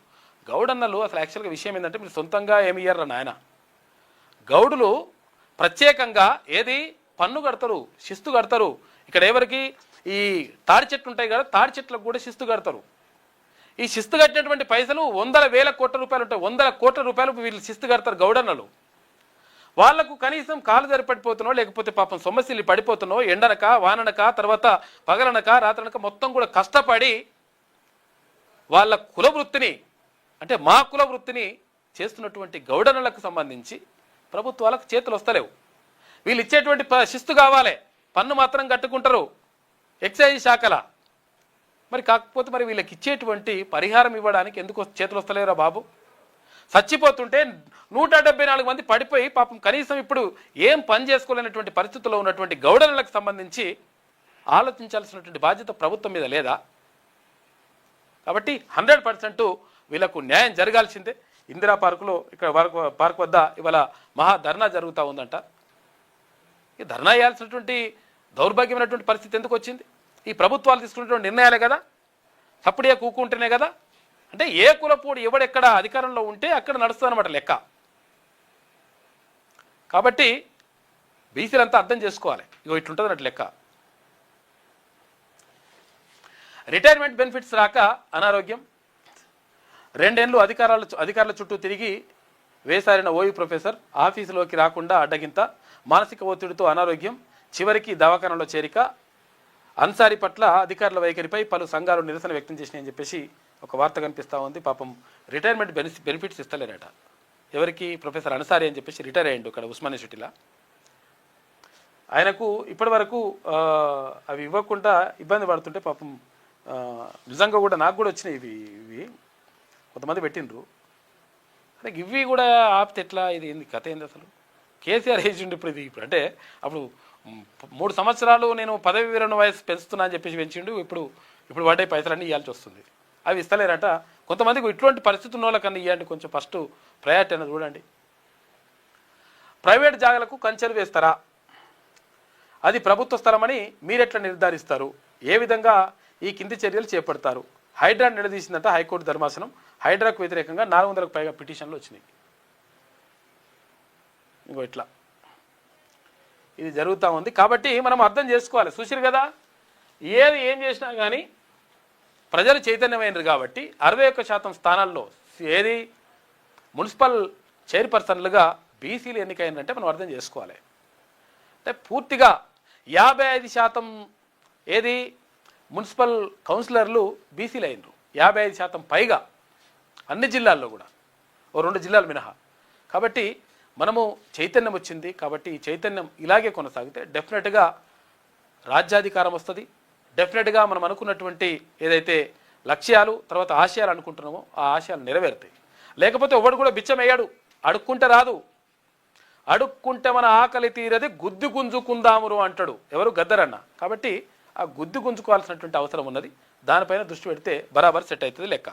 గౌడన్నలు అసలు యాక్చువల్గా విషయం ఏంటంటే మీరు సొంతంగా ఏమి ఇయ్యారు నాయన. గౌడులు ప్రత్యేకంగా ఏది పన్ను కడతారు, శిస్తు కడతారు. ఇక్కడ ఎవరికి ఈ తాడి చెట్లు ఉంటాయి కదా, తాడి చెట్లకు కూడా శిస్తు కడతారు. ఈ శిస్తు కట్టినటువంటి పైసలు 100,000 కోట్ల రూపాయలు ఉంటాయి. 100 కోట్ల రూపాయలు వీళ్ళు శిస్తు కడతారు గౌడన్నలు. వాళ్లకు కనీసం కాలు జరిపడిపోతున్నో లేకపోతే పాపం సొమ్మసిల్లి పడిపోతున్నో ఎండనక వాననక తర్వాత పగలనక రాత్రనక మొత్తం కూడా కష్టపడి వాళ్ళ కుల వృత్తిని అంటే మా కుల వృత్తిని చేస్తున్నటువంటి గౌడన్నలకు సంబంధించి ప్రభుత్వాలకు చేతులు వస్తలేవు. వీళ్ళు ఇచ్చేటువంటి శిస్తు కావాలి, పన్ను మాత్రం కట్టుకుంటారు ఎక్సైజ్ శాఖల. మరి కాకపోతే మరి వీళ్ళకి ఇచ్చేటువంటి పరిహారం ఇవ్వడానికి ఎందుకు చేతులు వస్తలేరా బాబు? చచ్చిపోతుంటే 174 మంది పడిపోయి పాపం కనీసం ఇప్పుడు ఏం పని చేసుకోలేనటువంటి పరిస్థితుల్లో ఉన్నటువంటి గౌడన్నలకు సంబంధించి ఆలోచించాల్సినటువంటి బాధ్యత ప్రభుత్వం మీద లేదా? కాబట్టి 100% వీళ్ళకు న్యాయం జరగాల్సిందే. ఇందిరా పార్కులో ఇక్కడ పార్క్ వద్ద ఇవాళ మహా ధర్నా జరుగుతూ ఉందంట. ఈ ధర్నా చేయాల్సినటువంటి దౌర్భాగ్యమైనటువంటి పరిస్థితి ఎందుకు వచ్చింది? ఈ ప్రభుత్వాలు తీసుకున్నటువంటి నిర్ణయాలే కదా, చప్పుడే కూకుంటేనే కదా. అంటే ఏ కులపోడు ఎవడెక్కడ అధికారంలో ఉంటే అక్కడ నడుస్తుందన్నమాట లెక్క. కాబట్టి బీసీలంతా అర్థం చేసుకోవాలి. ఇగో ఇట్లుంటుంది అన్నట్టు లెక్క. రిటైర్మెంట్ బెనిఫిట్స్ రాక అనారోగ్యం, 2 ఏళ్ళు అధికారుల చుట్టూ తిరిగి వేసారిన ఓయూ ప్రొఫెసర్ ఆఫీసులోకి రాకుండా అడ్డగింత, మానసిక ఒత్తిడితో అనారోగ్యం, చివరికి దవాఖానలో చేరిక. అన్సారీ పట్ల అధికారుల వైఖరిపై పలు సంఘాలు నిరసన వ్యక్తం చేసినాయని చెప్పేసి ఒక వార్త కనిపిస్తూ ఉంది. పాపం రిటైర్మెంట్ బెనిఫిట్స్ ఇస్తలేరట ఎవరికి? ప్రొఫెసర్ అన్సారీ అని చెప్పేసి రిటైర్ అయ్యిండు ఇక్కడ ఉస్మానియా సిటీలో. ఆయనకు ఇప్పటి వరకు అవి ఇవ్వకుండా ఇబ్బంది పడుతుంటే పాపం నిజంగా కూడా నాకు కూడా వచ్చినాయి ఇవి కొంతమంది పెట్టిండ్రు. అదే ఇవి కూడా ఆపితే ఎట్లా? ఇది ఏంది కథ ఏంది అసలు? కేసీఆర్ వేసిండు ఇప్పుడు ఇది. ఇప్పుడు అంటే అప్పుడు 3 సంవత్సరాలు నేను పదవి విరమణ వయసు పెంచుతున్నా అని చెప్పేసి పెంచిండు. ఇప్పుడు వాడే పైసలన్నీ ఇవ్వాల్సి వస్తుంది. అవి ఇస్తలేరట. కొంతమందికి ఇటువంటి పరిస్థితి ఉన్న వాళ్ళకన్నా ఇవ్వండి, కొంచెం ఫస్ట్ ప్రయారిటీ అనేది చూడండి. ప్రైవేట్ జాగాలకు కంచెలు వేస్తారా? అది ప్రభుత్వ స్థలమని మీరెట్లా నిర్ధారిస్తారు? ఏ విధంగా ఈ కింది చర్యలు చేపడతారు? హైడ్రా నిలదీసిందంట హైకోర్టు ధర్మాసనం. హైడ్రాకు వ్యతిరేకంగా 400కు పైగా పిటిషన్లు వచ్చినాయి. ఇంకో ఇట్లా ఇది జరుగుతూ ఉంది. కాబట్టి మనం అర్థం చేసుకోవాలి. చూసిరు కదా, ఏం చేసినా కానీ ప్రజలు చైతన్యమైనరు కాబట్టి 61% స్థానాల్లో ఏది మున్సిపల్ చైర్పర్సన్లుగా బీసీలు ఎన్నికైందంటే మనం అర్థం చేసుకోవాలి. అంటే పూర్తిగా 55% ఏది మున్సిపల్ కౌన్సిలర్లు బీసీలు అయినరు. 55% పైగా అన్ని జిల్లాల్లో కూడా, ఓ 2 జిల్లాలు మినహా. కాబట్టి మనము చైతన్యం వచ్చింది. కాబట్టి ఈ చైతన్యం ఇలాగే కొనసాగితే డెఫినెట్గా రాజ్యాధికారం వస్తుంది. డెఫినెట్గా మనం అనుకున్నటువంటి ఏదైతే లక్ష్యాలు తర్వాత ఆశయాలు అనుకుంటున్నామో ఆ ఆశయాలు నెరవేరుతాయి. లేకపోతే ఒకడు కూడా బిచ్చం వేయడు, అడుక్కుంటే రాదు. అడుక్కుంటే మన ఆకలి తీరది గుద్ది గుంజుకుందామురు అంటాడు ఎవరు గద్దరన్న. కాబట్టి ఆ గుద్ది గుంజుకోవాల్సినటువంటి అవసరం ఉన్నది. దానిపైన దృష్టి పెడితే బరాబర్ సెట్ అవుతుంది లెక్క.